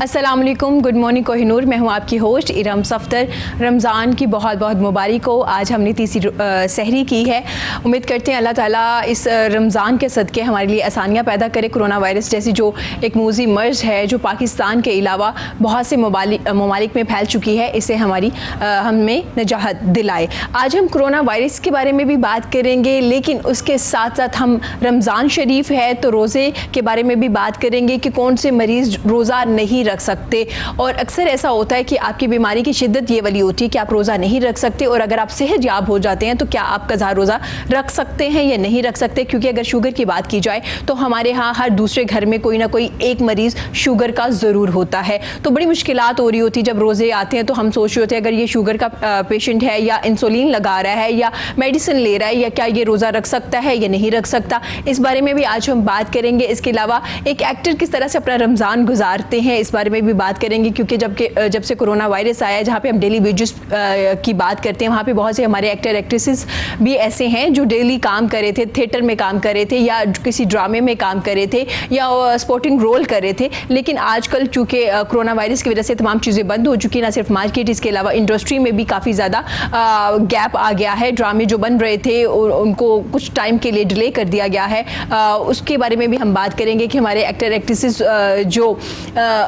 السلام علیکم، good morning Koh Noor. میں ہوں آپ کی ہوسٹ ارم صفدر. رمضان کی بہت بہت مبارک ہو. آج ہم نے تیسری سحری کی ہے. امید کرتے ہیں اللہ تعالیٰ اس رمضان کے صدقے ہمارے لیے آسانیاں پیدا کرے. کرونا وائرس جیسی جو ایک موذی مرض ہے جو پاکستان کے علاوہ بہت سے ممالک میں پھیل چکی ہے، اسے ہمیں نجات دلائے. آج ہم کرونا وائرس کے بارے میں بھی بات کریں گے، لیکن اس کے ساتھ ساتھ ہم رمضان شریف ہے تو روزے کے بارے میں بھی بات کریں گے کہ کون سے مریض روزہ نہیں رکھ سکتے. اور اکثر ایسا ہوتا ہے کہ آپ کی بیماری کی شدت یہ والی ہوتی ہے کہ آپ روزہ نہیں رکھ سکتے، اور اگر آپ صحت یاب ہو جاتے ہیں تو کیا آپ قضا روزہ رکھ سکتے ہیں یا نہیں رکھ سکتے. کیونکہ اگر شوگر کی بات کی جائے تو ہمارے ہاں ہر دوسرے گھر میں کوئی نہ کوئی ایک مریض شوگر کا ضرور ہوتا ہے. تو بڑی مشکلات ہو رہی ہوتی جب روزے آتے ہیں، تو ہم سوچ رہے ہوتے ہیں اگر یہ شوگر کا پیشنٹ ہے یا انسولین لگا رہا ہے یا میڈیسن لے رہا ہے، یا کیا یہ روزہ رکھ سکتا ہے یا نہیں رکھ سکتا. اس بارے میں بھی آج ہم بات کریں گے. اس کے علاوہ ایک ایکٹر کس طرح سے اپنا رمضان گزارتے ہیں، اس بارے میں بھی بات کریں گے. کیونکہ جب سے کرونا وائرس آیا ہے، جہاں پہ ہم ڈیلی ویجز کی بات کرتے ہیں، وہاں پہ بہت سے ہمارے ایکٹر ایکٹریسز بھی ایسے ہیں جو ڈیلی کام کر رہے تھے، تھیٹر میں کام کر رہے تھے یا کسی ڈرامے میں کام کر رہے تھے یا سپورٹنگ رول کر رہے تھے. لیکن آج کل چونکہ کرونا وائرس کی وجہ سے تمام چیزیں بند ہو چکی، نہ صرف مارکیٹ، اس کے علاوہ انڈسٹری میں بھی کافی زیادہ گیپ آ گیا ہے. ڈرامے جو بن رہے تھے ان کو کچھ ٹائم کے لیے ڈیلے کر دیا گیا ہے. اس کے بارے میں بھی ہم بات کریں گے کہ ہمارے ایکٹر ایکٹریسز جو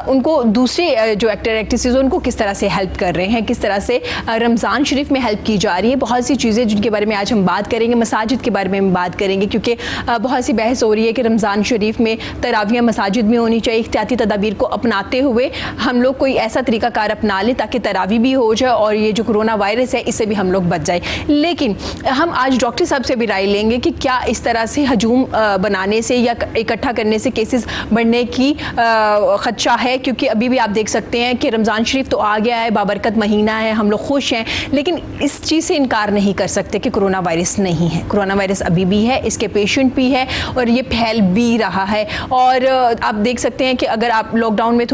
ان کو دوسرے جو ایکٹر ایکٹریسز ان کو کس طرح سے ہیلپ کر رہے ہیں، کس طرح سے رمضان شریف میں ہیلپ کی جا رہی ہے. بہت سی چیزیں جن کے بارے میں آج ہم بات کریں گے. مساجد کے بارے میں ہم بات کریں گے، کیونکہ بہت سی بحث ہو رہی ہے کہ رمضان شریف میں تراویح مساجد میں ہونی چاہیے. احتیاطی تدابیر کو اپناتے ہوئے ہم لوگ کوئی ایسا طریقہ کار اپنا لیں تاکہ تراویح بھی ہو جائے اور یہ جو کرونا وائرس ہے اس سے بھی ہم لوگ بچ جائیں. لیکن ہم آج ڈاکٹر صاحب سے بھی رائے لیں گے کہ کیا اس طرح سے ہجوم بنانے سے یا اکٹھا کرنے سے کیسز بڑھنے کی خدشہ ہے. کیونکہ ابھی بھی آپ دیکھ سکتے ہیں کہ رمضان شریف تو آ گیا ہے، بابرکت مہینہ ہے، ہم لوگ خوش ہیں، لیکن اس چیز سے انکار نہیں کر سکتے کہ کرونا وائرس نہیں ہے. کرونا وائرس ابھی بھی ہے، اس کے پیشنٹ بھی ہے اور یہ پھیل بھی رہا ہے. اور آپ دیکھ سکتے ہیں کہ اگر آپ لاک ڈاؤن میں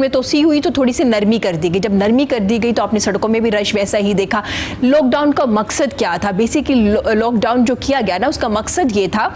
توسیع ہوئی تو تھوڑی سی نرمی کر دی گئی. جب نرمی کر دی گئی تو آپ نے سڑکوں میں بھی رش ویسا ہی دیکھا. لاک ڈاؤن کا مقصد کیا تھا؟ بیسیکلی لاک ڈاؤن جو کیا گیا نا، اس کا مقصد یہ تھا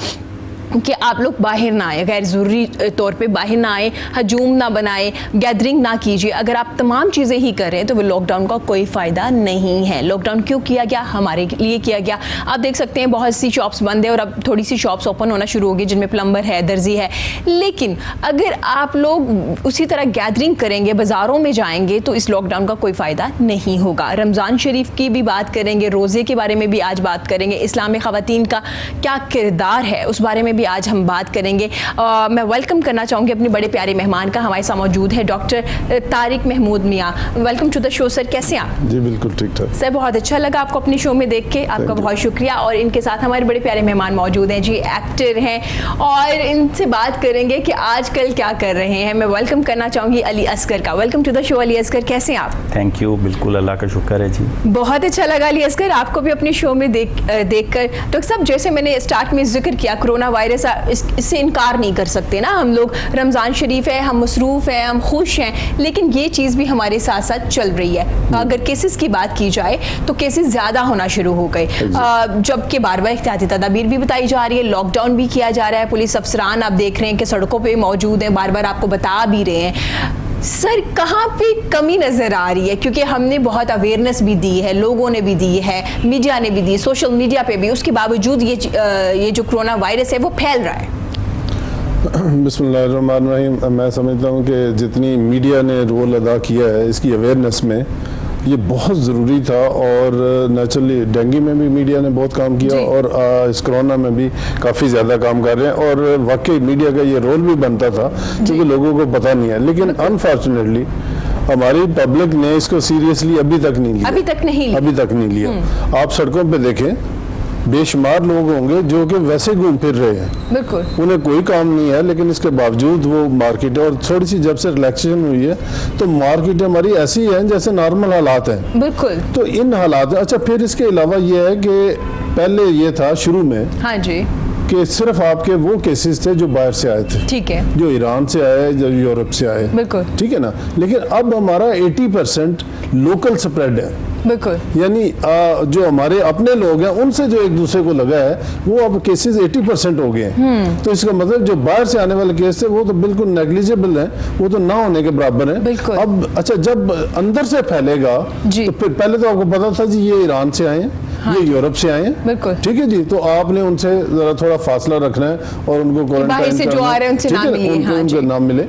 کہ آپ لوگ باہر نہ آئیں، غیر ضروری طور پہ باہر نہ آئیں، ہجوم نہ بنائیں، گیدرنگ نہ کیجیے. اگر آپ تمام چیزیں ہی کر رہے ہیں تو وہ لاک ڈاؤن کا کوئی فائدہ نہیں ہے. لاک ڈاؤن کیوں کیا گیا؟ ہمارے لیے کیا گیا. آپ دیکھ سکتے ہیں بہت سی شاپس بند ہیں اور اب تھوڑی سی شاپس اوپن ہونا شروع ہوگی جن میں پلمبر ہے، درزی ہے. لیکن اگر آپ لوگ اسی طرح گیدرنگ کریں گے، بازاروں میں جائیں گے، تو اس لاک ڈاؤن کا کوئی فائدہ نہیں ہوگا. رمضان شریف کی بھی بات کریں گے، روزے کے بارے میں بھی آج بات کریں گے. اسلام میں خواتین کا کیا کردار ہے اس بارے میں بھی آج ہم بات کریں گے. میں ویلکم کرنا چاہوں گی اپنے بڑے پیارے مہمان کا. ہمارے ساتھ موجود ہے ڈاکٹر طارق محمود میاں. ویلکم ٹو دا شو سر. کیسے ہیں آپ؟ جی بالکل ٹھیک ٹھاک سر. بہت اچھا لگا آپ کو اپنے شو میں دیکھ کے، آپ کا بہت شکریہ. اور ان کے ساتھ ہمارے بڑے پیارے مہمان موجود ہیں، جی ایکٹر ہیں، اور ان سے بات کریں گے کہ آج کل کیا کر رہے ہیں. میں ویلکم کرنا چاہوں گی علی اصغر کا. ویلکم ٹو دا شو علی اصغر. کیسے ہیں آپ؟ Thank you. بالکل اللہ کا شکر ہے جی. بہت اچھا لگا علی اصغر آپ کو بھی اپنے شو میں دیکھ کر. ڈاکٹر صاحب جیسے میں نے اسٹارٹ میں ذکر کیا، کرونا وائرس اس سے انکار نہیں کر سکتے نا ہم لوگ. رمضان شریف ہے، ہم مصروف ہیں، ہم خوش ہیں، لیکن یہ چیز بھی ہمارے ساتھ ساتھ چل رہی ہے. اگر کیسز کی بات کی جائے تو کیسز زیادہ ہونا شروع ہو گئے، جبکہ بار بار احتیاطی تدابیر بھی بتائی جا رہی ہے، لاک ڈاؤن بھی کیا جا رہا ہے. پولیس افسران آپ دیکھ رہے ہیں کہ سڑکوں پہ موجود ہیں، بار بار آپ کو بتا بھی رہے ہیں. سر کہاں پہ کمی نظر آ رہی ہے؟ کیونکہ ہم نے بہت اویئرنیس بھی دی ہے، لوگوں نے بھی دی ہے، میڈیا نے بھی دی، سوشل میڈیا پہ بھی، اس کے باوجود یہ جو کرونا وائرس ہے وہ پھیل رہا ہے. بسم اللہ الرحمن الرحیم. میں سمجھتا ہوں کہ جتنی میڈیا نے رول ادا کیا ہے اس کی اویئرنیس میں، یہ بہت ضروری تھا. اور نیچرلی ڈینگی میں بھی میڈیا نے بہت کام کیا اور اس کرونا میں بھی کافی زیادہ کام کر رہے ہیں. اور واقعی میڈیا کا یہ رول بھی بنتا تھا کیونکہ لوگوں کو پتہ نہیں ہے. لیکن انفارچونیٹلی ہماری پبلک نے اس کو سیریسلی ابھی تک نہیں لیا. آپ سڑکوں پہ دیکھیں، بے شمار لوگ ہوں گے جو کہ ویسے گھوم پھر رہے ہیں، بالکل انہیں کوئی کام نہیں ہے، لیکن اس کے باوجود وہ مارکیٹ ہے. اور تھوڑی سی جب سے ریلیکسیشن ہوئی ہے تو مارکیٹ ہماری ایسی ہیں جیسے نارمل حالات ہیں، بالکل. تو ان حالات اچھا پھر اس کے علاوہ یہ ہے کہ پہلے یہ تھا شروع میں، ہاں جی، کہ صرف آپ کے وہ کیسز تھے جو باہر سے آئے تھے، ٹھیک ہے، جو ایران سے آئے، جو یورپ سے آئے، بالکل ٹھیک ہے نا. لیکن اب ہمارا 80% لوکل سپریڈ ہے، بالکل. یعنی جو ہمارے اپنے لوگ ہیں ان سے جو ایک دوسرے کو لگا ہے وہ اب کیسز 80% ہو گئے ہیں. تو اس کا مطلب جو باہر سے آنے والے کیس تھے وہ تو بالکل نیگلیجیبل ہیں, وہ تو نہ ہونے کے برابر ہیں. اب اچھا جب اندر سے پھیلے گا تو پھر پہلے تو آپ کو پتا تھا جی یہ ایران سے آئے ہیں, یہ یورپ سے آئے ہیں, ٹھیک ہے جی, تو آپ نے ان سے ذرا تھوڑا فاصلہ رکھنا ہے اور ان کو کوارنٹائن کرنا ہے, ان کو نہ ملے.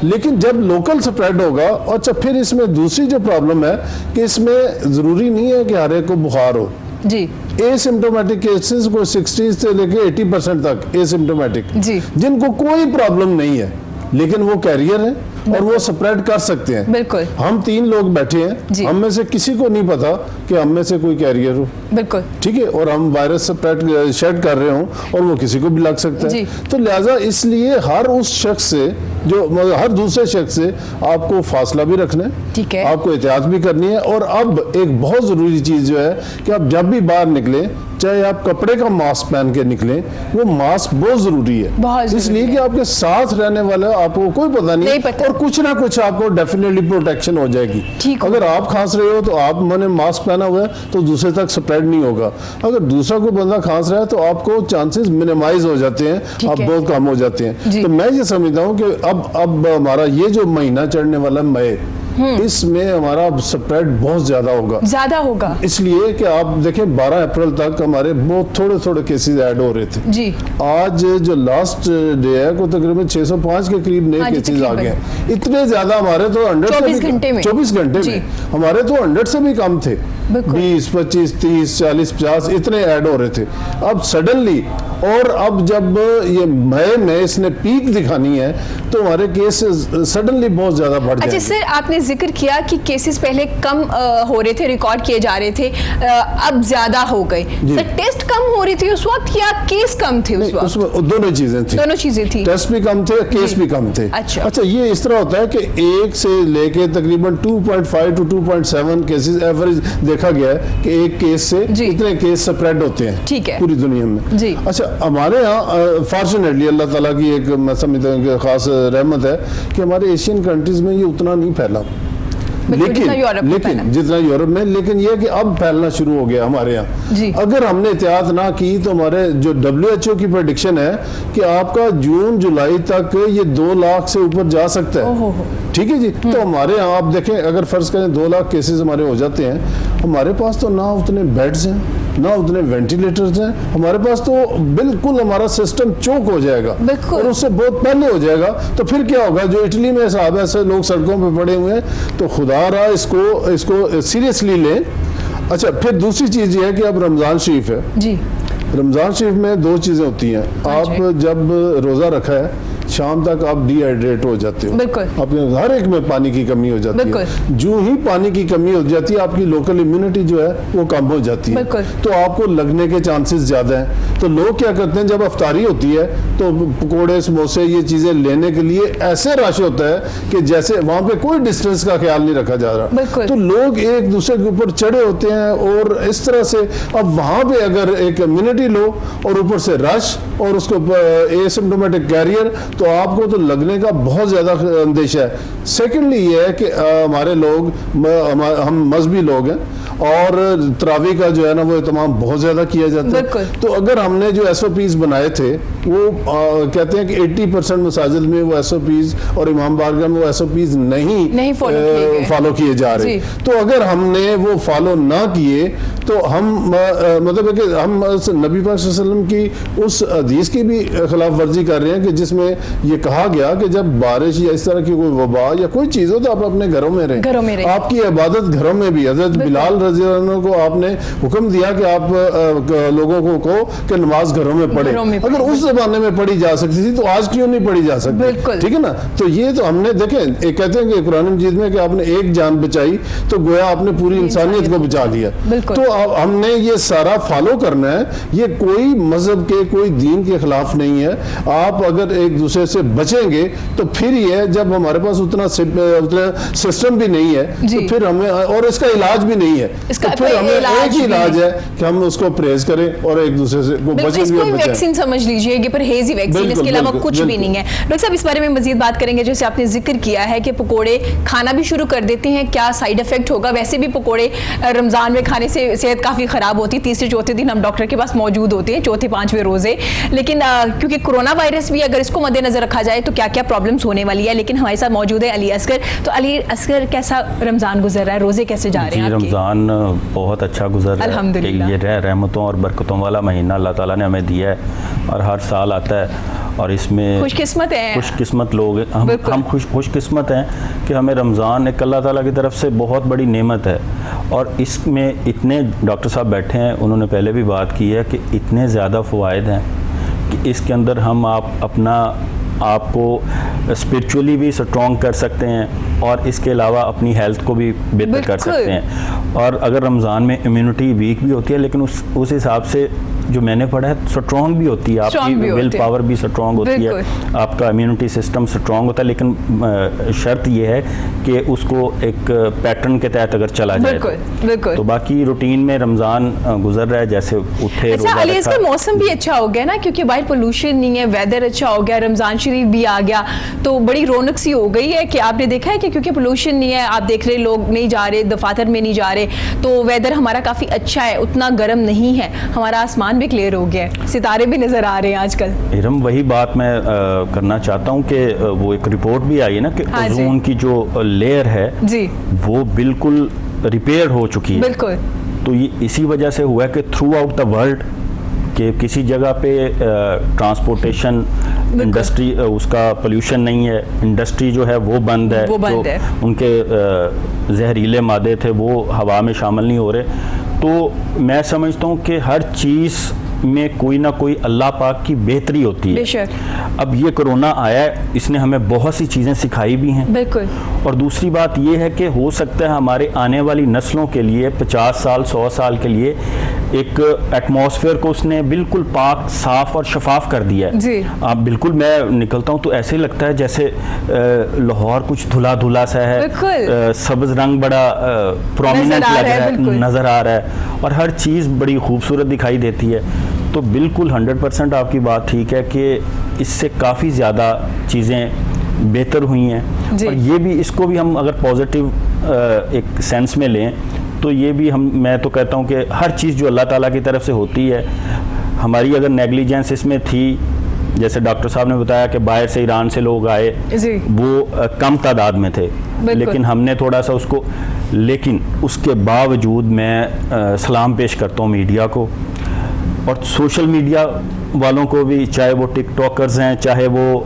لیکن جب لوکل سپریڈ ہوگا, اور اچھا پھر اس میں دوسری جو پرابلم ہے کہ اس میں ضروری نہیں ہے کہ ہر ایک کو بخار ہو جی. اے سمٹومیٹک کیسز کو 60 سے لے کے 80% تک اے سمٹومیٹک جن کو کوئی پرابلم نہیں ہے لیکن وہ کیریئر ہیں اور وہ سپریڈ کر سکتے ہیں. بالکل. ہم 3 لوگ بیٹھے ہیں, ہم میں سے کسی کو نہیں پتا کہ ہم میں سے کوئی کیریئر ہو, بالکل ٹھیک ہے, اور ہم وائرس سپریڈ شیڈ کر رہے ہوں اور وہ کسی کو بھی لگ سکتا ہے. تو لہٰذا اس لیے ہر اس شخص سے جو ہر دوسرے شخص سے آپ کو فاصلہ بھی رکھنا ہے, آپ کو احتیاط بھی کرنی ہے. اور اب ایک بہت ضروری چیز جو ہے کہ آپ جب بھی باہر نکلیں, چاہے آپ کپڑے کا ماسک پہن کے نکلیں, وہ ماسک بہت ضروری ہے, اس لیے کہ آپ کے ساتھ رہنے والا آپ کو کوئی پتہ نہیں, اور کچھ نہ کچھ آپ کو ڈیفینیٹلی پروٹیکشن ہو جائے گی. اگر آپ کھانس رہے ہو تو آپ نے ماسک پہنا ہوا ہے تو دوسرے تک سپریڈ نہیں ہوگا. اگر دوسرا کوئی بندہ کھانس رہا ہے تو آپ کو چانسز منیمائز ہو جاتے ہیں, آپ بہت کم ہو جاتے ہیں. تو میں یہ سمجھتا ہوں کہ اب ہمارا یہ جو مہینہ چڑھنے والا مئی, اس میں ہمارا سپریڈ بہت زیادہ ہوگا, اس لیے کہ آپ دیکھیں 12 اپریل تک ہمارے بہت تھوڑے کیسز ایڈ ہو رہے تھے. آج جو لاسٹ ڈے ہے کو تقریباً 605 کے قریب نئے کیسز آ گئے ہیں. اتنے زیادہ ہمارے تو 24 گھنٹے میں ہمارے تو 100 سے بھی کم تھے, 20 25 30 40 50 اتنے ایڈ ہو رہے تھے. اب سڈنلی, اور اب جب یہ مئی میں اس نے پیک دکھانی ہے تو ہمارے کیس سڈنلی بہت زیادہ بڑھ جائیں گے. اچھا سر, آپ نے ذکر کیا کہ کیسز پہلے کم ہو رہے تھے, ریکارڈ کیے جا رہے تھے, اب زیادہ ہو گئے. سر ٹیسٹ کم ہو رہی تھی اس وقت یا کیس کم تھے اس وقت؟ اس میں دونوں چیزیں تھیں, ٹیسٹ بھی کم تھے, کیس بھی کم تھے. اچھا یہ اس طرح ہوتا ہے کہ 1 سے لے کے تقریباً 2.5 to 2.7 کیسز ایوریج دیکھا گیا ہے کہ ایک کیس سے اتنے کیس سپریڈ ہوتے ہیں پوری دنیا میں. اچھا ہمارے یہاں فارچونیٹلی اللہ تعالیٰ کی ایک میں سمجھتا ہوں کہ خاص رحمت ہے کہ ہمارے ایشین کنٹریز میں یہ اتنا نہیں پھیلا, لیکن جتنا یورپ میں, لیکن یہ کہ اب پھیلنا شروع ہو گیا ہمارے یہاں. اگر ہم نے احتیاط نہ کی تو ہمارے جو WHO کی پریڈکشن ہے کہ آپ کا جون جولائی تک یہ 2 لاکھ سے اوپر جا سکتا ہے, ٹھیک ہے جی. تو ہمارے یہاں آپ دیکھیں, اگر فرض کریں 2 لاکھ کیسز ہمارے ہو جاتے ہیں, ہمارے پاس تو نہ اتنے بیڈز ہیں نہ اتنے وینٹیلیٹرز ہیں, ہمارے پاس تو بالکل ہمارا سسٹم چوک ہو جائے گا اور اس سے بہت پہلے ہو جائے گا. تو پھر کیا ہوگا, جو اٹلی میں صاحب ایسے لوگ سڑکوں پہ پڑے ہوئے ہیں, تو خدا رہا اس کو سیریسلی لیں. اچھا پھر دوسری چیز یہ ہے کہ اب رمضان شریف ہے, رمضان شریف میں 2 چیزیں ہوتی ہیں. آپ جب روزہ رکھا ہے شام تک آپ ڈی ہائیڈریٹ ہو جاتے ہو, اپنے ہر ایک میں پانی کی کمی ہو جاتی ہے. جو ہی پانی کی کمی ہو جاتی ہے آپ کی لوکل امیونٹی جو ہے وہ کم ہو جاتی ہے, تو آپ کو لگنے کے چانسز زیادہ ہیں. تو لوگ کیا کرتے ہیں, جب افطاری ہوتی ہے تو پکوڑے سموسے یہ چیزیں لینے کے لیے ایسے رش ہوتا ہے کہ جیسے وہاں پہ کوئی ڈسٹینس کا خیال نہیں رکھا جا رہا. تو لوگ ایک دوسرے کے اوپر چڑھے ہوتے ہیں, اور اس طرح سے اب وہاں پہ اگر ایک امیونٹی لو اور اوپر سے رش اور اس کو اے سمپٹومیٹک کیریئر, تو آپ کو تو لگنے کا بہت زیادہ اندیشہ ہے. سیکنڈلی یہ ہے کہ ہمارے لوگ, ہم مذہبی لوگ ہیں اور تراویح کا جو ہے نا وہ اہتمام بہت زیادہ کیا جاتا ہے. تو اگر ہم نے جو SOPs بنائے تھے وہ کہتے ہیں کہ 80% مساجد میں وہ SOPs اور امام بارگاہ میں وہ SOPs نہیں فالو کیے جا رہے. تو اگر ہم نے وہ فالو نہ کیے تو ہم مطلب ہے کہ ہم نبی پاک صلی اللہ علیہ وسلم کی اس حدیث کی بھی خلاف ورزی کر رہے ہیں کہ جس میں یہ کہا گیا کہ جب بارش یا اس طرح کی کوئی وبا یا کوئی چیز ہو تو آپ اپنے گھروں میں رہیں. آپ کی عبادت گھروں میں بھی. حضرت بلال رضی اللہ عنہ کو آپ نے حکم دیا کہ آپ لوگوں کو کہو کہ نماز گھروں میں پڑھیں. اگر اس زمانے میں پڑھی جا سکتی تھی تو آج کیوں نہیں پڑھی جا سکتی, ٹھیک ہے نا. تو یہ تو ہم نے دیکھیں, کہتے ہیں کہ قرآن مجید میں کہ آپ نے ایک جان بچائی تو گویا آپ نے پوری انسانیت کو بچا لیا. تو ہم نے یہ سارا فالو کرنا ہے. یہ کوئی مذہب کے کوئی دین کے خلاف نہیں ہے. آپ اگر ایک دوسرے سے بچیں گے تو پھر یہ جب ہمارے پاس اتنا سسٹم بھی نہیں ہے تو پھر ہمیں, اور اس کا علاج بھی نہیں ہے, اس کا تو پھر ہمیں ایک ہی علاج ہے کہ ہم اس کو پریز کریں اور ایک دوسرے سے بچیں اس بھی کو اور بچائیں. ویکسین سمجھ لیجئے کہ پرہیزی ویکسین, اس کے علاوہ کچھ بھی نہیں ہے. ڈاکٹر صاحب اس بارے میں مزید بات کریں گے. جیسے آپ نے ذکر کیا ہے کہ پکوڑے کھانا بھی شروع کر دیتے ہیں, کیا سائیڈ افیکٹ ہوگا؟ ویسے بھی پکوڑے رمضان میں کھانے سے صحت کافی خراب ہوتی ہے. تیسرے چوتھے دن ہم ڈاکٹر کے پاس موجود ہوتے ہیں, چوتھے پانچویں روزے. لیکن کیونکہ کورونا وائرس بھی اگر اس کو مد نظر رکھا جائے تو کیا کیا پرابلمس ہونے والی ہے. لیکن ہمارے ساتھ موجود ہے علی اصغر. تو علی اصغر, کیسا رمضان گزر رہا ہے, روزے کیسے جا رہے ہیں آپ کے؟ رمضان بہت اچھا گزر رہا ہے. الحمدللہ. یہ رحمتوں اور برکتوں والا مہینہ اللہ تعالیٰ نے ہمیں دیا ہے اور ہر سال آتا ہے, اور اس میں خوش قسمت لوگ ہیں ہم خوش قسمت ہیں کہ ہمیں رمضان ایک اللہ تعالیٰ کی طرف سے بہت بڑی نعمت ہے. اور اس میں اتنے ڈاکٹر صاحب بیٹھے ہیں, انہوں نے پہلے بھی بات کی ہے کہ اتنے زیادہ فوائد ہیں کہ اس کے اندر ہم آپ کو اسپرچولی بھی سٹرونگ کر سکتے ہیں اور اس کے علاوہ اپنی ہیلتھ کو بھی بہتر کر سکتے ہیں. اور اگر رمضان میں امیونٹی ویک بھی ہوتی ہے لیکن اس حساب سے جو میں نے پڑھا ہے سٹرونگ بھی ہوتی ہے, آپ کی ول پاور بھی سٹرونگ ہوتی ہے, آپ کا امیونٹی سسٹم سٹرونگ ہوتا ہے. لیکن شرط یہ ہے کہ اس کو ایک پیٹرن کے تحت اگر چلا جائے تو باقی روٹین میں رمضان گزر رہا ہے جیسے اٹھے. اچھا علی, اس کا موسم بھی اچھا ہو گیا نا, کیونکہ باہر پولوشن نہیں ہے, ویدر اچھا ہو گیا, رمضان شریف بھی آ گیا, تو بڑی رونق سی ہو گئی ہے. کہ آپ نے دیکھا ہے کہ کیونکہ پولوشن نہیں ہے, آپ دیکھ رہے لوگ نہیں جا رہے دفاتر میں, نہیں جا رہے, تو ویدر ہمارا کافی اچھا ہے, اتنا گرم نہیں ہے, ہمارا آسمان بھی کلیئر ہو گیا ہے, ستارے بھی نظر آ رہے ہیں آج کل. ارم وہی بات میں کرنا چاہتا ہوں کہ وہ ایک رپورٹ بھی آئی ہے نا کہ اوزون کی جو لیئر ہے وہ بالکل ریپیئر ہو چکی ہے. بالکل. تو یہ اسی وجہ سے ہوا ہے کہ تھرو آؤٹ دا ورلڈ کہ کسی جگہ پہ ٹرانسپورٹیشن انڈسٹری اس کا پولیوشن نہیں ہے, انڈسٹری جو ہے وہ بند ہے, جو ان کے زہریلے مادے تھے وہ ہوا میں شامل نہیں ہو رہے. تو میں سمجھتا ہوں کہ ہر چیز میں کوئی نہ کوئی اللہ پاک کی بہتری ہوتی ہے. اب یہ کرونا آیا ہے, اس نے ہمیں بہت سی چیزیں سکھائی بھی ہیں. بالکل. اور دوسری بات یہ ہے کہ ہو سکتا ہے ہمارے آنے والی نسلوں کے لیے 50 سال 100 سال کے لیے ایک ایٹماسفیئر کو اس نے بالکل پاک صاف اور شفاف کر دیا ہے. جی. آپ بالکل, میں نکلتا ہوں تو ایسے ہی لگتا ہے جیسے لاہور کچھ دھلا دھلا سا ہے, سبز رنگ بڑا پرومیننٹ لگ رہا ہے, نظر آ رہا ہے, اور ہر چیز بڑی خوبصورت دکھائی دیتی ہے. تو بالکل 100% آپ کی بات ٹھیک ہے کہ اس سے کافی زیادہ چیزیں بہتر ہوئی ہیں. اور یہ بھی, اس کو بھی ہم اگر پازیٹیو ایک سینس میں لیں تو یہ بھی میں تو کہتا ہوں کہ ہر چیز جو اللہ تعالیٰ کی طرف سے ہوتی ہے, ہماری اگر نیگلیجنس اس میں تھی, جیسے ڈاکٹر صاحب نے بتایا کہ باہر سے ایران سے لوگ آئے, وہ کم تعداد میں تھے, لیکن ہم نے تھوڑا سا اس کو, لیکن اس کے باوجود میں سلام پیش کرتا ہوں میڈیا کو اور سوشل میڈیا والوں کو بھی, چاہے وہ ٹک ٹاکرز ہیں, چاہے وہ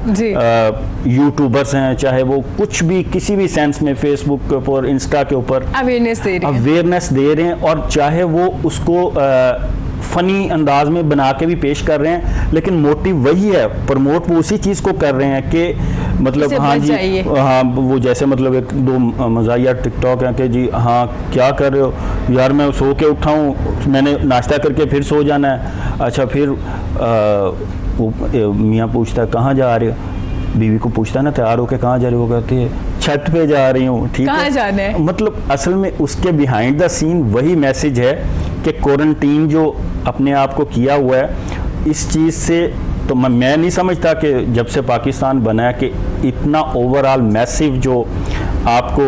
یوٹیوبرز ہیں, چاہے وہ کچھ بھی کسی بھی سینس میں فیس بک کے اوپر, انسٹا کے اوپر اویئرنیس دے رہے ہیں, اور چاہے وہ اس کو فنی انداز میں بنا کے بھی پیش کر رہے ہیں, لیکن موٹیو وہی ہے, پروموٹ وہ اسی چیز کو کر رہے ہیں کہ مطلب ہاں جی, ہاں وہ جیسے مطلب ایک دو مزاحیہ ٹک ٹاک ہیں کہ جی ہاں کیا کر رہے ہو یار, میں سو کے اٹھا ہوں, میں نے ناشتہ کر کے پھر سو جانا ہے. اچھا پھر میاں پوچھتا ہے کہاں جا رہے ہو, بیوی کو پوچھتا ہے نا تیار ہو کے کہاں جا رہی ہو, وہ کہتی ہے چھت پہ جا رہی ہوں. ٹھیک ہے, مطلب اصل میں اس کے بیہائنڈ دا سین وہی میسج ہے کہ کوارنٹین جو اپنے آپ کو کیا ہوا ہے, اس چیز سے تو میں نہیں سمجھتا کہ جب سے پاکستان بنا ہے کہ اتنا اوور آل میسیو جو آپ کو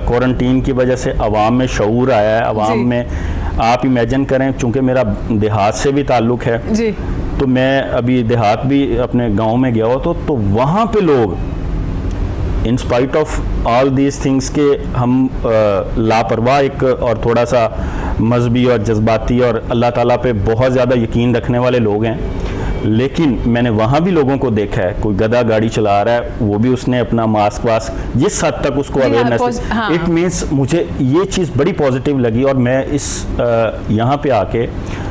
کوارنٹین کی وجہ سے عوام میں شعور آیا ہے, عوام میں. آپ امیجن کریں, چونکہ میرا دیہات سے بھی تعلق ہے, تو میں ابھی دیہات بھی اپنے گاؤں میں گیا ہوا تو وہاں پہ لوگ in spite of all these things کے ہم لاپرواہ ایک اور تھوڑا سا مذہبی اور جذباتی اور اللہ تعالیٰ پہ بہت زیادہ یقین رکھنے والے لوگ ہیں, لیکن میں نے وہاں بھی لوگوں کو دیکھا ہے, کوئی گدھا گاڑی چلا رہا ہے, وہ بھی اس نے اپنا ماسک جس حد تک اس کو اویئرنیس, اٹ مینس مجھے یہ چیز بڑی پازیٹیو لگی. اور میں اس یہاں پہ آ کے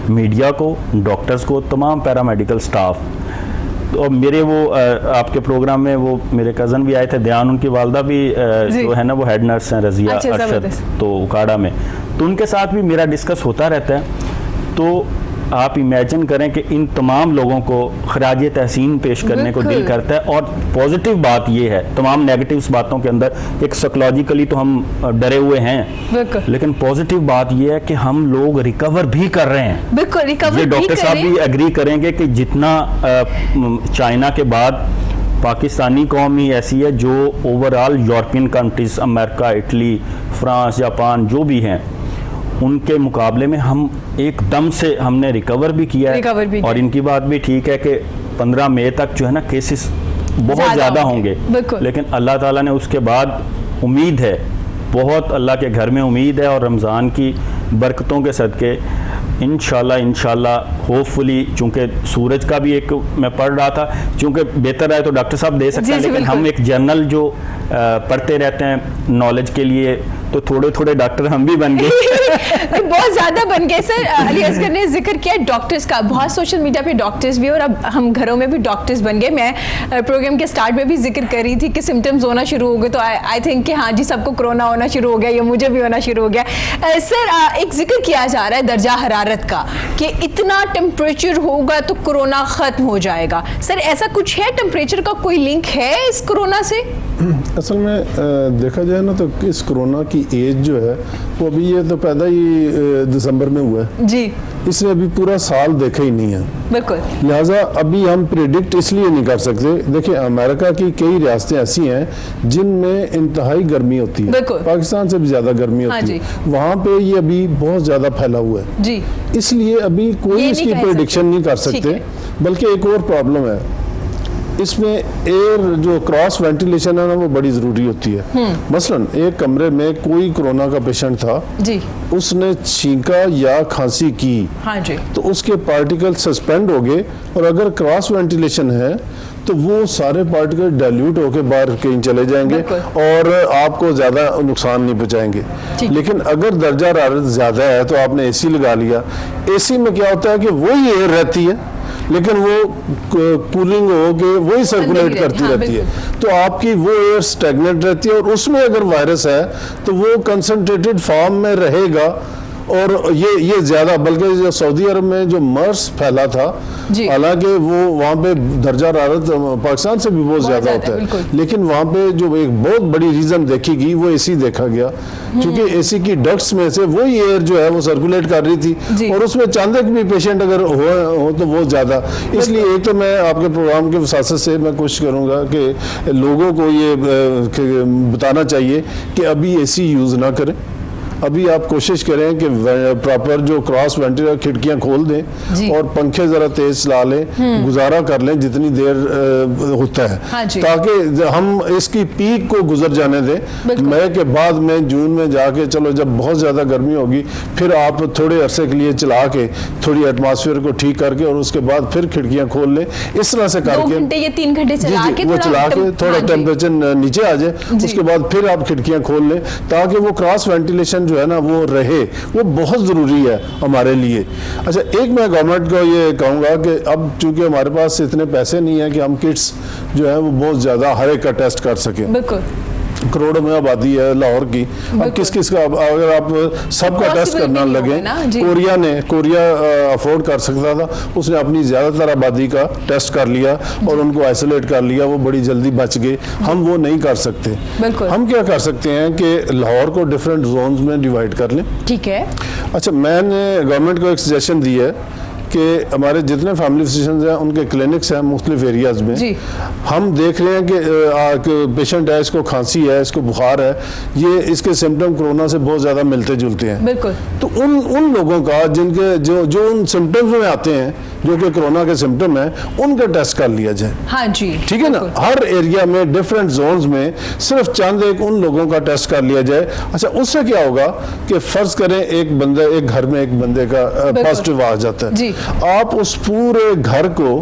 میڈیا کو, ڈاکٹرز کو, تمام پیرامیڈیکل سٹاف, اور میرے وہ آپ کے پروگرام میں وہ میرے کزن بھی آئے تھے, دیان ان کی والدہ بھی جو ہے نا وہ ہیڈ نرس ہیں, رضیہ ارشد, تو اکاڑا میں, تو ان کے ساتھ بھی میرا ڈسکس ہوتا رہتا ہے. تو آپ امیجن کریں کہ ان تمام لوگوں کو خراج تحسین پیش کرنے کو دل کرتا ہے. اور پازیٹیو بات یہ ہے تمام نیگیٹیوز باتوں کے اندر، ایک سائیکولوجیکلی تو ہم ڈرے ہوئے ہیں، لیکن پازیٹیو بات یہ ہے کہ ہم لوگ ریکور بھی کر رہے ہیں. بالکل ریکور یہ ڈاکٹر صاحب بھی ایگری کریں گے کہ جتنا چائنا کے بعد پاکستانی قوم ہی ایسی ہے جو اوورآل یورپین کنٹریز، امریکہ، اٹلی، فرانس، جاپان جو بھی ہیں، ان کے مقابلے میں ہم ایک دم سے ہم نے ریکور بھی کیا ہے. اور ان کی بات بھی ٹھیک ہے کہ 15 مئی تک جو ہے نا کیسز بہت زیادہ ہوں گے، لیکن اللہ تعالیٰ نے اس کے بعد امید ہے، بہت اللہ کے گھر میں امید ہے، اور رمضان کی برکتوں کے صدقے انشاءاللہ ہوپ فلی، چونکہ سورج کا بھی ایک میں پڑھ رہا تھا، چونکہ بہتر ہے تو ڈاکٹر صاحب دے سکتے ہیں، لیکن ہم ایک جرنل جو پڑھتے رہتے ہیں نالج کے لیے، تو تھوڑے تھوڑے ڈاکٹر ہم بھی بن گئے، بہت زیادہ بن گئے. سر علی اصغر نے ذکر کیا ڈاکٹرز کا، بہت سوشل میڈیا پہ ڈاکٹرز بھی، اور اب ہم گھروں میں بھی ڈاکٹرز بن گئے. میں پروگرام کے سٹارٹ میں بھی ذکر کر رہی تھی کہ سمٹمز ہونا شروع ہو گئے، تو آئی تھنک کہ ہاں جی سب کو کرونا ہونا شروع ہو گیا، یا مجھے بھی ہونا شروع ہو گیا. سر ایک ذکر کیا جا رہا ہے درجہ حرارت کا کہ اتنا ٹمپریچر ہوگا تو کرونا ختم ہو جائے گا. سر ایسا کچھ ہے، ٹمپریچر کا کوئی لنک ہے اس کرونا سے؟ اصل میں دیکھا جائے نا تو اس کرونا کی ایج جو ہے وہ ابھی یہ تو پیدا ہی دسمبر میں ہوا ہے جی، اس نے ابھی پورا سال دیکھا ہی نہیں ہے. بالکل. لہٰذا ابھی ہم پریڈکٹ اس لیے نہیں کر سکتے. دیکھیں امریکہ کی کئی ریاستیں ایسی ہیں جن میں انتہائی گرمی ہوتی ہے، پاکستان سے بھی زیادہ گرمی ہوتی ہے، وہاں پہ یہ ابھی بہت زیادہ پھیلا ہوا ہے جی، اس لیے ابھی کوئی اس کی پریڈکشن نہیں کر سکتے. بلکہ ایک اور پرابلم ہے اس میں، ایئر جو کراس وینٹیلیشن ہے نا وہ بڑی ضروری ہوتی ہے. مثلاً ایک کمرے میں کوئی کرونا کا پیشنٹ تھا جی، اس نے چھینکا یا کھانسی کی تو اس کے پارٹیکل سسپینڈ ہو گئے، اور اگر کراس وینٹیلیشن ہے تو وہ سارے پارٹیکل ڈائلیوٹ ہو کے باہر کہیں چلے جائیں گے اور آپ کو زیادہ نقصان نہیں پہنچائیں گے. لیکن اگر درجہ حرارت زیادہ ہے تو آپ نے اے سی لگا لیا، اے سی میں کیا ہوتا ہے کہ وہی ایئر رہتی ہے لیکن وہ کولنگ ہو کے وہی سرکولیٹ کرتی رہتی ہے، تو آپ کی وہ ایئر سٹیگنٹ رہتی ہے، اور اس میں اگر وائرس ہے تو وہ کنسنٹریٹڈ فارم میں رہے گا. اور یہ زیادہ، بلکہ جو سعودی عرب میں جو مرس پھیلا تھا، حالانکہ وہ وہاں پہ درجہ حرارت پاکستان سے بھی بہت زیادہ ہوتا ہے، لیکن وہاں پہ جو ایک بہت بڑی ریزن دیکھی گئی وہ اے سی دیکھا گیا، کیونکہ اے سی کی ڈکٹس میں سے وہی ایئر جو ہے وہ سرکولیٹ کر رہی تھی، اور اس میں چاند ایک بھی پیشنٹ اگر ہو تو وہ زیادہ. اس لیے ایک تو میں آپ کے پروگرام کے وساطت سے میں کوشش کروں گا کہ لوگوں کو یہ بتانا چاہیے کہ ابھی اے سی یوز نہ کریں. ابھی آپ کوشش کریں کہ پراپر جو کراس وینٹیلیٹر کھڑکیاں کھول دیں اور پنکھے ذرا تیز چلا لیں، گزارا کر لیں جتنی دیر ہوتا ہے، تاکہ ہم اس کی پیک کو گزر جانے دیں. مئی کے بعد میں جون میں جا کے چلو جب بہت زیادہ گرمی ہوگی پھر آپ تھوڑے عرصے کے لیے چلا کے تھوڑی ایٹماسفیئر کو ٹھیک کر کے اور اس کے بعد پھر کھڑکیاں کھول لیں. اس طرح سے کر کے 2 گھنٹے یا 3 گھنٹے وہ چلا کے تھوڑا ٹیمپریچر نیچے آ جائے، اس کے بعد پھر آپ کھڑکیاں کھول لیں تاکہ وہ کراس وینٹیلیشن جو ہے نا وہ رہے. وہ بہت ضروری ہے ہمارے لیے. اچھا ایک میں گورنمنٹ کو یہ کہوں گا کہ اب چونکہ ہمارے پاس اتنے پیسے نہیں ہیں کہ ہم کٹس جو ہے وہ بہت زیادہ ہر ایک کا ٹیسٹ کر سکیں. بالکل کروڑوں میں آبادی ہے لاہور کی، اب کس کا اگر آپ سب کا ٹیسٹ کرنا لگیں. کوریا افورڈ کر سکتا تھا، اس نے اپنی زیادہ تر آبادی کا ٹیسٹ کر لیا اور ان کو آئسولیٹ کر لیا، وہ بڑی جلدی بچ گئے. ہم وہ نہیں کر سکتے. ہم کیا کر سکتے ہیں کہ لاہور کو ڈفرینٹ زونز میں ڈیوائڈ کر لیں. ٹھیک ہے. اچھا میں نے گورنمنٹ کو ایک سجیشن دی ہے کہ ہمارے جتنے فیملی فزیشنز ہیں ان کے کلینکس ہیں مختلف ایریاز میں، ہم دیکھ رہے ہیں کہ پیشنٹ ہے، اس کو کھانسی ہے، اس کو بخار ہے، یہ اس کے سمٹم کرونا سے بہت زیادہ ملتے جلتے ہیں. بالکل. تو ان لوگوں کا جن کے جو ان سمٹمز میں آتے ہیں جو کہ کرونا کے سمٹم ہیں ان کا ٹیسٹ کر لیا جائے. ہاں جی ٹھیک ہے نا. ہر ایریا میں ڈفرینٹ زونز میں صرف چند ایک ان لوگوں کا ٹیسٹ کر لیا جائے. اچھا اس سے کیا ہوگا کہ فرض کریں ایک گھر میں ایک بندے کا پازیٹیو آ جاتا ہے، آپ اس پورے گھر کو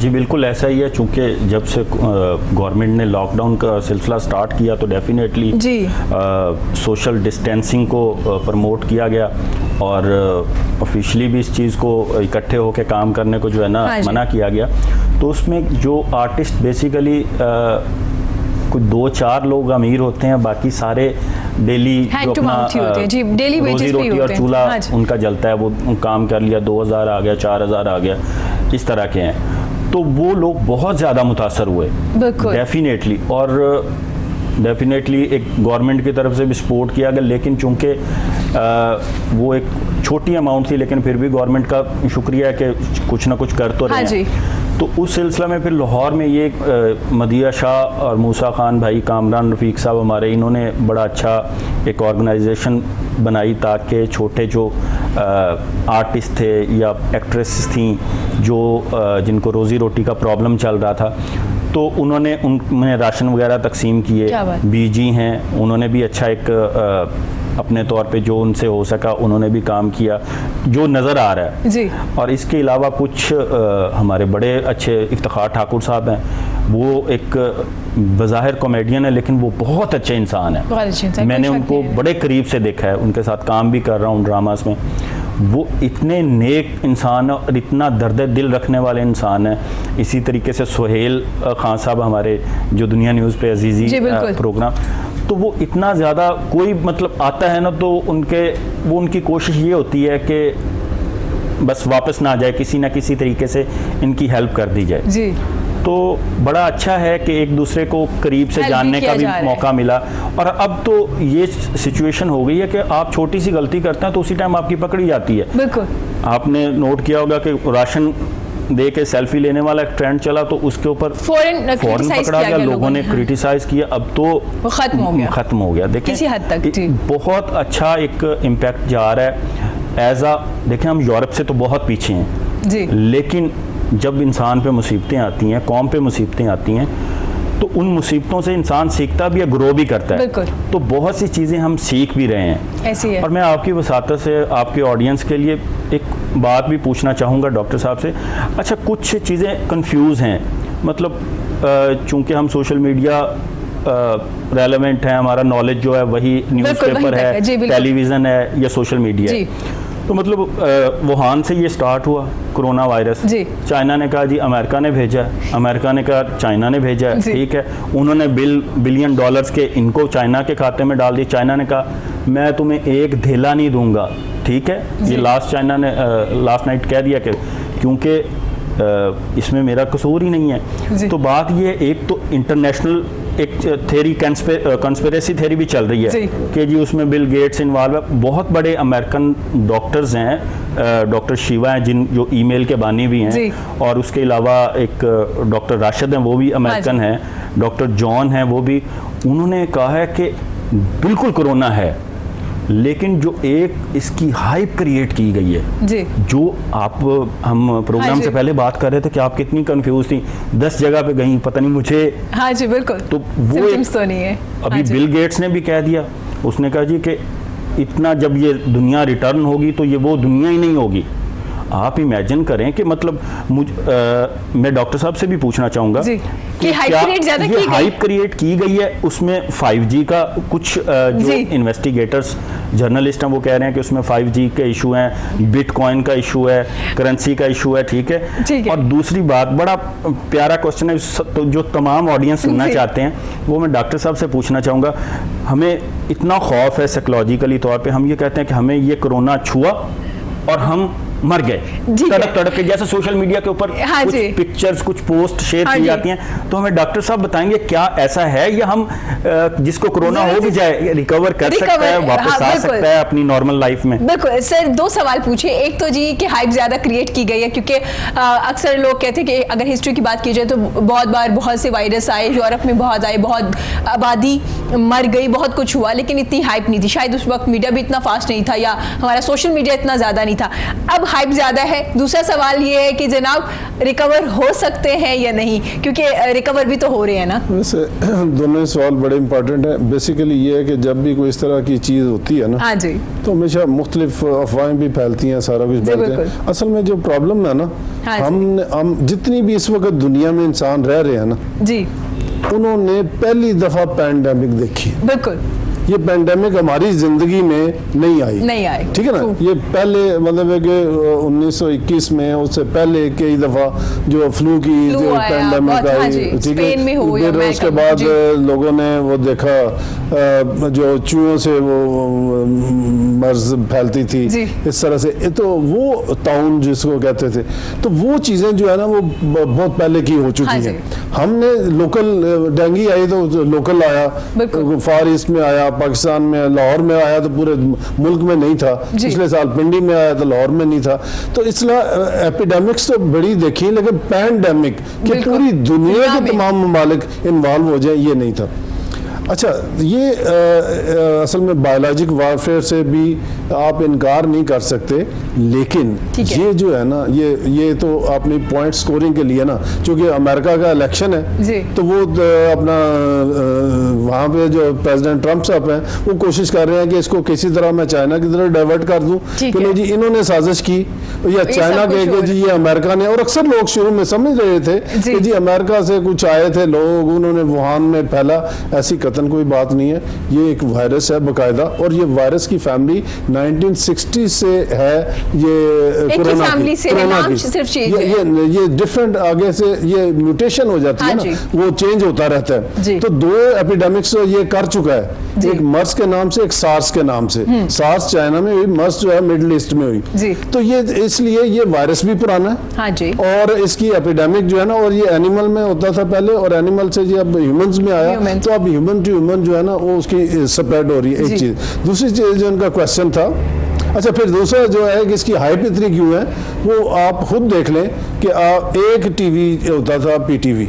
جی بالکل ایسا ہی ہے, چونکہ جب سے گورنمنٹ نے لاک ڈاؤن کا سلسلہ سٹارٹ کیا تو ڈیفینیٹلی سوشل ڈسٹینسنگ کو پروموٹ کیا گیا, اور آفیشلی بھی اس چیز کو اکٹھے ہو کے کام کرنے کو جو ہے نا منع کیا گیا. تو اس میں جو آرٹسٹ بیسیکلی کچھ 2-4 لوگ امیر ہوتے ہیں, باقی سارے ڈیلی جو اپنا روزی روٹی اور چولہا ان کا جلتا ہے, وہ کام کر لیا, 2000 آ گیا, 4000 آ گیا, اس طرح کے ہیں. تو وہ لوگ بہت زیادہ متاثر ہوئے ڈیفینیٹلی, اور ڈیفینیٹلی ایک گورنمنٹ کی طرف سے بھی سپورٹ کیا گیا, لیکن چونکہ وہ ایک چھوٹی اماؤنٹ تھی, لیکن پھر بھی گورنمنٹ کا شکریہ ہے کہ کچھ نہ کچھ کر تو رہے ہیں. تو اس سلسلہ میں پھر لاہور میں یہ مدیہ شاہ اور موسیٰ خان بھائی, کامران رفیق صاحب ہمارے, انہوں نے بڑا اچھا ایک آرگنائزیشن بنائی تاکہ چھوٹے جو آرٹسٹ تھے یا ایکٹریسز تھیں جو جن کو روزی روٹی کا پرابلم چل رہا تھا, تو انہوں نے ان میں راشن وغیرہ تقسیم کیے. بی جی ہیں, انہوں نے بھی اچھا ایک اپنے طور پہ جو ان سے ہو سکا انہوں نے بھی کام کیا جو نظر آ رہا ہے. اور اس کے علاوہ کچھ ہمارے بڑے اچھے افتخار ٹھاکر صاحب ہیں, وہ ایک بظاہر کامیڈین ہے لیکن وہ بہت اچھے انسان ہیں. میں نے ان کو بڑے قریب سے دیکھا ہے, ان کے ساتھ کام بھی کر رہا ہوں ڈراماز میں. وہ اتنے نیک انسان اور اتنا درد دل رکھنے والے انسان ہیں. اسی طریقے سے سہیل خان صاحب ہمارے جو دنیا نیوز پہ عزیزی پروگرام, تو وہ اتنا زیادہ کوئی مطلب آتا ہے نا تو ان کی کوشش یہ ہوتی ہے کہ بس واپس نہ آ جائے, کسی نہ کسی طریقے سے ان کی ہیلپ کر دی جائے. تو بڑا اچھا ہے کہ ایک دوسرے کو قریب سے جاننے کا بھی موقع ملا. اور اب تو یہ سچویشن ہو گئی ہے کہ آپ چھوٹی سی غلطی کرتے ہیں تو اسی ٹائم آپ کی پکڑی جاتی ہے. بالکل آپ نے نوٹ کیا ہوگا کہ راشن دے کے سیلفی لینے والا ایک ٹرینڈ چلا تو اس کے اوپر فوراً پکڑا گیا, لوگوں نے کریٹیسائز کیا. اب تو ختم ہو گیا. دیکھیں کسی حد تک بہت اچھا ایک امپیکٹ جا رہا ہے. دیکھیں ہم یورپ سے تو بہت پیچھے ہیں, لیکن جب انسان پہ مصیبتیں آتی ہیں, قوم پہ مصیبتیں آتی ہیں, تو ان مصیبتوں سے انسان سیکھتا بھی ہے, گرو بھی کرتا ہے. تو بہت سی چیزیں ہم سیکھ بھی رہے ہیں. اور میں آپ کی وساطت سے آپ کے آڈینس کے لیے ایک بات بھی پوچھنا چاہوں گا ڈاکٹر صاحب سے. اچھا کچھ چیزیں کنفیوز ہیں, مطلب چونکہ ہم سوشل میڈیا ریلیونٹ ہیں, ہمارا نالج جو ہے وہی نیوز پیپر ہے, ٹیلی ویژن ہے یا سوشل میڈیا ہے. تو مطلب ووہان سے یہ سٹارٹ ہوا کرونا وائرس. چائنا نے کہا جی امریکہ نے بھیجا ہے, امریکہ نے کہا چائنا نے بھیجا ہے, ٹھیک ہے, انہوں نے بلین ڈالرز کے ان کو چائنا کے کھاتے میں ڈال دی. چائنا نے کہا میں تمہیں ایک دھیلا نہیں دوں گا, ٹھیک ہے. یہ چائنا نے لاسٹ نائٹ کہہ دیا کہ کیونکہ اس میں میرا قصور ہی نہیں ہے. تو بات یہ ایک تو انٹرنیشنل ایک تھیری کنسپیریسی تھیری بھی چل رہی ہے کہ جی اس میں بل گیٹس انوالو ہے. بہت بڑے امریکن ڈاکٹرز ہیں, ڈاکٹر شیوا ہیں جو ای میل کے بانی بھی ہیں, اور اس کے علاوہ ایک ڈاکٹر راشد ہیں وہ بھی امریکن ہیں, ڈاکٹر جان ہیں وہ بھی. انہوں نے کہا ہے کہ بالکل کرونا ہے, لیکن جو ایک اس کی ہائپ کریٹ کی گئی ہے, جو ہم پروگرام سے پہلے بات کر رہے تھے کہ آپ کتنی کنفیوز تھیں, 10 جگہ پہ گئیں, پتہ نہیں مجھے. بالکل. تو وہ ابھی بل گیٹس نے بھی کہہ دیا, اس نے کہا جی کہ اتنا جب یہ دنیا ریٹرن ہوگی تو یہ وہ دنیا ہی نہیں ہوگی. آپ امیجن کریں کہ مطلب میں ڈاکٹر صاحب سے بھی پوچھنا چاہوں گا کہ ہائپ کریٹ کی گئی ہے اس میں 5G کا. کچھ جو انویسٹیگیٹرز جرنلسٹ ہیں وہ کہہ رہے ہیں کہ اس میں 5G کے ایشو ہیں, بٹ کوائن کا ایشو ہے, کرنسی کا ایشو ہے, ٹھیک ہے. اور دوسری بات, بڑا پیارا کوسچن ہے جو تمام آڈینس سننا چاہتے ہیں, وہ میں ڈاکٹر صاحب سے پوچھنا چاہوں گا. ہمیں اتنا خوف ہے سائیکولوجیکلی طور پہ, ہم یہ کہتے ہیں کہ ہمیں یہ کرونا چھوا اور ہم مر گئے تڑپ تڑپ کے, جیسے سوشل میڈیا کے اوپر کچھ پکچرز کچھ پوسٹ شیئر کی جاتی ہیں. تو ہمیں ڈاکٹر صاحب بتائیں گے کیا ایسا ہے, یا ہم جس کو کرونا ہو بھی جائے ریکور کر سکتا ہے, واپس آ سکتا ہے اپنی نارمل لائف میں؟ بالکل سر, 2 سوال پوچھے. ایک تو جی کہ ہائپ زیادہ کریٹ کی گئی ہے, کیونکہ اکثر لوگ کہتے ہیں کہ اگر ہسٹری کی بات کی جائے تو بہت بار بہت سے وائرس آئے, یورپ میں بہت آئے, بہت آبادی مر گئی, بہت کچھ ہوا, لیکن اتنی ہائپ نہیں تھی. شاید اس وقت میڈیا بھی اتنا فاسٹ نہیں تھا, یا ہمارا سوشل میڈیا اتنا زیادہ نہیں تھا. اب ہائپ زیادہ ہے. دوسرا سوال یہ ہے کہ جناب ریکور ہو سکتے ہیں یا نہیں, کیونکہ ریکور بھی تو ہو رہے ہیں نا. ویسے دونوں سوال بڑے امپورٹنٹ ہیں. بیسیکلی یہ ہے کہ جب بھی کوئی اس طرح کی چیز ہوتی ہے نا, ہاں جی, تو ہمیشہ مختلف افواہیں بھی پھیلتی ہیں, سارا کچھ پھیلتے ہیں. اصل میں جو پرابلم ہے نا, ہم جتنی بھی اس وقت دنیا میں انسان رہ رہے ہیں نا جی, انہوں نے پہلی دفعہ پینڈیمک دیکھی. بالکل. یہ پینڈیمک ہماری زندگی میں نہیں آئی, ٹھیک ہے نا. یہ پہلے مطلب ہے کہ 1921 میں, اس سے پہلے کئی دفعہ جو فلو کی جو پینڈیمک آئی, ٹھیک ہے, پھر اس کے بعد لوگوں نے وہ دیکھا جو چوہوں سے وہ مرض پھیلتی تھی اس طرح سے, تو وہ طاعون جس کو کہتے تھے, تو وہ چیزیں جو ہے نا وہ بہت پہلے کی ہو چکی ہیں. ہم نے لوکل ڈینگی آئی تو لوکل آیا, فار ایسٹ میں آیا, پاکستان میں لاہور میں آیا تو پورے ملک میں نہیں تھا, پچھلے سال پنڈی میں آیا تو لاہور میں نہیں تھا. تو اس طرح ایپیڈیمکس تو بڑی دیکھی, لیکن پینڈیمک کہ پوری دنیا کے تمام ممالک انوالو ہو جائیں یہ نہیں تھا. اچھا, یہ اصل میں بایولوجک وارفیئر سے بھی آپ انکار نہیں کر سکتے, لیکن یہ جو ہے نا یہ تو اپنی پوائنٹ سکورنگ کے لیے نا, چونکہ امریکہ کا الیکشن ہے تو وہ اپنا وہاں پہ جو پریزیڈنٹ ٹرمپ صاحب ہیں وہ کوشش کر رہے ہیں کہ اس کو کسی طرح میں چائنا کی طرف ڈائیورٹ کر دوں کہ جی انہوں نے سازش کی یا چائنا کے کہ جی یہ امریکہ نے. اور اکثر لوگ شروع میں سمجھ رہے تھے کہ جی امریکہ سے کچھ آئے تھے لوگ, انہوں نے ووہان میں پھیلا. ایسی قطعاً کوئی بات نہیں ہے, یہ ایک وائرس ہے باقاعدہ, اور یہ وائرس کی فیملی 1960 سے ہے. یہ کورونا کی یہ ڈفرنٹ آگے سے یہ میوٹیشن ہو جاتی ہے نا, وہ چینج ہوتا رہتا ہے. تو دو ایپیڈیمکس یہ کر چکا ہے, ایک مرس کے نام سے, ایک سارس کے نام سے. سارس چائنا میں ہوئی, مرس جو ہے مڈل ایسٹ میں ہوئی. تو یہ اس لیے یہ وائرس بھی پرانا ہے اور اس کی ایپیڈیمک جو ہے نا, اور یہ اینیمل میں ہوتا تھا پہلے, اور اینیمل سے اب ہیومنز میں آیا, تو اب ہیومن ٹو ہیومن جو ہے نا وہ اس کی سپریڈ ہو رہی ہے. ایک چیز. دوسری چیز جو ان کا کوشچن تھا, اچھا پھر دوسرا جو ہے کہ اس کی ہائپ اتنی کیوں ہے, وہ آپ خود دیکھ لیں کہ ایک ٹی وی ہوتا تھا پی ٹی وی,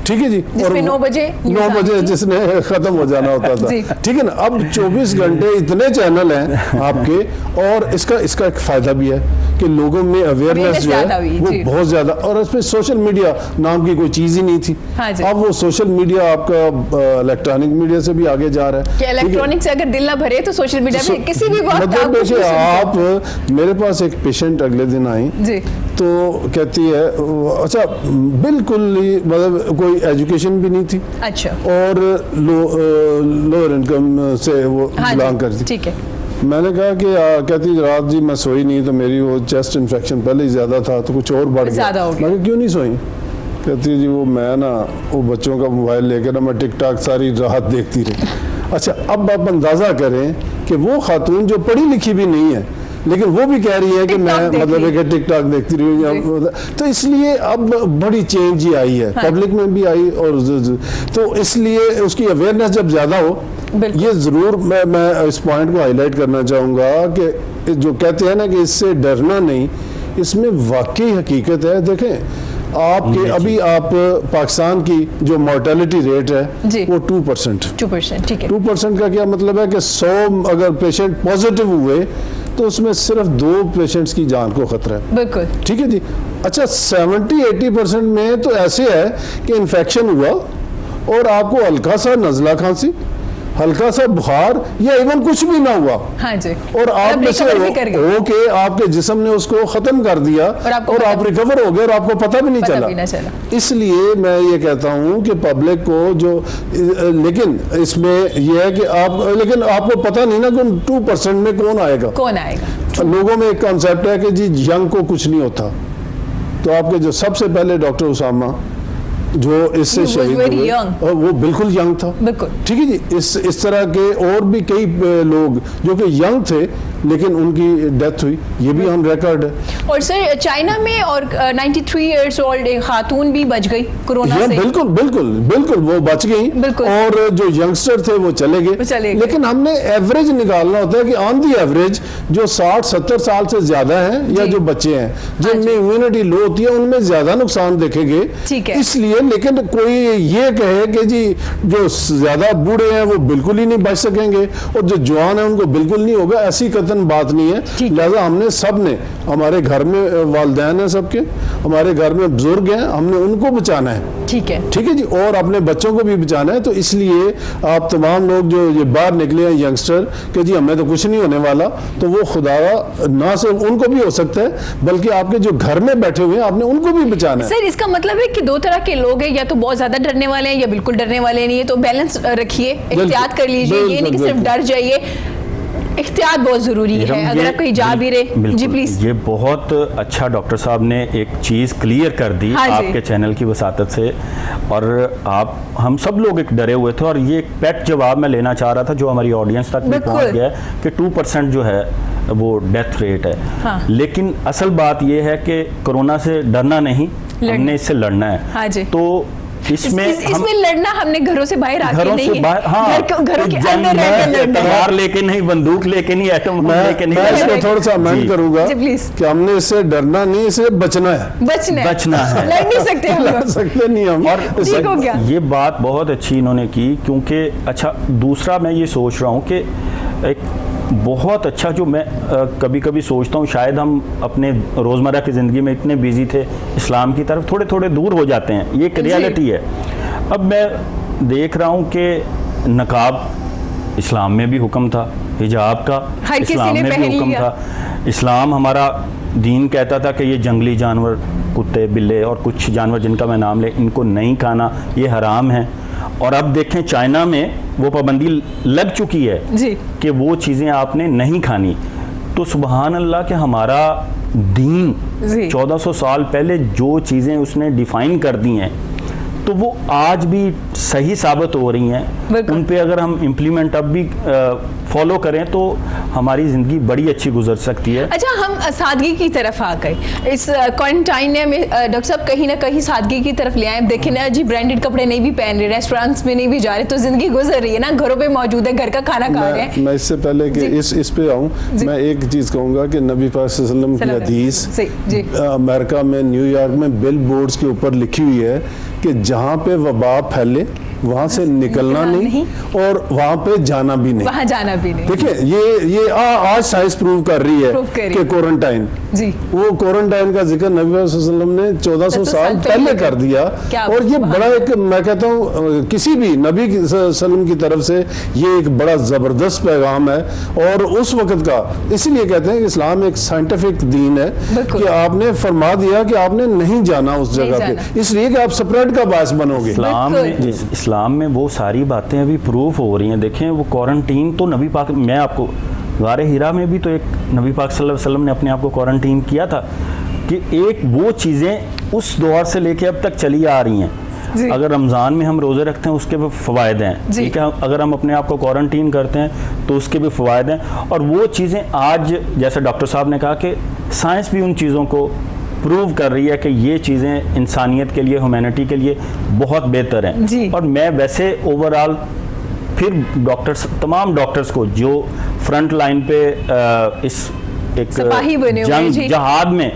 ٹھیک ہے جی, اور 9 بجے جس نے ختم ہو جانا ہوتا تھا, ٹھیک ہے نا. اب 24 گھنٹے اتنے چینل ہیں آپ کے, اور اس کا ایک فائدہ بھی ہے کہ لوگوں میں اویئرنیس جو ہے وہ بہت زیادہ, اور اس پہ سوشل میڈیا نام کی کوئی چیز ہی نہیں تھی. اب وہ سوشل میڈیا آپ کا الیکٹرانک میڈیا سے بھی آگے جا رہا ہے کہ الیکٹرانک سے اگر دل نہ بھرے تو سوشل میڈیا پہ کسی بھی وقت آپ. میرے پاس ایک پیشنٹ اگلے دن آئی تو کہتی ہے, اچھا بالکل مطلب کوئی ایجوکیشن بھی نہیں تھی, اچھا, اور لوور انکم سے وہ بلانگ کرتی. ٹھیک ہے. میں نے کہا کہ کہتی رات جی میں سوئی نہیں, تو میری وہ چیسٹ انفیکشن پہلے ہی زیادہ تھا تو کچھ اور بڑھ گیا. میں کہا کیوں نہیں سوئی؟ کہتی جی وہ میں نا وہ بچوں کا موبائل لے کے نا میں ٹک ٹاک ساری رات دیکھتی رہی. اچھا, اب آپ اندازہ کریں کہ وہ خاتون جو پڑھی لکھی بھی نہیں ہے لیکن وہ بھی کہہ رہی ہے کہ میں مطلب ہے کہ ٹک ٹاک دیکھتی رہی ہوں. تو اس لیے اب بڑی چینج ہی آئی ہے, پبلک میں بھی آئی, اور تو اس لیے اس کی اویئرنیس جب زیادہ ہو, یہ ضرور میں اس پوائنٹ کو ہائی لائٹ کرنا چاہوں گا کہ جو کہتے ہیں نا کہ اس سے ڈرنا نہیں, اس میں واقعی حقیقت ہے. دیکھیں آپ کے ابھی آپ پاکستان کی جو مورٹیلٹی ریٹ ہے وہ 2%. 2% کا کیا مطلب ہے کہ 100 اگر پیشنٹ پازیٹیو ہوئے تو اس میں صرف 2 پیشنٹس کی جان کو خطرہ ہے. بالکل ٹھیک ہے جی. اچھا 70-80% میں تو ایسے ہے کہ انفیکشن ہوا اور آپ کو ہلکا سا نزلہ کھانسی, ہلکا سا بخار, یا ایون کچھ بھی نہ ہوا, اور آپ میں سے ہو کہ آپ کے جسم نے اس کو ختم کر دیا اور آپ ریکور ہو گئے اور آپ کو پتہ بھی نہیں چلا. اس لیے میں یہ کہتا ہوں کہ پبلک کو جو, لیکن اس میں یہ ہے کہ لیکن آپ کو پتہ نہیں نا کہ 2% میں کون آئے گا. لوگوں میں ایک کانسیپٹ ہے کہ جی ینگ کو کچھ نہیں ہوتا, تو آپ کے جو سب سے پہلے ڈاکٹر اسامہ جو اس سے شہید ہوئے, اور وہ بالکل ینگ تھا. ٹھیک ہے جی. اس طرح کے اور بھی کئی لوگ جو کہ ینگ تھے لیکن ان کی ڈیتھ ہوئی, یہ بھی ہم ریکارڈ ہے. اور سر چائنا میں اور 93 ایئرس اولڈ ایک خاتون بھی بچ گئی کورونا سے. بالکل وہ بچ گئی, اور جو ینگسٹر تھے وہ چلے گئے. لیکن ہم نے ایوریج نکالنا ہوتا ہے کہ آن دی ایوریج جو 60-70 سال سے زیادہ ہیں یا جو بچے ہیں جن میں امیونٹی لو ہوتی ہے ان میں زیادہ نقصان دیکھیں گے. اس لیے لیکن کوئی یہ کہے کہ جی جو زیادہ بوڑھے ہیں وہ بالکل ہی نہیں بچ سکیں گے اور جو جوان ہیں ان کو بالکل نہیں ہوگا، ایسی قطعاً بات نہیں ہے. لہذا ہم نے سب نے، ہمارے گھر میں والدین ہیں سب کے، ہمارے گھر میں بزرگ ہیں، ہم نے ان کو بچانا ہے. ٹھیک ہے جی، اور اپنے بچوں کو بھی بچانا ہے. تو اس لیے آپ تمام لوگ جو یہ باہر نکلے ہیں ینگسٹر کہ جی ہمیں تو کچھ نہیں ہونے والا، تو وہ خدا نہ صرف ان کو بھی ہو سکتا ہے بلکہ آپ کے جو گھر میں بیٹھے ہوئے ہیں آپ نے ان کو بھی بچانا ہے. سر اس کا مطلب ہے کہ دو طرح کے لوگ ہیں، یا تو بہت زیادہ ڈرنے والے ہیں یا بالکل ڈرنے والے نہیں ہے. تو بیلنس رکھیے، احتیاط کر لیجئے. یہ نہیں کہ صرف ڈر جائیے، احتیاط بہت ضروری ہے اگر آپ کہیں جا بھی رہے. جی پلیز. یہ بہت اچھا ڈاکٹر صاحب نے ایک چیز کلیئر کر دی آپ کے چینل کی وساطت سے، اور ہم سب لوگ ایک ڈرے ہوئے تھے. اور یہ ایک پیٹ جواب میں لینا چاہ رہا تھا جو ہماری آڈینس تک بھی پہنچ گیا ہے کہ 2% جو ہے وہ ڈیتھ ریٹ ہے. لیکن اصل بات یہ ہے کہ کورونا سے ڈرنا نہیں، ہم نے اس سے لڑنا ہے. تو اس میں لڑنا ہم نے گھروں سے باہر آ کے نہیں ہے، گھروں کے اندر رہ کے لڑنا ہے. تلوار لے کے نہیں، بندوق لے کے نہیں، ایٹم بم لے کے نہیں. میں اس کو تھوڑا سا امینڈ کروں گا کہ ہم نے اس سے ڈرنا نہیں، اس سے بچنا ہے. لڑ نہیں سکتے ہم، لڑ سکتے نہیں ہم. اور یہ بات بہت اچھی انہوں نے کی، کیونکہ اچھا دوسرا میں یہ سوچ رہا ہوں کہ ایک بہت اچھا جو میں کبھی کبھی سوچتا ہوں، شاید ہم اپنے روزمرہ کی زندگی میں اتنے بیزی تھے، اسلام کی طرف تھوڑے تھوڑے دور ہو جاتے ہیں. یہ ایک ریالٹی ہے. اب میں دیکھ رہا ہوں کہ نقاب اسلام میں بھی حکم تھا، حجاب کا اسلام میں بھی حکم تھا. اسلام ہمارا دین کہتا تھا کہ یہ جنگلی جانور، کتے بلے اور کچھ جانور جن کا میں نام لے، ان کو نہیں کھانا، یہ حرام ہے. اور اب دیکھیں چائنا میں وہ پابندی لگ چکی ہے کہ وہ چیزیں آپ نے نہیں کھانی. تو سبحان اللہ کہ ہمارا دین 1400 سال پہلے جو چیزیں اس نے ڈیفائن کر دی ہیں تو وہ آج بھی صحیح ثابت ہو رہی ہیں. ان پہ اگر ہم امپلیمنٹ اب بھی فالو کریں تو ہماری زندگی بڑی اچھی گزر سکتی ہے. اچھا ہم سادگی کی طرف آ گئے اس کوارنٹائن میں ڈاکٹر صاحب کہیں نہ کہیں سادگی کی طرف لے آئے. دیکھیں نا جی برانڈڈ کپڑے نہیں بھی پہن رہے، ریسٹورینٹس میں نہیں بھی جا رہے، تو زندگی گزر رہی ہے نا، گھروں پہ موجود ہے، گھر کا کھانا کھا رہے ہیں. میں اس سے پہلے کہ اس پہ آؤں میں ایک چیز کہوں گا کہ نبی پاک صلی اللہ علیہ وسلم کی حدیث امریکہ میں نیو یارک میں بل بورڈز کے اوپر لکھی ہوئی ہے کہ جہاں پہ وبا پھیلے وہاں سے نکلنا نہیں اور وہاں پہ جانا بھی نہیں. وہاں جانا بھی نہیں. دیکھیں یہ آج سائنس پروو کر رہی ہے کہ کوارنٹائن، وہ کوارنٹائن کا ذکر نبی صلی اللہ علیہ وسلم نے 1400 سال پہلے کر دیا. اور یہ بڑا ایک میں کہتا ہوں کسی بھی نبی صلی اللہ علیہ وسلم کی طرف سے یہ ایک بڑا زبردست پیغام ہے. اور اس وقت کا اس لیے کہتے ہیں کہ اسلام ایک سائنٹیفک دین ہے کہ آپ نے فرما دیا کہ آپ نے نہیں جانا اس جگہ پہ، اس لیے کہ آپ سپریڈ کا باعث بنو گے. اسلام میں وہ ساری باتیں ابھی پروف ہو رہی ہیں. دیکھیں وہ کوارنٹین تو نبی پاک، میں آپ کو غار ہیرا میں بھی تو ایک نبی پاک صلی اللہ علیہ وسلم نے اپنے آپ کو کوارنٹین کیا تھا کہ ایک وہ چیزیں اس دور سے لے کے اب تک چلی آ رہی ہیں. اگر رمضان میں ہم روزے رکھتے ہیں اس کے بھی فوائد ہیں، ٹھیک ہے. اگر ہم اپنے آپ کو کوارنٹین کرتے ہیں تو اس کے بھی فوائد ہیں. اور وہ چیزیں آج جیسے ڈاکٹر صاحب نے کہا کہ سائنس بھی ان چیزوں کو پروو کر رہی ہے کہ یہ چیزیں انسانیت کے لیے، ہیومینٹی کے لیے بہت بہتر ہیں. اور میں ویسے اوورآل پھر ڈاکٹرز، تمام ڈاکٹرز کو جو فرنٹ لائن پہ اس ایک جنگ جہاد میں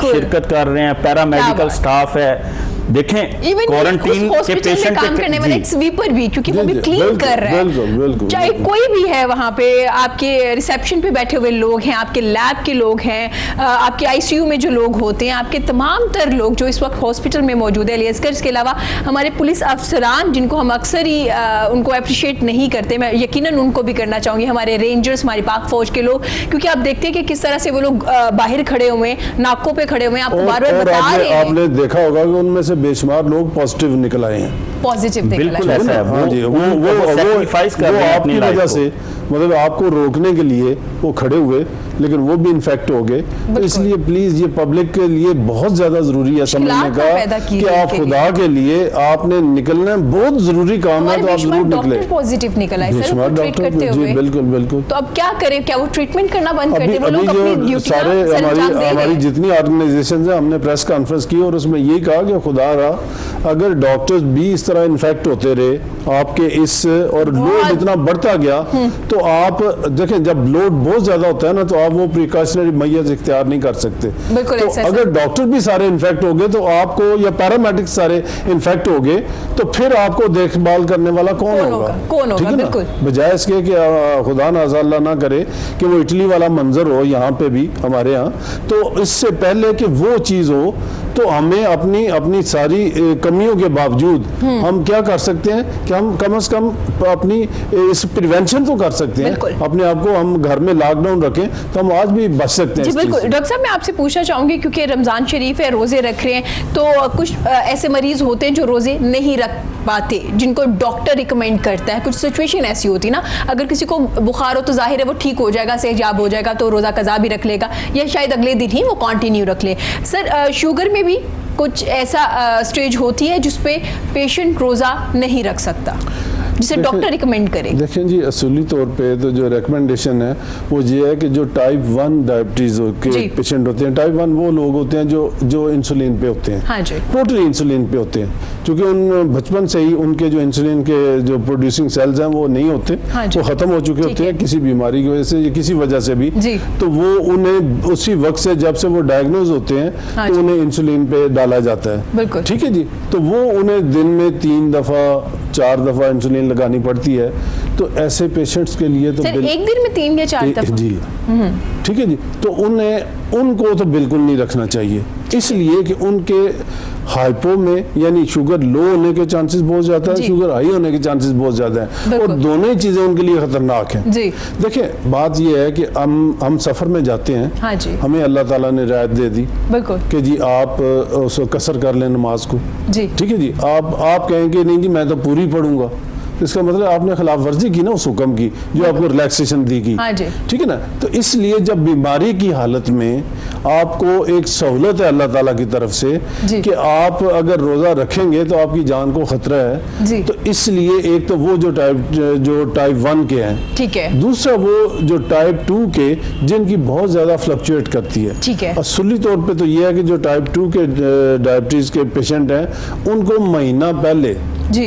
شرکت کر رہے ہیں، پیرامیڈیکل سٹاف ہے، دیکھیں کوارنٹین کے پیشنٹ کام کرنے والے ایک سویپر بھی، کیونکہ وہ بھی کلین کر رہا ہے، چاہے کوئی بھی ہے وہاں پہ، آپ کے ریسیپشن پہ بیٹھے ہوئے لوگ ہیں، آپ کے لیب کے لوگ ہیں، آپ کے آئی سی یو میں جو لوگ ہوتے ہیں، آپ کے تمام تر لوگ جو اس وقت ہاسپٹل میں موجود ہے. اس کے علاوہ ہمارے پولیس افسران جن کو ہم اکثر ہی ان کو اپریشیٹ نہیں کرتے، میں یقیناً ان کو بھی کرنا چاہوں گی، ہمارے رینجرز، ہماری پاک فوج کے لوگ، کیونکہ آپ دیکھتے ہیں کہ کس طرح سے وہ لوگ باہر کھڑے ہوئے ہیں، ناکوں پہ کھڑے ہوئے ہیں. آپ کو بار بار بتا رہے ہیں، آپ نے دیکھا ہوگا کہ ان میں سے بے شمار لوگ پازیٹیو نکل آئے ہیں. بالکل ایسا ہے. وہ آپ کی وجہ سے مطلب آپ کو روکنے کے لیے وہ کھڑے ہوئے لیکن وہ بھی انفیکٹ ہو گئے. تو اس لیے پلیز یہ پبلک کے لیے بہت زیادہ ضروری ہے سمجھنے کا کہ آپ خدا کے لیے آپ نے نکلنا ہے، بہت ضروری کام ہے، تو آپ ضرور نکلیں. پازیٹیو نکلا ہے سر، ٹریٹ کرتے ہوئے. بالکل بالکل. تو اب کیا کریں؟ کیا وہ ٹریٹمنٹ کرنا بند کر دیں؟ وہ لوگ اپنی ڈیوٹی سارے ہماری جتنی آرگنائزیشنز ہیں، ہم نے پریس کانفرنس کی اور اس میں یہی کہا کہ خدا بتا رہا, اگر ڈاکٹرز بھی اس طرح انفیکٹ ہوتے رہے آپ کے اس, اور لوڈ اتنا بڑھتا گیا, تو آپ دیکھیں جب لوڈ بہت زیادہ ہوتا ہے نا تو آپ وہ پریکاشنری میجرز اختیار نہیں کر سکتے. تو اگر ڈاکٹر بھی سارے انفیکٹ ہو گئے تو آپ کو, یا پیرامیڈک سارے انفیکٹ ہو گئے, تو پھر آپ کو دیکھ بھال کرنے والا کون ہوگا؟ ٹھیک ہے نا, بجائے اس کے کہ خدا نازا اللہ نہ کرے کہ وہ اٹلی والا منظر ہو یہاں پہ بھی ہمارے ہاں, تو اس سے پہلے کہ وہ چیز ہو تو ہمیں اپنی ساری کمیوں کے باوجود ہم کیا کر سکتے ہیں کہ ہم کم از کم اپنی اس پریونشن تو کر سکتے ہیں, اپنے آپ کو ہم گھر میں لاک ڈاؤن رکھیں تو ہم آج بھی بچ سکتے ہیں. جی بالکل. ڈاکٹر صاحب میں آپ سے پوچھنا چاہوں گی کیونکہ رمضان شریف ہے, روزے رکھ رہے ہیں, تو کچھ ایسے مریض ہوتے ہیں جو روزے نہیں رکھ پاتے, جن کو ڈاکٹر ریکمینڈ کرتا ہے. کچھ سچویشن ایسی ہوتی نا, اگر کسی کو بخار ہو تو ظاہر ہے وہ ٹھیک ہو جائے گا, صحتیاب ہو جائے گا تو روزہ قضا بھی رکھ لے گا, یا شاید اگلے دن ہی وہ کنٹینیو رکھ لے. سر شوگر میں بھی کچھ ایسا سٹیج ہوتی ہے جس پہ پیشنٹ روزہ نہیں رکھ سکتا جسے ڈاکٹر ریکمینڈ کرے؟ دیکھیں جی, اصولی طور پہ تو جو ریکمنڈیشن ہے وہ یہ ہے کہ جو ٹائپ 1 ڈائبٹیز کے پیشنٹ ہوتے ہیں, ٹائپ 1 وہ لوگ ہوتے ہیں جو انسولین پہ ہوتے ہیں, ٹوٹلی انسولین پہ ہوتے ہیں, کیونکہ ان بچپن سے ہی ان کے جو انسولین کے جو پروڈیوسنگ سیلز ہیں وہ نہیں ہوتے, وہ ختم ہو چکے ہوتے ہیں کسی بیماری کی وجہ سے یا کسی وجہ سے بھی, تو وہ انہیں اسی وقت سے جب سے وہ ڈائگنوز ہوتے ہیں تو انہیں انسولین پہ ڈالا جاتا ہے. ٹھیک ہے جی, تو وہ انہیں دن میں 3 دفعہ 4 دفعہ انسولین لگانی پڑتی ہے. تو ایسے پیشنٹس کے لیے تو ایک دن میں 3 یا 4 دفعہ, جی ٹھیک ہے جی, تو ان کو تو بالکل نہیں رکھنا چاہیے, اس لیے کہ ان کے ہائپو میں یعنی شوگر لو ہونے کے چانسز بہت زیادہ ہے, شوگر ہائی ہونے کے چانسز بہت زیادہ ہیں, اور دونوں ہی چیزیں ان کے لیے خطرناک ہیں. دیکھیں بات یہ ہے کہ ہم سفر میں جاتے ہیں, ہمیں اللہ تعالیٰ نے رعایت دے دی کہ جی آپ قصر کر لیں نماز کو, ٹھیک ہے جی, آپ کہیں کہ نہیں جی میں تو پوری پڑھوں گا, اس کا مطلب آپ نے خلاف ورزی کی نا اس حکم کی جو آپ کو ریلیکسیشن دی گئی, ٹھیک ہے نا. تو اس لیے جب بیماری کی حالت میں آپ کو ایک سہولت ہے اللہ تعالیٰ کی طرف سے کہ آپ اگر روزہ رکھیں گے تو آپ کی جان کو خطرہ ہے, تو اس لیے ایک تو وہ جو ٹائپ 1 کے ہیں, ٹھیک ہے, دوسرا وہ جو ٹائپ 2 کے جن کی بہت زیادہ فلکچویٹ کرتی ہے. ٹھیک ہے, اصولی طور پہ تو یہ ہے کہ جو ٹائپ 2 کے ڈائبٹیز کے پیشنٹ ہیں ان کو مہینہ پہلے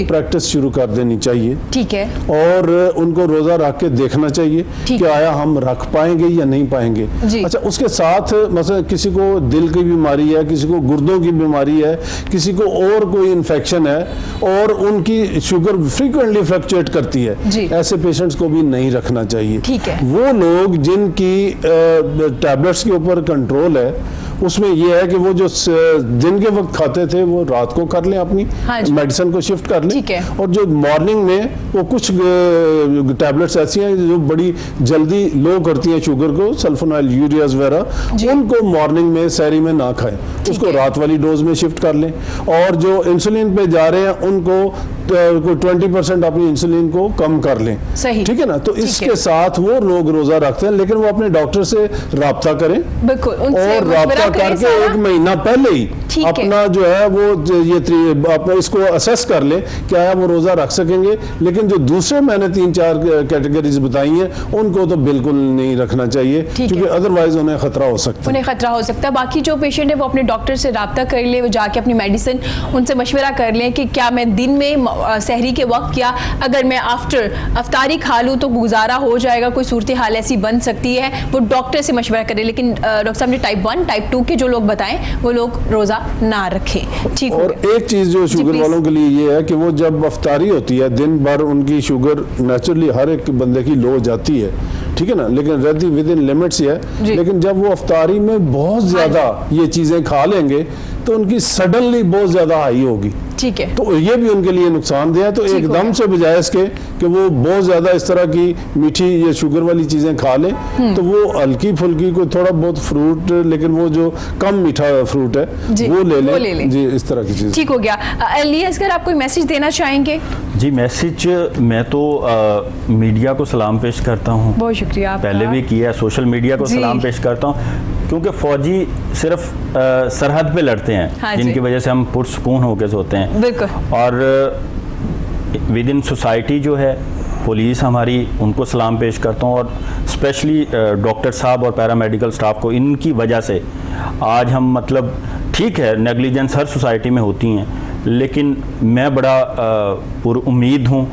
پریکٹس شروع کر دینی چاہیے, ٹھیک ہے, اور ان کو روزہ رکھ کے دیکھنا چاہیے کہ آیا ہم رکھ پائیں گے یا نہیں پائیں گے. اچھا, اس کے ساتھ مثلا کسی کو دل کی بیماری ہے, کسی کو گردوں کی بیماری ہے, کسی کو اور کوئی انفیکشن ہے اور ان کی شوگر فریکوینٹلی فلکچویٹ کرتی ہے, ایسے پیشنٹس کو بھی نہیں رکھنا چاہیے. وہ لوگ جن کی ٹیبلٹس کے اوپر کنٹرول ہے, اس میں یہ ہے کہ وہ جو دن کے وقت کھاتے تھے وہ رات کو کر لیں, اپنی میڈیسن کو شفٹ کر لیں, اور جو مارننگ میں وہ کچھ ٹیبلٹس ایسی ہیں جو بڑی جلدی لو کرتی ہیں شوگر کو, سلفونائل یوریاز وغیرہ, ان کو مارننگ میں سحری میں نہ کھائیں, اس کو رات والی ڈوز میں شفٹ کر لیں. اور جو انسولین پہ جا رہے ہیں ان کو 20% اپنی انسولین کو کم کر لیں, ٹھیک ہے نا. تو اس کے ساتھ وہ لوگ روزہ رکھتے ہیں, لیکن وہ اپنے ڈاکٹر سے رابطہ کریں, اور رابطہ کر کے 1 مہینہ پہلے ہی اپنا جو ہے وہ یہ اس کو اسیس کر لیں کہ آیا وہ روزہ رکھ سکیں گے. لیکن جو دوسرے میں نے 3-4 کیٹیگریز بتائی ہیں ان کو تو بالکل نہیں رکھنا چاہیے, کیونکہ ادروائز انہیں خطرہ ہو سکتا ہے. باقی جو پیشنٹ ہے وہ اپنے ڈاکٹر سے رابطہ کر لیں, وہ جا کے اپنی میڈیسن ان سے مشورہ کر لیں کہ کیا میں دن میں سحری کے وقت یا اگر میں آفٹر افطاری کھا لوں تو گزارا ہو جائے گا, کوئی صورتحال ایسی بن سکتی ہے, وہ ڈاکٹر سے مشورہ کریں. لیکن ڈاکٹر صاحب نے ٹائپ 1 ٹائپ 2 کے جو لوگ بتائیں وہ لوگ روزہ نہ رکھیں. ٹھیک, اور ایک چیز جو شوگر والوں کے لیے یہ ہے کہ وہ جب افطاری ہوتی ہے دن بھر ان کی شوگر نیچرلی ہر ایک بندے کی لو جاتی ہے, ٹھیک ہے نا, لیکن رہتی ود ان لمٹس ہے. لیکن جب وہ افطاری میں بہت زیادہ یہ چیزیں کھا لیں گے تو ان کی سڈنلی بہت زیادہ ہائی ہوگی, ٹھیک ہے, تو یہ بھی ان کے لیے نقصان دہ ہے. تو ایک دم سے بجائے اس کے کہ وہ بہت زیادہ اس طرح کی میٹھی یا شوگر والی چیزیں کھا لیں, تو وہ ہلکی پھلکی کوئی تھوڑا بہت فروٹ, لیکن وہ جو کم میٹھا فروٹ ہے وہ لے لیں, جی اس طرح کی چیز. ٹھیک ہو گیا. الیاس اگر آپ کوئی میسج دینا چاہیں گے؟ جی میسج, میں تو میڈیا کو سلام پیش کرتا ہوں, بہت شکریہ, پہلے بھی کیا, سوشل میڈیا کو سلام پیش کرتا ہوں, کیونکہ فوجی صرف سرحد پہ لڑتے ہیں جن کی وجہ سے ہم پرسکون ہو کے سوتے ہیں. اور ود ان سوسائٹی جو ہے پولیس ہماری, ان کو سلام پیش کرتا ہوں, اور اسپیشلی ڈاکٹر صاحب اور پیرامیڈیکل سٹاف کو, ان کی وجہ سے آج ہم مطلب ٹھیک ہے نیگلیجنس ہر سوسائٹی میں ہوتی ہیں، لیکن میں بڑا پر امید ہوں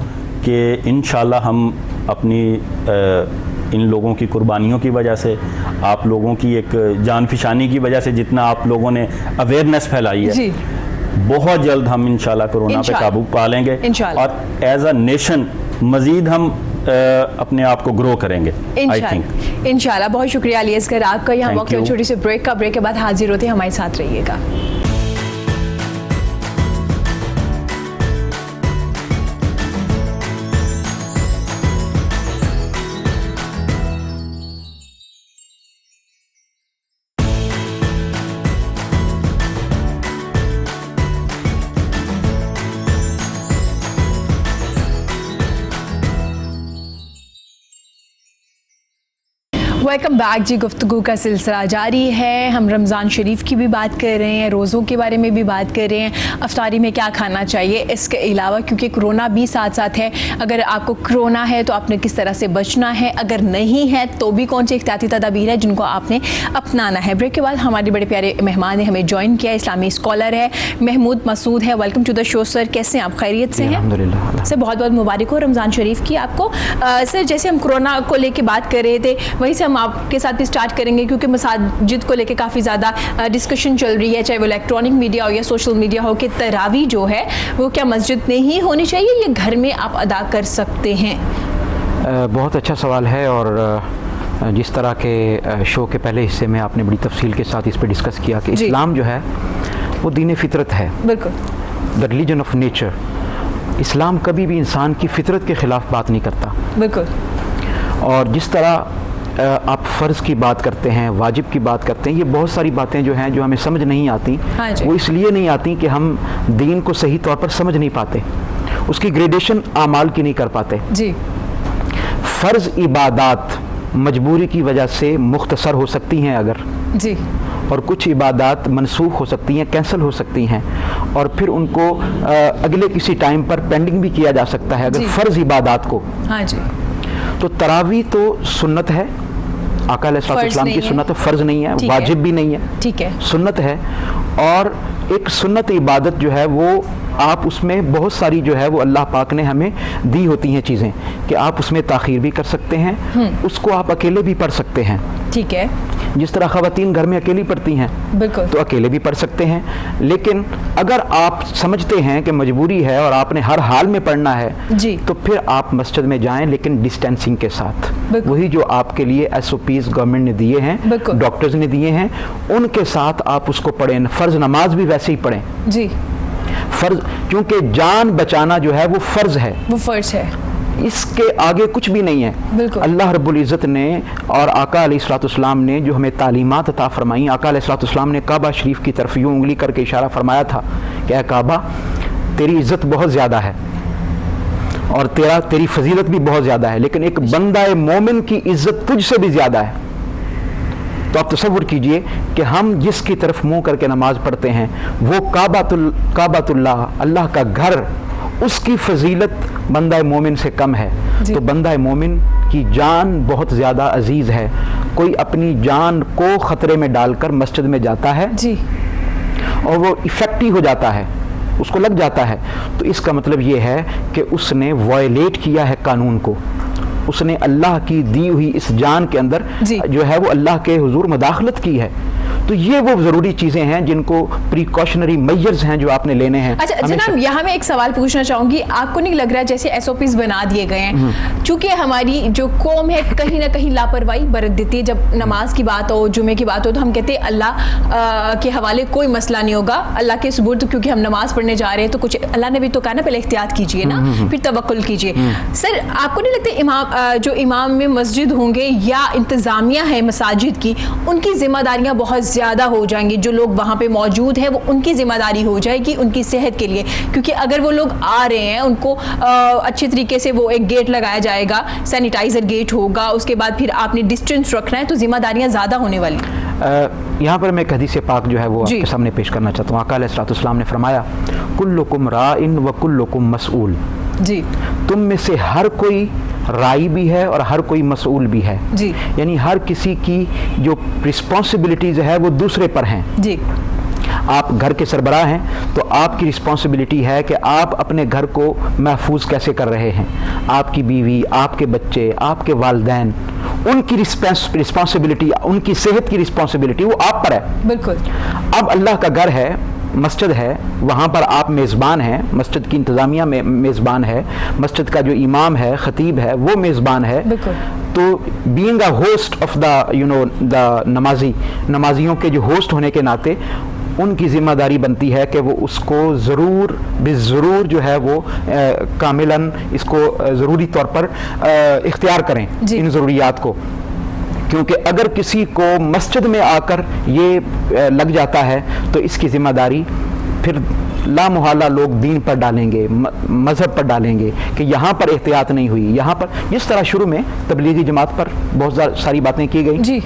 کہ انشاءاللہ ہم اپنی ان لوگوں کی قربانیوں کی وجہ سے، آپ لوگوں کی ایک جان فشانی کی وجہ سے، جتنا آپ لوگوں نے اویئرنیس پھیلائی ہے، بہت جلد ہم انشاءاللہ کورونا پہ قابو پا لیں گے، اور ایز اے نیشن مزید ہم اپنے آپ کو گرو کریں گے آئی تھنک انشاءاللہ۔ بہت شکریہ علی اصغر آپ کا، یہاں وقت چھوٹی سی بریک کا، بریک کے بعد حاضر ہوتے ہیں، ہمارے ساتھ رہیے گا۔ ویلکم بیک جی، گفتگو کا سلسلہ جاری ہے، ہم رمضان شریف کی بھی بات کر رہے ہیں، روزوں کے بارے میں بھی بات کر رہے ہیں، افطاری میں کیا کھانا چاہیے، اس کے علاوہ کیونکہ کرونا بھی ساتھ ساتھ ہے، اگر آپ کو کرونا ہے تو آپ نے کس طرح سے بچنا ہے، اگر نہیں ہے تو بھی کون سی احتیاطی تدابیر ہے جن کو آپ نے اپنانا ہے۔ بریک کے بعد ہمارے بڑے پیارے مہمان نے ہمیں جوائن کیا، اسلامی اسکالر ہے محمود مسعود ہے، ویلکم ٹو دا شو سر، کیسے ہیں آپ؟ خیریت سے ہیں؟ الحمدللہ سر بہت بہت مبارک ہو رمضان شریف کی آپ کو۔ سر جیسے ہم کرونا کو لے کے بات کر رہے تھے، وہیں سے ہم آپ کے ساتھ بھی اسٹارٹ کریں گے، کیونکہ مساجد کو لے کے کافی زیادہ ڈسکشن چل رہی ہے، چاہے وہ الیکٹرانک میڈیا ہو یا سوشل میڈیا ہو، کہ تراویح جو ہے وہ کیا مسجد میں ہی ہونی چاہیے یا گھر میں آپ ادا کر سکتے ہیں؟ بہت اچھا سوال ہے، اور جس طرح کے شو کے پہلے حصے میں آپ نے بڑی تفصیل کے ساتھ اس پہ ڈسکس کیا کہ اسلام جو ہے وہ دین فطرت ہے، بالکل، دا ریلیجن آف نیچر۔ اسلام کبھی بھی انسان کی فطرت کے خلاف بات نہیں کرتا، بالکل۔ اور جس طرح آپ فرض کی بات کرتے ہیں، واجب کی بات کرتے ہیں، یہ بہت ساری باتیں جو ہیں جو ہمیں سمجھ نہیں آتی، وہ اس لیے نہیں آتی کہ ہم دین کو صحیح طور پر سمجھ نہیں پاتے، اس کی گریڈیشن اعمال کی نہیں کر پاتے۔ جی، فرض عبادات مجبوری کی وجہ سے مختصر ہو سکتی ہیں اگر، جی، اور کچھ عبادات منسوخ ہو سکتی ہیں، کینسل ہو سکتی ہیں، اور پھر ان کو اگلے کسی ٹائم پر پینڈنگ بھی کیا جا سکتا ہے اگر فرض عبادات کو۔ ہاں جی، تو تراویح تو سنت ہے، آقا علیہ السلام کی سنت ہے، فرض نہیں ہے، واجب بھی نہیں ہے، ٹھیک ہے، سنت ہے۔ اور ایک سنت عبادت جو ہے وہ آپ اس میں بہت ساری جو ہے وہ اللہ پاک نے ہمیں دی ہوتی ہیں چیزیں کہ آپ اس میں تاخیر بھی کر سکتے ہیں، اس کو آپ اکیلے بھی پڑھ سکتے ہیں، ٹھیک ہے، جس طرح خواتین گھر میں اکیلی پڑھتی ہیں بالکل، تو اکیلے بھی پڑھ سکتے ہیں۔ لیکن اگر آپ سمجھتے ہیں کہ مجبوری ہے اور آپ نے ہر حال میں پڑھنا ہے جی، تو پھر آپ مسجد میں جائیں، لیکن ڈسٹینسنگ کے ساتھ، وہی جو آپ کے لیے ایس او پیز گورنمنٹ نے دیے ہیں، ڈاکٹرز نے دیے ہیں، ان کے ساتھ آپ اس کو پڑھیں۔ فرض نماز بھی ویسے ہی پڑھیں، جی، فرض، کیونکہ جان بچانا جو ہے وہ فرض ہے، وہ فرض ہے، اس کے آگے کچھ بھی نہیں ہے۔ اللہ رب العزت نے اور آقا علیہ الصلوۃ والسلام نے جو ہمیں تعلیمات عطا فرمائیں، آقا علیہ الصلوۃ والسلام نے کعبہ شریف کی طرف یوں انگلی کر کے اشارہ فرمایا تھا کہ اے کعبہ، تیری عزت بہت زیادہ ہے اور تیری فضیلت بھی بہت زیادہ ہے، لیکن ایک بندہ مومن کی عزت تجھ سے بھی زیادہ ہے۔ تو آپ تصور کیجئے کہ ہم جس کی طرف منہ کر کے نماز پڑھتے ہیں وہ کعبۃ اللہ، اللہ کا گھر، اس کی فضیلت بندہ مومن سے کم ہے، تو بندہ مومن کی جان بہت زیادہ عزیز ہے۔ کوئی اپنی جان کو خطرے میں ڈال کر مسجد میں جاتا ہے اور وہ افیکٹ ہی ہو جاتا ہے، اس کو لگ جاتا ہے، تو اس کا مطلب یہ ہے کہ اس نے وائلیٹ کیا ہے قانون کو، اس نے اللہ کی دی ہوئی اس جان کے اندر جو ہے وہ اللہ کے حضور مداخلت کی ہے۔ تو یہ وہ ضروری چیزیں ہیں جن کو پریکاشنری میجرز ہیں جو آپ نے لینے ہیں۔ اچھا جناب، یہاں میں ایک سوال پوچھنا چاہوں گی، آپ کو نہیں لگ رہا جیسے ایس او پیز بنا دیے گئے ہیں، چونکہ ہماری جو قوم ہے کہیں نہ کہیں لاپرواہی برت دیتی ہے، جب نماز کی بات ہو، جمعے کی بات ہو، تو ہم کہتے ہیں اللہ کے حوالے کوئی مسئلہ نہیں ہوگا، اللہ کے سپرد، کیونکہ ہم نماز پڑھنے جا رہے ہیں تو کچھ اللہ نے بھی تو کہا نا پہلے احتیاط کیجئے نا، پھر توکل کیجئے۔ سر آپ کو نہیں لگتا جو امام میں مسجد ہوں گے یا انتظامیہ ہے مساجد کی، ان کی ذمہ داریاں بہت زیادہ ہو جائیں گی، جو لوگ وہاں پہ موجود ہیں وہ ان کی ذمہ داری ہو جائے گی ان کی صحت کے لیے، کیونکہ اگر وہ لوگ آ رہے ہیں ان کو اچھے طریقے سے وہ ایک گیٹ لگایا جائے گا، سینیٹائزر گیٹ ہوگا، اس کے بعد پھر آپ نے ڈسٹینس رکھنا ہے، تو ذمہ داریاں زیادہ ہونے والی۔ یہاں پر میں ایک حدیث پاک جو ہے وہ آپ کے سامنے پیش کرنا چاہتا ہوں۔ آقا علیہ الصلوۃ والسلام نے فرمایا کلکم راعٍ وکلکم مسئول، جی، تم میں سے ہر کوئی رائی بھی ہے اور ہر کوئی مسئول بھی ہے، جی، یعنی ہر کسی کی جو رسپانسبلٹیز ہے وہ دوسرے پر ہیں۔ جی، آپ گھر کے سربراہ ہیں تو آپ کی رسپانسبلٹی ہے کہ آپ اپنے گھر کو محفوظ کیسے کر رہے ہیں. آپ کی بیوی, آپ کے بچے, آپ کے والدین, ان کی رسپانسبلٹی, ان کی صحت کی رسپانسبلٹی وہ آپ پر ہے. بالکل. اب اللہ کا گھر ہے, مسجد ہے, وہاں پر آپ میزبان ہیں, مسجد کی انتظامیہ میں میزبان ہے, مسجد کا جو امام ہے, خطیب ہے, وہ میزبان ہے. بالکل. تو being a host of the نمازیوں کے جو ہوسٹ ہونے کے ناطے ان کی ذمہ داری بنتی ہے کہ وہ اس کو ضرور جو ہے وہ کاملاً اس کو ضروری طور پر اختیار کریں ان ضروریات کو. کیونکہ اگر کسی کو مسجد میں آ کر یہ لگ جاتا ہے تو اس کی ذمہ داری پھر لا محالہ لوگ دین پر ڈالیں گے, مذہب پر ڈالیں گے کہ یہاں پر احتیاط نہیں ہوئی. یہاں پر جس طرح شروع میں تبلیغی جماعت پر بہت ساری باتیں کی گئی جی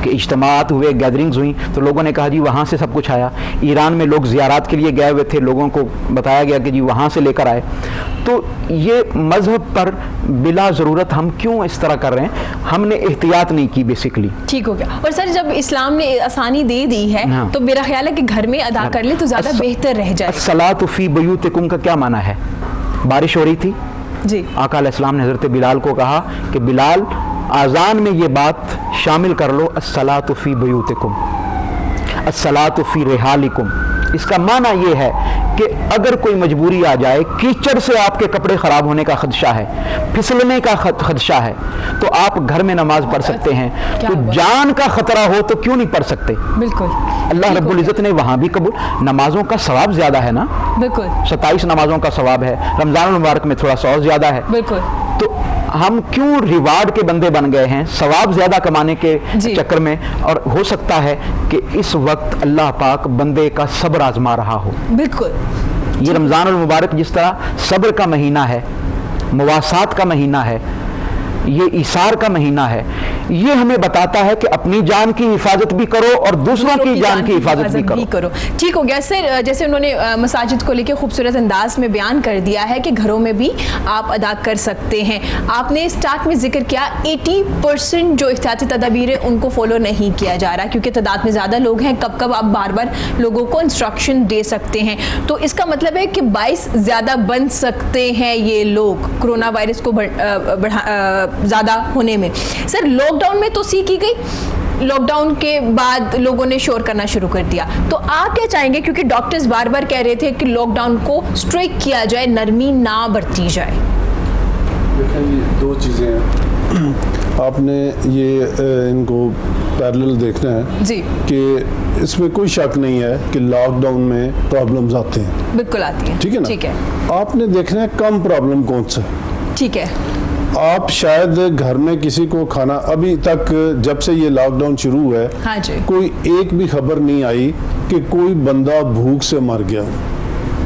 کہ اجتماعات ہوئے, گیدرنگز ہوئیں, تو لوگوں نے کہا جی وہاں سے سب کچھ آیا. ایران میں لوگ زیارات کے لیے گئے ہوئے تھے, لوگوں کو بتایا گیا کہ جی وہاں سے لے کر آئے. تو یہ مذہب پر بلا ضرورت ہم کیوں اس طرح کر رہے ہیں؟ ہم نے احتیاط نہیں کی بیسکلی. ٹھیک ہو گیا. اور سر جب اسلام نے آسانی دے دی ہے تو میرا خیال ہے کہ گھر میں ادا کر لیں تو زیادہ بہتر رہ جائے. الصلاۃ فی بیوتکم کا کیا معنی ہے؟ بارش ہو رہی تھی جی, آقا علیہ السلام نے حضرت بلال کو کہا کہ بلال آذان میں یہ بات شامل کر لو, الصلاۃ فی بیوتکم, الصلاۃ فی رحالکم. اس کا معنی یہ ہے کہ اگر کوئی مجبوری آ جائے, کیچڑ سے آپ کے کپڑے خراب ہونے کا خدشہ ہے, پھسلنے کا خدشہ ہے, تو آپ گھر میں نماز پڑھ سکتے ہیں. تو جان کا خطرہ ہو تو کیوں نہیں پڑھ سکتے؟ بالکل. اللہ رب العزت نے وہاں بھی قبول. نمازوں کا ثواب زیادہ ہے نا, بالکل 27 نمازوں کا ثواب ہے, رمضان المبارک میں تھوڑا سا اور زیادہ ہے. بالکل. تو ہم کیوں ریوارڈ کے بندے بن گئے ہیں ثواب زیادہ کمانے کے چکر میں؟ اور ہو سکتا ہے کہ اس وقت اللہ پاک بندے کا صبر آزما رہا ہو. بالکل. یہ رمضان المبارک جس طرح صبر کا مہینہ ہے, مواسات کا مہینہ ہے, یہ ایثار کا مہینہ ہے, یہ ہمیں بتاتا ہے کہ اپنی جان کی حفاظت بھی کرو اور دوسروں کی جان کی حفاظت بھی کرو. ٹھیک ہو گیا سر. جیسے انہوں نے مساجد کو لے کے خوبصورت انداز میں بیان کر دیا ہے کہ گھروں میں بھی آپ ادا کر سکتے ہیں. آپ نے اسٹارٹ میں ذکر کیا 80% جو احتیاطی تدابیر ہیں ان کو فالو نہیں کیا جا رہا کیونکہ تعداد میں زیادہ لوگ ہیں. کب کب آپ بار بار لوگوں کو انسٹرکشن دے سکتے ہیں, تو اس کا مطلب ہے کہ 22 زیادہ بن سکتے ہیں یہ لوگ کرونا وائرس کو زیادہ ہونے میں. سر لاک ڈاؤن میں تو کی گئی, لاک ڈاؤن کے بعد لوگوں نے شور کرنا شروع کر دیا, تو آپ کیا چاہیں گے؟ کیونکہ ڈاکٹرز بار بار کہہ رہے تھے کہ لاک ڈاؤن کو اسٹرک کیا جائے, نرمی نہ برتی جائے. دیکھیں یہ دو چیزیں ہیں, آپ نے یہ ان کو پیرلل دیکھنا ہے جی کہ اس میں کوئی شک نہیں ہے کہ لاک ڈاؤن میں پرابلمز آتے ہیں. بالکل آتی ہیں. ٹھیک ہے نا. ٹھیک ہے. آپ نے دیکھنا ہے کم پرابلم کون سا. ٹھیک ہے. آپ شاید گھر میں کسی کو کھانا, ابھی تک جب سے یہ لاک ڈاؤن شروع ہوا ہے ہاں جی, کوئی ایک بھی خبر نہیں آئی کہ کوئی بندہ بھوک سے مر گیا.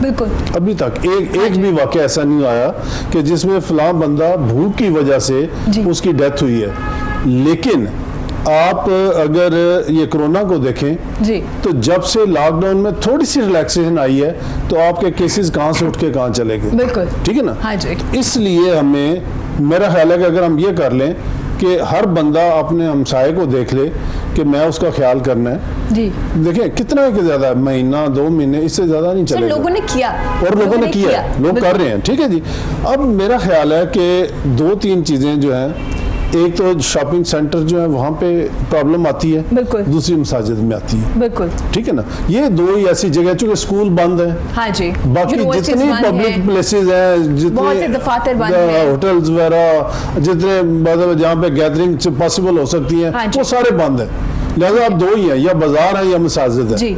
بالکل ابھی تک ایک بھی واقعہ ایسا نہیں آیا کہ جس میں فلاں بندہ بھوک کی وجہ سے اس کی ڈیتھ ہوئی ہے. لیکن آپ اگر یہ کرونا کو دیکھیں جی, تو جب سے لاک ڈاؤن میں تھوڑی سی ریلیکسیشن آئی ہے تو آپ کے کیسز کہاں سے اٹھ کے کہاں چلے گئے. بالکل. ٹھیک ہے نا. ہاں جی. اس لیے ہمیں, میرا خیال ہے کہ اگر ہم یہ کر لیں کہ ہر بندہ اپنے ہمسائے کو دیکھ لے کہ میں اس کا خیال کرنا ہے. جی دیکھیں کتنا کہ زیادہ, مہینہ 2 مہینے, اس سے زیادہ نہیں چلے گا. لوگوں نے کیا, اور لوگوں نے کیا, لوگ کر رہے ہیں. ٹھیک ہے جی. اب میرا خیال ہے کہ 2-3 چیزیں جو ہیں, ایک تو شاپنگ سینٹر جو ہے وہاں پہ پرابلم آتی ہے, بالکل, دوسری مساجد میں آتی ہے. بالکل. ٹھیک ہے نا. یہ 2 ہی ایسی جگہ, چونکہ اسکول بند ہیں, ہاں جی, باقی جتنی پبلک پلیسز ہیں, جتنے ہوٹلز وغیرہ, جتنے مطلب جہاں پہ گیدرنگ پاسبل ہو سکتی ہیں وہ سارے بند ہیں. لہذا اب 2 ہی ہیں, یا بازار ہے یا مساجد ہے. جی.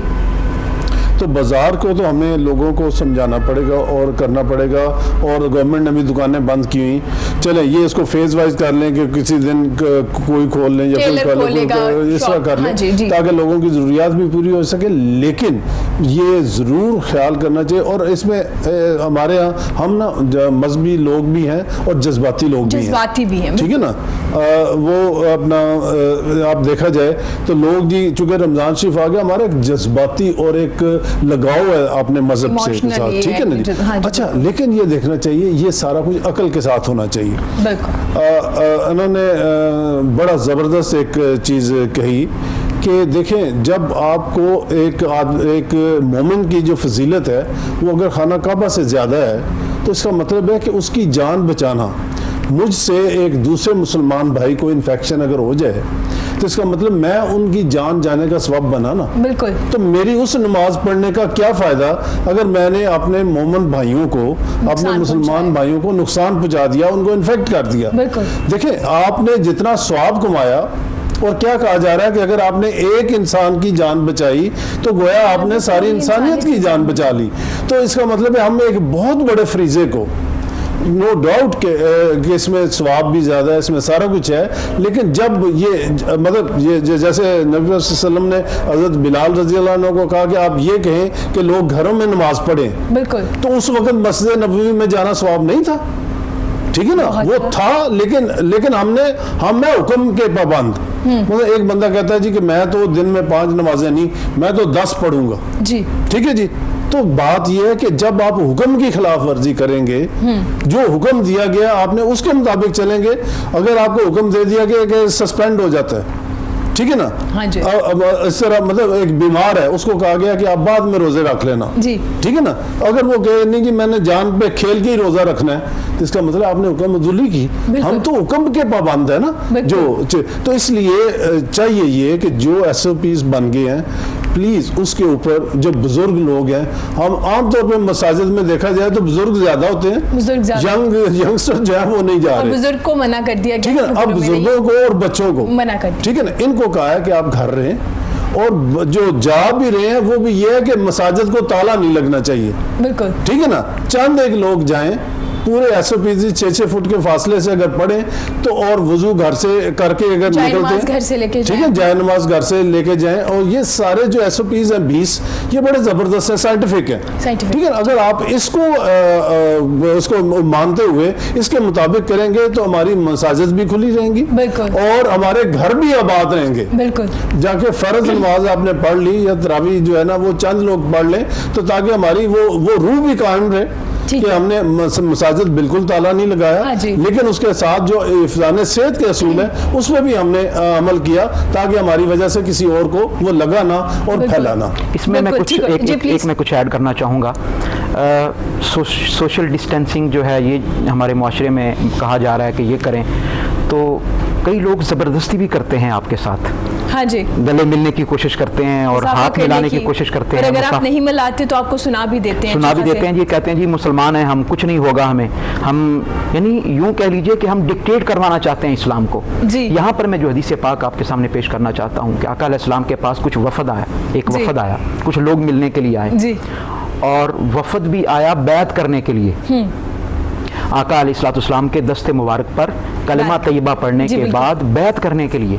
تو بازار کو تو ہمیں لوگوں کو سمجھانا پڑے گا اور کرنا پڑے گا, اور گورنمنٹ نے بھی دکانیں بند کی ہوئی. چلیں یہ اس کو فیز وائز کر لیں کہ کسی دن کوئی کھول لیں یا کوئی اس طرح کر لیں تاکہ لوگوں کی ضروریات بھی پوری ہو سکے. لیکن یہ ضرور خیال کرنا چاہیے, اور اس میں ہمارے یہاں ہم نا مذہبی لوگ بھی ہیں اور جذباتی لوگ بھی ہیں. ٹھیک ہے نا. وہ اپنا آپ دیکھا جائے تو لوگ جی چونکہ رمضان شریف آ گیا, ہمارا ایک جذباتی اور ایک لگاؤ ہے اپنے مذہب سے ساتھ. ٹھیک ہے نا جی. اچھا, لیکن یہ دیکھنا چاہیے یہ سارا کچھ عقل کے ساتھ ہونا چاہیے. انہوں نے بڑا زبردست ایک چیز کہی کہ دیکھیں جب آپ کو ایک مومن کی جو فضیلت ہے وہ اگر خانہ کعبہ سے زیادہ ہے تو اس کا مطلب ہے کہ اس کی جان بچانا. مجھ سے ایک دوسرے مسلمان بھائی کو انفیکشن اگر ہو جائے تو اس کا مطلب میں ان کی جان جانے کا سبب بنا نا. بالکل. تو میری اس نماز پڑھنے کا کیا فائدہ اگر میں نے اپنے مومن بھائیوں کو, اپنے مسلمان بھائیوں کو نقصان پہنچا دیا, ان کو انفیکٹ کر دیا. دیکھیں آپ نے جتنا ثواب کمایا, اور کیا کہا جا رہا ہے کہ اگر آپ نے ایک انسان کی جان بچائی تو گویا آپ نے ساری انسانیت کی جان بچا لی. تو اس کا مطلب ہے ہم ایک بہت بڑے فریضے کو, نو ڈاؤٹ کہ اس میں ثواب بھی زیادہ ہے, اس میں سارا کچھ ہے, لیکن جب یہ مطلب یہ جیسے نبی صلی اللہ علیہ وسلم نے حضرت بلال رضی اللہ عنہ کو کہا کہ آپ یہ کہیں کہ لوگ گھروں میں نماز پڑھیں, بالکل, تو اس وقت مسجد نبوی میں جانا ثواب نہیں تھا, ٹھیک ہے نا, وہ تھا, لیکن ہم میں حکم کے پابند. مطلب ایک بندہ کہتا ہے جی کہ میں تو دن میں 5 نمازیں نہیں, میں تو 10 پڑھوں گا, جی ٹھیک ہے جی. تو بات یہ ہے کہ جب آپ حکم کی خلاف ورزی کریں گے, جو حکم دیا گیا آپ نے اس کے مطابق چلیں گے. اگر آپ کو حکم دے دیا گیا کہ سسپینڈ ہو جاتا ہے, ٹھیک ہے نا, اس طرح مطلب ایک بیمار ہے, اس کو کہا گیا کہ آپ بعد میں روزے رکھ لینا, ٹھیک ہے نا, اگر وہ کہے نہیں کہ میں نے جان پہ کھیل کے ہی روزہ رکھنا ہے, تو اس کا مطلب آپ نے حکم عدولی کی. ہم تو حکم کے پابند ہیں نا, تو اس لیے چاہیے یہ کہ جو SOPs بن گئے ہیں پلیز اس کے اوپر جو بزرگ لوگ ہیں, ہم عام طور پہ مساجد میں دیکھا جائے تو بزرگ زیادہ ہوتے ہیں, ینگسٹر جو ہے وہ نہیں جا رہے, بزرگ کو منع کر دیا ٹھیک ہے نا, اب بزرگوں کو اور بچوں کو منع کر, ٹھیک ہے نا, ان کو کہا ہے کہ آپ گھر رہیں, اور جو جا بھی رہے ہیں وہ بھی یہ ہے کہ مساجد کو تالا نہیں لگنا چاہیے, بالکل, ٹھیک ہے نا, چند ایک لوگ جائیں, پورے SOPs 6-6 فٹ کے فاصلے سے اگر پڑھیں تو, اور وضو گھر سے کر کے اگر نکلتے ہیں, ٹھیک ہے, جائے نماز گھر سے لے کے جائیں, اور یہ سارے جو SOPs ہیں 20 یہ بڑے زبردست ہیں, سائنٹیفک ہیں, ٹھیک ہے. اگر آپ اس کو مانتے ہوئے اس کے مطابق کریں گے تو ہماری مساجد بھی کھلی رہیں گی, اور ہمارے گھر بھی آباد رہیں گے. جا کے فرض نماز آپ نے پڑھ لی یا تراویح جو ہے نا وہ چند لوگ پڑھ لیں, تو تاکہ ہماری وہ روح بھی قائم رہے کہ ہم نے مساجد بالکل تالا نہیں لگایا, لیکن اس کے ساتھ جو حفظان صحت کے اصول ہیں اس میں بھی ہم نے عمل کیا تاکہ ہماری وجہ سے کسی اور کو وہ لگا نہ اور پھیلانا. اس میں میں کچھ ایڈ کرنا چاہوں گا. سوشل ڈسٹینسنگ جو ہے یہ ہمارے معاشرے میں کہا جا رہا ہے کہ یہ کریں, تو کئی لوگ زبردستی بھی کرتے ہیں آپ کے ساتھ, گلے ملنے کی کوشش کرتے ہیں اور ہاتھ ملانے کی کوشش کرتے ہیں, اگر آپ نہیں ملاتے تو آپ کو سنا بھی دیتے ہیں جی, کہتے ہیں جی مسلمان ہیں ہم, کچھ نہیں ہوگا ہمیں, ہم یعنی یوں کہہ لیجئے کہ ہم ڈکٹیٹ کروانا چاہتے ہیں اسلام کو. یہاں پر میں جو حدیث پاک آپ کے سامنے پیش کرنا چاہتا ہوں کہ آقا علیہ السلام کے پاس کچھ وفد آیا, کچھ لوگ ملنے کے لیے آئے, اور وفد بھی آیا بیعت کرنے کے لیے. آقا علیہ السلام کے دست مبارک پر کلمہ طیبہ پڑھنے کے بعد بیعت کرنے کے لیے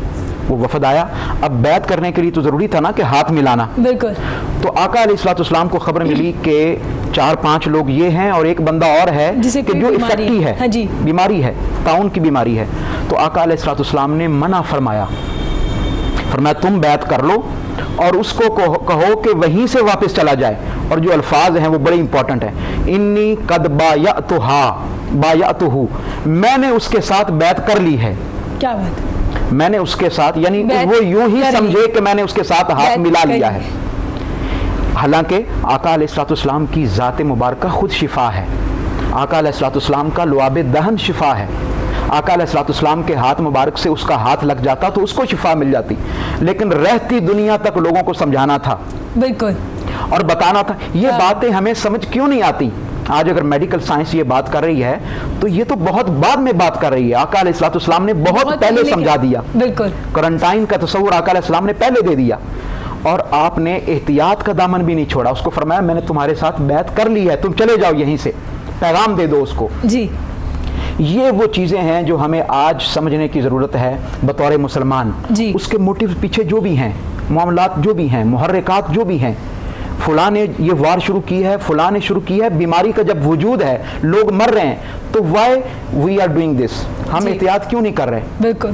وہ وفد آیا. اب بیعت کرنے کے لیے تو ضروری تھا نا کہ ہاتھ ملانا, بالکل. تو آقا علیہ السلام کو خبر ملی کہ 4-5 لوگ یہ ہیں اور ایک بندہ اور ہے کہ جو افیکٹی ہے, بیماری ہے, طاعون کی بیماری ہے. تو آقا علیہ السلام نے منع فرمایا تم بیعت کر لو اور اس کو کہو کہ وہیں سے واپس چلا جائے. اور جو الفاظ ہیں وہ بڑے امپورٹنٹ ہیں, انی قد بایعتہ, میں نے اس کے ساتھ بیعت کر لی ہے. کیا بات, میں نے اس کے ساتھ, یعنی وہ یوں ہی سمجھے کہ میں نے اس کے ساتھ ہاتھ ملا لیا ہے. حالانکہ آقا علیہ السلام کی ذات مبارکہ خود شفا ہے, آقا علیہ السلام کا لعاب دہن شفا ہے. آقا علیہ السلام کے ہاتھ مبارک سے اس کا ہاتھ لگ جاتا تو اس کو شفا مل جاتی, لیکن رہتی دنیا تک لوگوں کو سمجھانا تھا, بالکل, اور بتانا تھا. یہ باتیں ہمیں سمجھ کیوں نہیں آتی؟ آج اگر میڈیکل سائنس یہ بات کر رہی ہے تو یہ تو بہت بعد میں بات کر رہی ہے. آقا علیہ السلام نے بہت پہلے سمجھا دیا, بالکل. کوارنٹائن کا تصور آقا علیہ السلام نے پہلے دے دیا, اور آپ نے احتیاط کا دامن بھی نہیں چھوڑا. اس کو فرمایا میں نے تمہارے ساتھ بیعت کر لی ہے, تم چلے جاؤ یہیں سے, پیغام دے دو اس کو. جی, یہ وہ چیزیں ہیں جو ہمیں آج سمجھنے کی ضرورت ہے بطور مسلمان. جی, اس کے موٹیو پیچھے جو بھی ہیں, معاملات جو بھی ہیں, محرکات جو بھی ہیں, فلاں نے یہ وار شروع کی ہے, فلاں نے شروع کی ہے, بیماری کا جب وجود ہے, لوگ مر رہے ہیں, تو why we are doing this, ہم احتیاط کیوں نہیں کر رہے؟ بالکل,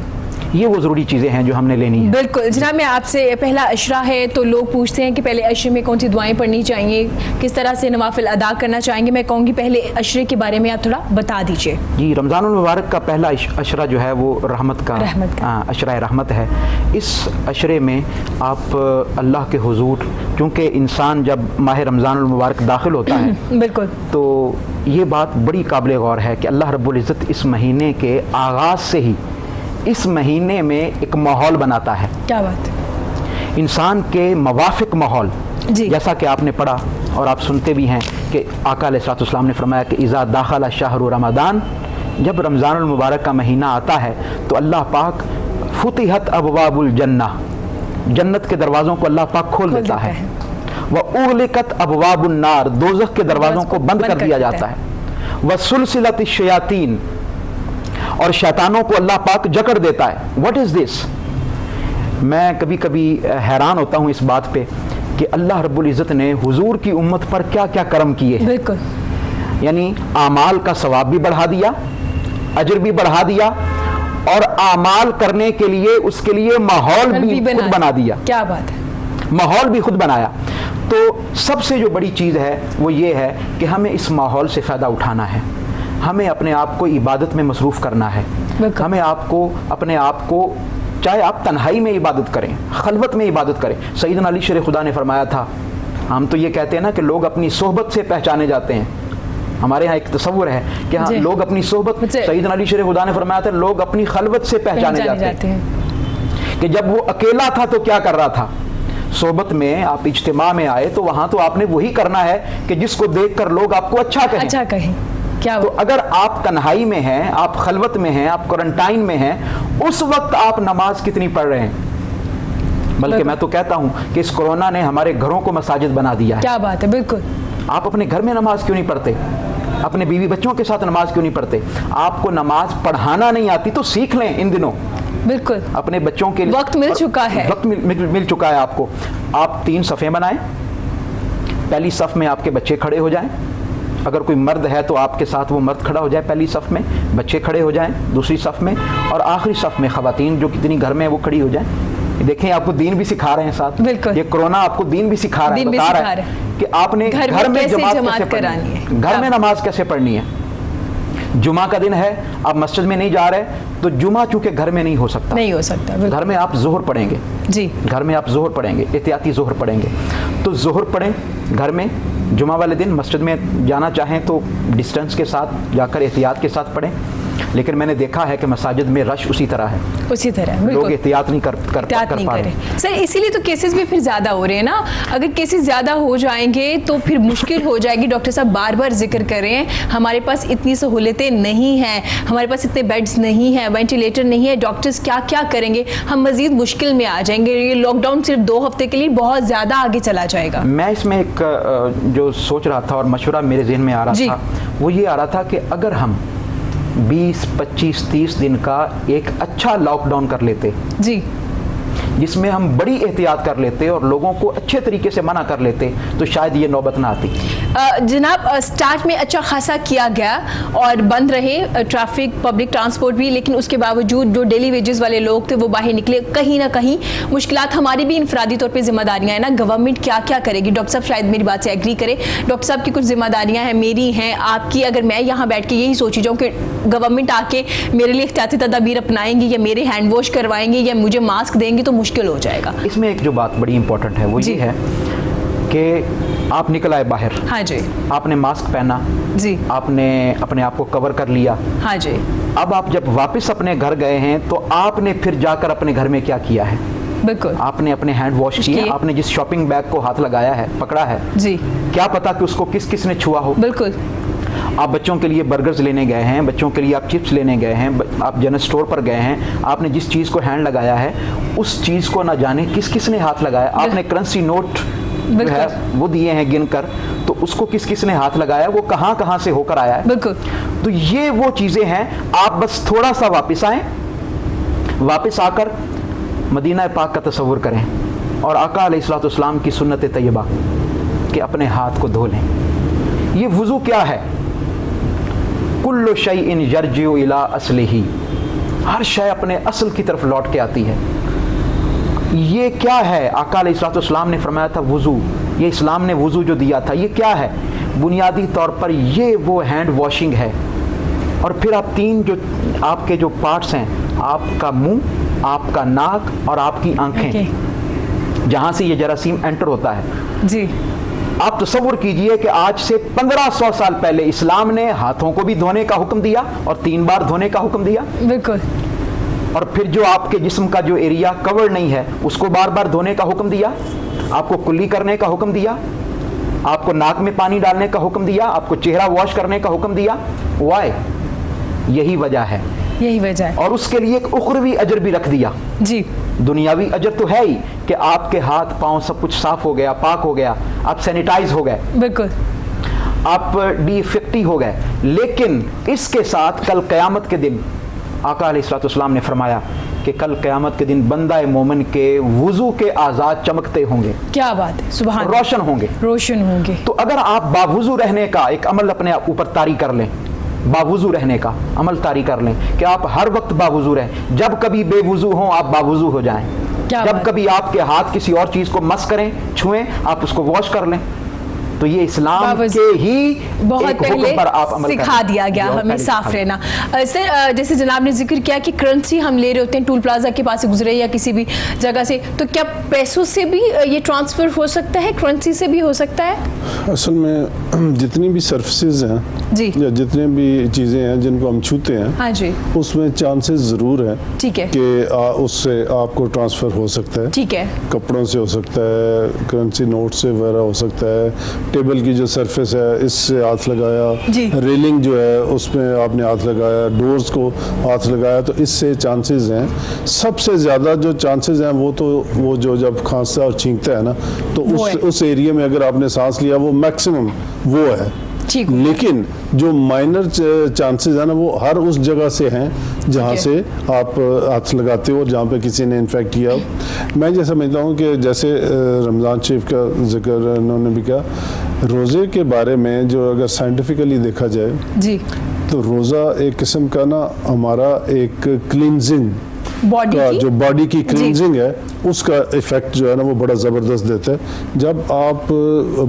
یہ وہ ضروری چیزیں ہیں جو ہم نے لینی ہیں. بالکل جناب, میں آپ سے پہلا عشرہ ہے تو لوگ پوچھتے ہیں کہ پہلے عشرے میں کون سی دعائیں پڑھنی چاہیے, کس طرح سے نوافل ادا کرنا چاہیں گے. میں کہوں گی پہلے عشرے کے بارے میں آپ تھوڑا بتا دیجیے. جی, رمضان المبارک کا پہلا عشرہ جو ہے وہ رحمت کا عشرہ رحمت ہے. اس عشرے میں آپ اللہ کے حضور, چونکہ انسان جب ماہ رمضان المبارک داخل ہوتا ہے بالکل, تو یہ بات بڑی قابل غور ہے کہ اللہ رب العزت اس مہینے کے آغاز سے ہی اس مہینے میں ایک ماحول بناتا ہے. کیا بات, انسان کے موافق ماحول, جیسا کہ آپ نے پڑھا اور آپ سنتے بھی ہیں کہ آقا علیہ الصلوۃ والسلام نے فرمایا کہ اذا داخل شہر رمضان, جب رمضان المبارک کا مہینہ آتا ہے تو اللہ پاک فتحت ابواب الجنہ, جنت کے دروازوں کو اللہ پاک کھول دیتا ہے. وَأُغْلِقَتْ أَبْوَابُ النَّارِ, دوزخ کے دروازوں کو بند کر دیا جاتا ہے. وَسُلْسِلَتِ الشَّيَاطِينَ, اور شیطانوں کو اللہ پاک جکڑ دیتا ہے. What is this? میں کبھی کبھی حیران ہوتا ہوں اس بات پہ کہ اللہ رب العزت نے حضور کی امت پر کیا کیا کرم کیے. بالکل, یعنی اعمال کا ثواب بھی بڑھا دیا, اجر بھی بڑھا دیا, اور اعمال کرنے کے لیے اس کے لیے ماحول بھی خود بنا دیا. کیا بات ہے, ماحول بھی خود بنایا. تو سب سے جو بڑی چیز ہے وہ یہ ہے کہ ہمیں اس ماحول سے فائدہ اٹھانا ہے. ہمیں اپنے آپ کو عبادت میں مصروف کرنا ہے. ہمیں اپنے آپ کو چاہے آپ تنہائی میں عبادت کریں, خلوت میں عبادت کریں. سیدنا علی شیر خدا نے فرمایا تھا, ہم تو یہ کہتے ہیں نا کہ لوگ اپنی صحبت سے پہچانے جاتے ہیں. ہمارے ہاں ایک تصور ہے کہ ہاں لوگ اپنی صحبت, سیدنا علی شیر خدا نے فرمایا تھا لوگ اپنی خلوت سے پہچانے جاتے ہیں. کہ جب وہ اکیلا تھا تو کیا کر رہا تھا, صحبت میں آپ اجتماع میں آئے تو وہاں تو آپ نے وہی کرنا ہے کہ جس کو دیکھ کر لوگ آپ کو اچھا کہیں. تو اگر آپ تنہائی میں ہیں, آپ خلوت میں ہیں, آپ کوارنٹائن میں ہیں, اس وقت آپ نماز کتنی پڑھ رہے ہیں؟ بلکہ میں تو کہتا ہوں کہ اس کورونا نے ہمارے گھروں کو مساجد بنا دیا ہے. کیا بات ہے, بالکل. آپ اپنے گھر میں نماز کیوں نہیں پڑھتے؟ اپنے بیوی بچوں کے ساتھ نماز کیوں نہیں پڑھتے؟ آپ کو نماز پڑھانا نہیں آتی تو سیکھ لیں ان دنوں. بالکل, اپنے بچوں کے لیے وقت مل چکا ہے. وقت مل چکا ہے آپ کو. آپ 3 صفیں بنائیں, پہلی صف میں آپ کے بچے کھڑے ہو جائیں. اگر کوئی مرد ہے تو آپ کے ساتھ وہ مرد کھڑا ہو جائے پہلی صف میں, بچے کھڑے ہو جائیں دوسری صف میں, اور آخری صف میں خواتین جو کتنی گھر میں وہ کھڑی ہو جائیں. دیکھیں آپ کو دین بھی سکھا رہے ہیں ساتھ. بالکل, یہ کورونا آپ کو دین بھی سکھا رہا ہے, بتا رہا ہے کہ آپ نے گھر میں جماعت کرانی ہے, گھر میں نماز کیسے پڑھنی ہے. جمعہ کا دن ہے, آپ مسجد میں نہیں جا رہے تو جمعہ چونکہ گھر میں نہیں ہو سکتا. گھر میں آپ ظہر پڑھیں گے. جی, گھر میں آپ ظہر پڑھیں گے, احتیاطی ظہر پڑھیں گے. تو ظہر پڑھیں گھر میں, جمعہ والے دن مسجد میں جانا چاہیں تو ڈسٹنس کے ساتھ جا کر احتیاط کے ساتھ پڑھیں. لیکن میں نے دیکھا ہے کہ مساجد میں رش اسی طرح لوگ احتیاط نہیں کر پا رہے. سر اسی لیے تو کیسز بھی پھر زیادہ ہو رہے ہیں نا. اگر کیسز زیادہ ہو جائیں گے تو پھر مشکل ہو جائے گی. ڈاکٹر صاحب بار بار ذکر کر رہے ہیں ہمارے پاس اتنی سہولتیں نہیں ہیں, ہمارے پاس اتنے بیڈز نہیں ہیں, وینٹیلیٹر نہیں ہے. ڈاکٹرز کیا کیا کریں گے, ہم مزید مشکل میں آ جائیں گے. یہ لاک ڈاؤن صرف 2 ہفتے کے لیے بہت زیادہ آگے چلا جائے گا. میں اس میں ایک جو سوچ رہا تھا اور مشورہ میرے ذہن میں آ رہا تھا وہ یہ آ رہا تھا کہ اگر ہم 20, 25, 30 دن کا ایک اچھا لاک ڈاؤن کر لیتے, جی, جس میں ہم بڑی احتیاط کر لیتے اور لوگوں کو اچھے طریقے سے منع کر لیتے تو شاید یہ نوبت نہ آتی. جناب سٹارٹ میں اچھا خاصا کیا گیا اور بند رہے ٹریفک, پبلک ٹرانسپورٹ بھی, لیکن اس کے باوجود جو ڈیلی ویجز والے لوگ تھے وہ باہر نکلے. کہیں نہ کہیں مشکلات ہماری بھی انفرادی طور پہ ذمہ داریاں ہیں نا. گورنمنٹ کیا کیا کرے گی؟ ڈاکٹر صاحب شاید میری بات سے ایگری کرے. ڈاکٹر صاحب کی کچھ ذمہ داریاں ہیں, میری ہیں, آپ کی. اگر میں یہاں بیٹھ کے یہی سوچی جاؤں کہ گورنمنٹ آ کے میرے لیے احتیاطی تدابیر اپنائیں گی یا میرے ہینڈ واش کروائیں گے یا مجھے ماسک دیں گے تو مشکل ہو جائے گا. اس میں ایک جو بات بڑی امپورٹنٹ ہے وہ یہ ہے کہ آپ نکل آئے باہر, ہاں جی, آپ نے ماسک پہنا, جی, آپ نے اپنے آپ کو کور کر لیا, ہاں جی. اب آپ جب واپس اپنے گھر گئے ہیں تو آپ نے پھر جا کر اپنے گھر میں کیا کیا ہے؟ بالکل, آپ نے اپنے ہینڈ واش کیے, آپ نے جس شاپنگ بیگ کو ہاتھ لگایا ہے, پکڑا ہے, جی, کیا پتا کہ اس کو کس کس نے چھوا ہو. بالکل, آپ بچوں کے لیے برگرز لینے گئے ہیں, بچوں کے لیے آپ چپس لینے گئے ہیں, آپ جنرل اسٹور پر گئے ہیں, آپ نے جس چیز کو ہینڈ لگایا ہے اس چیز کو نہ جانے کس کس نے ہاتھ لگایا. آپ نے کرنسی نوٹ جو ہے وہ دیے ہیں گن کر, تو اس کو کس کس نے ہاتھ لگایا, وہ کہاں کہاں سے ہو کر آیا ہے. بالکل, تو یہ وہ چیزیں ہیں. آپ بس تھوڑا سا واپس آئیں, واپس آ کر مدینہ پاک کا تصور کریں اور آقا علیہ الصلوۃ والسلام کی سنت طیبہ کہ اپنے ہاتھ کو دھو لیں. یہ وضو کیا ہے؟ کل شیء یرجع الی اصلہ, ہر شے اپنے اصل کی طرف لوٹ کے آتی ہے. یہ کیا ہے؟ آقا علیہ الصلوۃ والسلام نے فرمایا تھا وضو. یہ اسلام نے وضو جو دیا تھا یہ کیا ہے؟ بنیادی طور پر یہ وہ ہینڈ واشنگ ہے. اور پھر آپ تین جو آپ کے جو پارٹس ہیں، آپ کا منہ، آپ کا ناک اور آپ کی آنکھیں، جہاں سے یہ جراثیم انٹر ہوتا ہے. جی آپ تصور کیجئے کہ آج سے 1500 سال پہلے اسلام نے ہاتھوں کو بھی دھونے کا حکم دیا اور 3 بار دھونے کا حکم دیا. بالکل. اور پھر جو آپ کے جسم کا جو ایریا کور نہیں ہے اس کو بار بار دھونے کا حکم دیا. آپ کو کلی کرنے کا حکم دیا. آپ کو ناک میں پانی ڈالنے کا حکم دیا. آپ کو چہرہ واش کرنے کا حکم دیا. وائی؟ یہی وجہ ہے. یہی وجہ ہے. اور اس کے لیے ایک اخروی اجر بھی رکھ دیا. جی دنیاوی اجر تو ہے ہی کہ آپ کے ہاتھ پاؤں سب کچھ صاف ہو گیا، پاک ہو گیا، آپ سینیٹائز ہو گئے، بالکل، آپ ڈی ایفیکٹی ہو گئے. لیکن اس کے ساتھ کل قیامت کے دن آقا علیہ الصلوۃ والسلام نے فرمایا کہ کل قیامت کے دن بندہ مومن کے وضو کے اعضاء چمکتے ہوں گے. کیا بات ہے، سبحان اللہ، روشن ہوں گے، روشن ہوں گے. تو اگر آپ باوضو رہنے کا ایک عمل اپنے اوپر طاری کر لیں، باوضو رہنے کا عمل طاری کر لیں کہ آپ ہر وقت باوضو رہیں، جب کبھی بے وضو ہوں آپ باوضو ہو جائیں، جب کبھی آپ کے ہاتھ کسی اور چیز کو مس کریں، چھوئیں، آپ اس کو واش کر لیں، تو یہ اسلام کے ہی بہت پہلے سکھا دیا گیا ہمیں صاف رہنا. سر جیسے جناب نے ذکر کیا کہ کرنسی ہم لے رہے ہوتے ہیں ٹول پلازا کے پاس سے گزرے یا کسی بھی جگہ سے، تو کیا پیسوں سے بھی یہ ٹرانسفر ہو سکتا ہے، کرنسی سے بھی ہو سکتا ہے؟ اصل میں جتنی بھی سرفسز ہیں جی یا جتنے بھی چیزیں ہیں جن کو ہم چھوتے ہیں، ہاں جی، اس میں چانسز ضرور ہیں ٹھیک ہے کہ اس سے آپ کو ٹرانسفر ہو سکتا ہے. ٹھیک ہے، کپڑوں سے ہو سکتا ہے، کرنسی نوٹ سے وغیرہ ہو سکتا ہے، ٹیبل کی جو سرفیس ہے اس سے ہاتھ لگایا، جی، ریلنگ جو ہے اس میں آپ نے ہاتھ لگایا، ڈورز کو ہاتھ لگایا، تو اس سے چانسز ہیں. سب سے زیادہ جو چانسز ہیں وہ جو جب کھانستا اور چھینکتا ہے نا، تو اس ایریا میں اگر آپ نے سانس لیا وہ میکسیمم وہ ہے. لیکن جو مائنر چانسز ہیں نا وہ ہر اس جگہ سے ہیں جہاں سے آپ ہاتھ لگاتے ہو، جہاں پہ کسی نے انفیکٹ کیا. میں یہ سمجھتا ہوں کہ جیسے رمضان شریف کا ذکر انہوں نے بھی کیا، روزے کے بارے میں جو اگر سائنٹیفکلی دیکھا جائے جی تو روزہ ایک قسم کا نا ہمارا ایک کلینزنگ جو باڈی کی کلینزنگ ہے اس کا ایفیکٹ جو ہے نا وہ بڑا زبردست دیتا ہے. جب آپ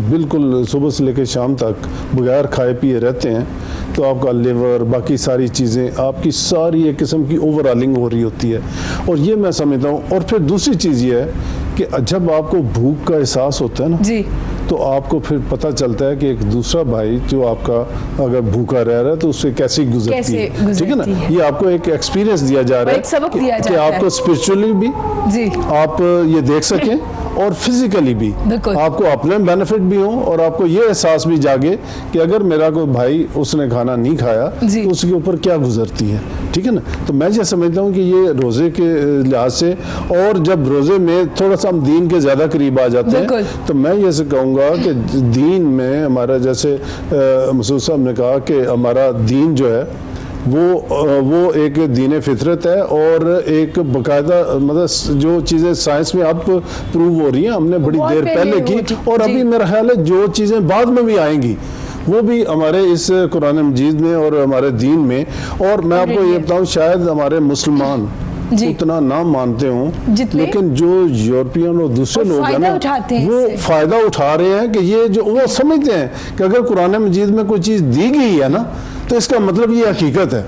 بالکل صبح سے لے کے شام تک بغیر کھائے پیے رہتے ہیں تو آپ کا لیور باقی ساری چیزیں آپ کی ساری ایک قسم کی اوور آلنگ ہو رہی ہوتی ہے. اور یہ میں سمجھتا ہوں. اور پھر دوسری چیز یہ ہے کہ جب آپ کو بھوک کا احساس ہوتا ہے نا جی تو آپ کو پھر پتہ چلتا ہے کہ ایک دوسرا بھائی جو آپ کا اگر بھوکا رہ رہا ہے تو اس سے کیسی گزرتی ہے. ٹھیک ہے نا، یہ آپ کو ایک ایکسپیرینس دیا جا رہا ہے کہ آپ کو اسپرچولی بھی آپ یہ دیکھ سکیں اور فزیکلی بھی آپ کو اپنے بینیفٹ بھی ہوں اور آپ کو یہ احساس بھی جاگے کہ اگر میرا کوئی بھائی اس نے کھانا نہیں کھایا تو اس کے اوپر کیا گزرتی ہے. ٹھیک ہے نا، تو میں یہ سمجھتا ہوں کہ یہ روزے کے لحاظ سے، اور جب روزے میں تھوڑا سا ہم دین کے زیادہ قریب آ جاتے ہیں تو میں یہ کہوں گا کہ دین میں ہمارا جیسے مسعود صاحب نے کہا کہ ہمارا دین جو ہے وہ ایک دین فطرت ہے اور ایک باقاعدہ مطلب جو چیزیں سائنس میں اب پروو ہو رہی ہیں ہم نے بڑی دیر پہلے کی اور ابھی میرا خیال ہے جو چیزیں بعد میں بھی آئیں گی وہ بھی ہمارے اس قرآن مجید میں اور ہمارے دین میں. اور میں آپ کو یہ بتاؤں شاید ہمارے مسلمان اتنا نہ مانتے ہوں لیکن جو یورپین اور دوسرے لوگ ہیں نا وہ فائدہ اٹھا رہے ہیں کہ یہ جو وہ سمجھتے ہیں کہ اگر قرآن مجید میں کوئی چیز دی گئی ہے نا تو اس کا مطلب یہ حقیقت ہے.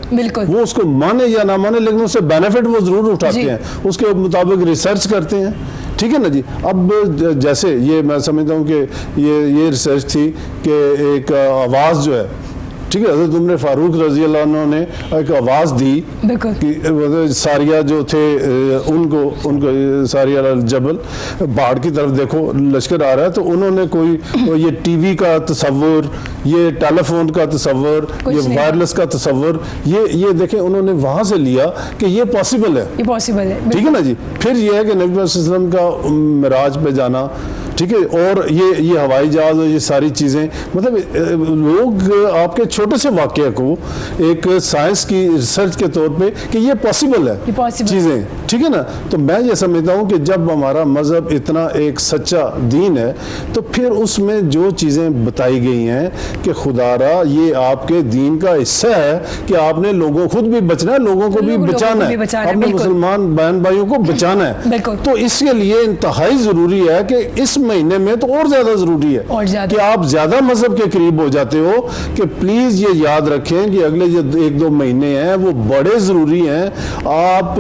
وہ اس کو مانے یا نہ مانے لیکن اس سے بینیفٹ وہ ضرور اٹھاتے ہیں، اس کے مطابق ریسرچ کرتے ہیں. ٹھیک ہے نا جی. اب جیسے یہ میں سمجھتا ہوں کہ یہ ریسرچ تھی کہ ایک آواز جو ہے، ٹھیک ہے، حضرت عمر فاروق رضی اللہ عنہ نے ایک آواز دی کہ ساریہ جو تھے ان کو ساریہ الجبل پہاڑ کی طرف دیکھو لشکر آ رہا ہے، تو انہوں نے کوئی یہ ٹی وی کا تصور، یہ ٹیلی فون کا تصور، یہ وائرلیس کا تصور، یہ دیکھیں انہوں نے وہاں سے لیا کہ یہ پاسبل ہے. ٹھیک ہے نا جی. پھر یہ ہے کہ نبی صلی اللہ علیہ وسلم کا معراج پہ جانا، ٹھیک ہے. اور یہ ہوائی جہاز اور یہ ساری چیزیں, مطلب لوگ آپ کے چھوٹے سے واقعہ کو ایک سائنس کی ریسرچ کے طور پہ کہ یہ پاسبل ہے چیزیں, ٹھیک ہے نا. تو میں یہ سمجھتا ہوں کہ جب ہمارا مذہب اتنا ایک سچا دین ہے تو پھر اس میں جو چیزیں بتائی گئی ہیں کہ خدا را یہ آپ کے دین کا حصہ ہے کہ آپ نے لوگوں خود بھی بچنا ہے, لوگوں کو بھی بچانا ہے, اپنے مسلمان بہن بھائیوں کو بچانا ہے. تو اس کے لیے انتہائی ضروری ہے کہ اس مہینے میں تو اور زیادہ ضروری ہے کہ آپ زیادہ مذہب کے قریب ہو جاتے ہو کہ پلیز یہ یاد رکھیں کہ اگلے جو 1-2 مہینے ہیں وہ بڑے ضروری ہیں. آپ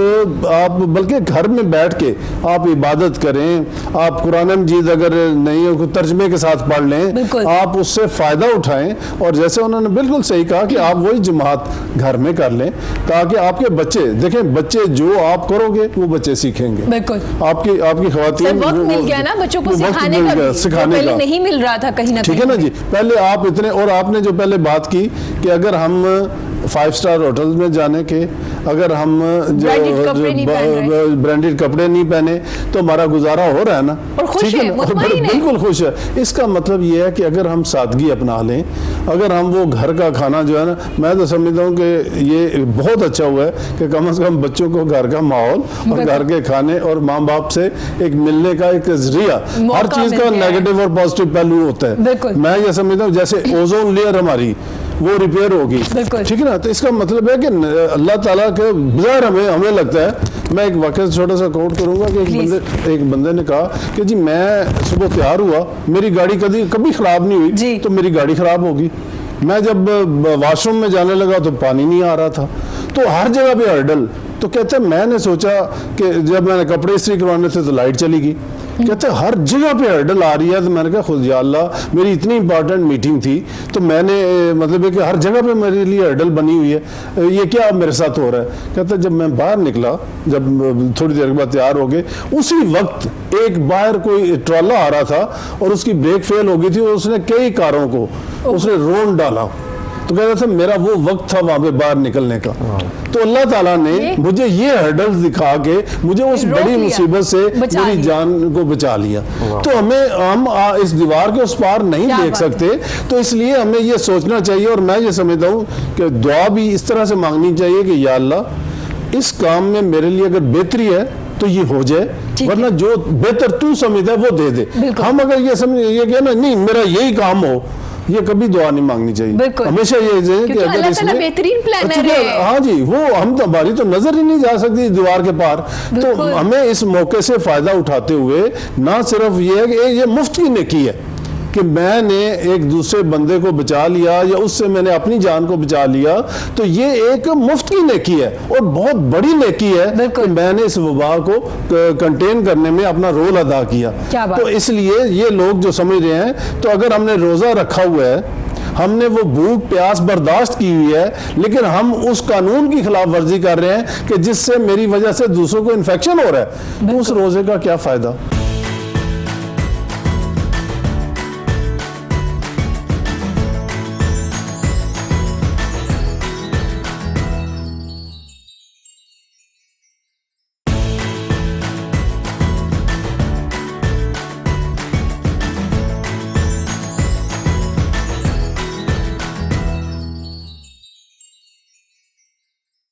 بلکہ گھر میں بیٹھ کے آپ عبادت کریں, آپ قرآن مجید اگر نہیں ہو ترجمے کے ساتھ پڑھ لیں, آپ اس سے فائدہ اٹھائیں. اور جیسے انہوں نے بالکل صحیح کہا کہ آپ وہی جماعت گھر میں کر لیں تاکہ آپ کے بچے دیکھیں, بچے جو آپ کرو گے وہ بچے سیکھیں گے. آپ کی خواتین وقت مل گیا نا بچوں کو سکھانے کا, پہلے نہیں مل رہا تھا کہیں نہ کہیں, ٹھیک ہے نا جی. پہلے آپ اتنے, اور آپ نے جو پہلے بات کی کہ اگر ہم 5 اسٹار ہوٹل میں جانے کے, اگر ہم برانڈیڈ کپڑے نہیں پہنے تو ہمارا گزارا ہو رہا ہے نا, ٹھیک ہے نا, بالکل خوش ہے. اس کا مطلب یہ ہے کہ اگر ہم سادگی اپنا لیں, اگر ہم وہ گھر کا کھانا جو ہے نا, میں تو سمجھتا ہوں کہ یہ بہت اچھا ہوا ہے کہ کم از کم بچوں کو گھر کا ماحول اور گھر کے کھانے اور ماں باپ سے ایک ملنے کا ایک ذریعہ, ہر چیز کا نیگیٹو اور پازیٹیو پہلو ہوتا ہے. میں یہ سمجھتا ہوں جیسے اوزون لیئر ہماری وہ ریپیئر ہوگی, ٹھیک ہے نا. تو اس کا مطلب ہے کہ اللہ تعالیٰ کے بظاہر ہمیں لگتا ہے, میں ایک واقعہ چھوٹا سا کوٹ کروں گا کہ ایک بندے نے کہا کہ جی میں صبح تیار ہوا, میری گاڑی کبھی خراب نہیں ہوئی تو میری گاڑی خراب ہوگی. میں جب واش روم میں جانے لگا تو پانی نہیں آ رہا تھا, تو ہر جگہ پہ ہرڈل. تو کہتے ہیں میں نے سوچا کہ جب میں نے کپڑے استری کروانے تھے تو لائٹ چلی گئی. کہتے ہیں ہر جگہ پہ ہرڈل آ رہی ہے. تو میں نے کہا خود یا اللہ, میری اتنی امپورٹنٹ میٹنگ تھی تو میں نے مطلب ہے کہ ہر جگہ پہ میرے لیے ہرڈل بنی ہوئی ہے, یہ کیا میرے ساتھ ہو رہا ہے. کہتے ہیں جب میں باہر نکلا, جب تھوڑی دیر کے بعد تیار ہو گئے, اسی وقت ایک باہر کوئی ٹرالا آ رہا تھا اور اس کی بریک فیل ہو گئی تھی اور اس نے کئی کاروں کو اس نے رون ڈالا. تو کہتا تھا میرا وہ وقت تھا وہاں پہ باہر نکلنے کا. تو اللہ تعالیٰ نے مجھے یہ ہرڈلز دکھا کے مجھے اس بڑی مصیبت سے میری جان کو بچا لیا. تو ہم اس دیوار کے اس پار نہیں دیکھ سکتے, تو اس لیے ہمیں یہ سوچنا چاہیے. اور میں یہ سمجھتا ہوں کہ دعا بھی اس طرح سے مانگنی چاہیے کہ یا اللہ اس کام میں میرے لیے اگر بہتری ہے تو یہ ہو جائے, ورنہ جو بہتر تو سمجھتا ہے وہ دے دے. ہم اگر یہ سمجھ یہ کہ نا نہیں میرا یہی کام ہو, یہ کبھی دعا نہیں مانگنی چاہیے. ہمیشہ یہ کہ اگر اس میں بہترین پلانر ہے, ہاں جی, وہ ہم تو ہماری تو نظر ہی نہیں جا سکتی دیوار کے پار. تو ہمیں اس موقع سے فائدہ اٹھاتے ہوئے نہ صرف یہ ہے کہ یہ مفت کی نیکی ہے کہ میں نے ایک دوسرے بندے کو بچا لیا یا اس سے میں نے اپنی جان کو بچا لیا, تو یہ ایک مفت کی نیکی ہے اور بہت بڑی نیکی ہے کہ میں نے اس وبا کو کنٹین کرنے میں اپنا رول ادا کیا. تو اس لیے یہ لوگ جو سمجھ رہے ہیں, تو اگر ہم نے روزہ رکھا ہوا ہے, ہم نے وہ بھوک پیاس برداشت کی ہوئی ہے, لیکن ہم اس قانون کی خلاف ورزی کر رہے ہیں کہ جس سے میری وجہ سے دوسروں کو انفیکشن ہو رہا ہے, تو اس روزے کا کیا فائدہ.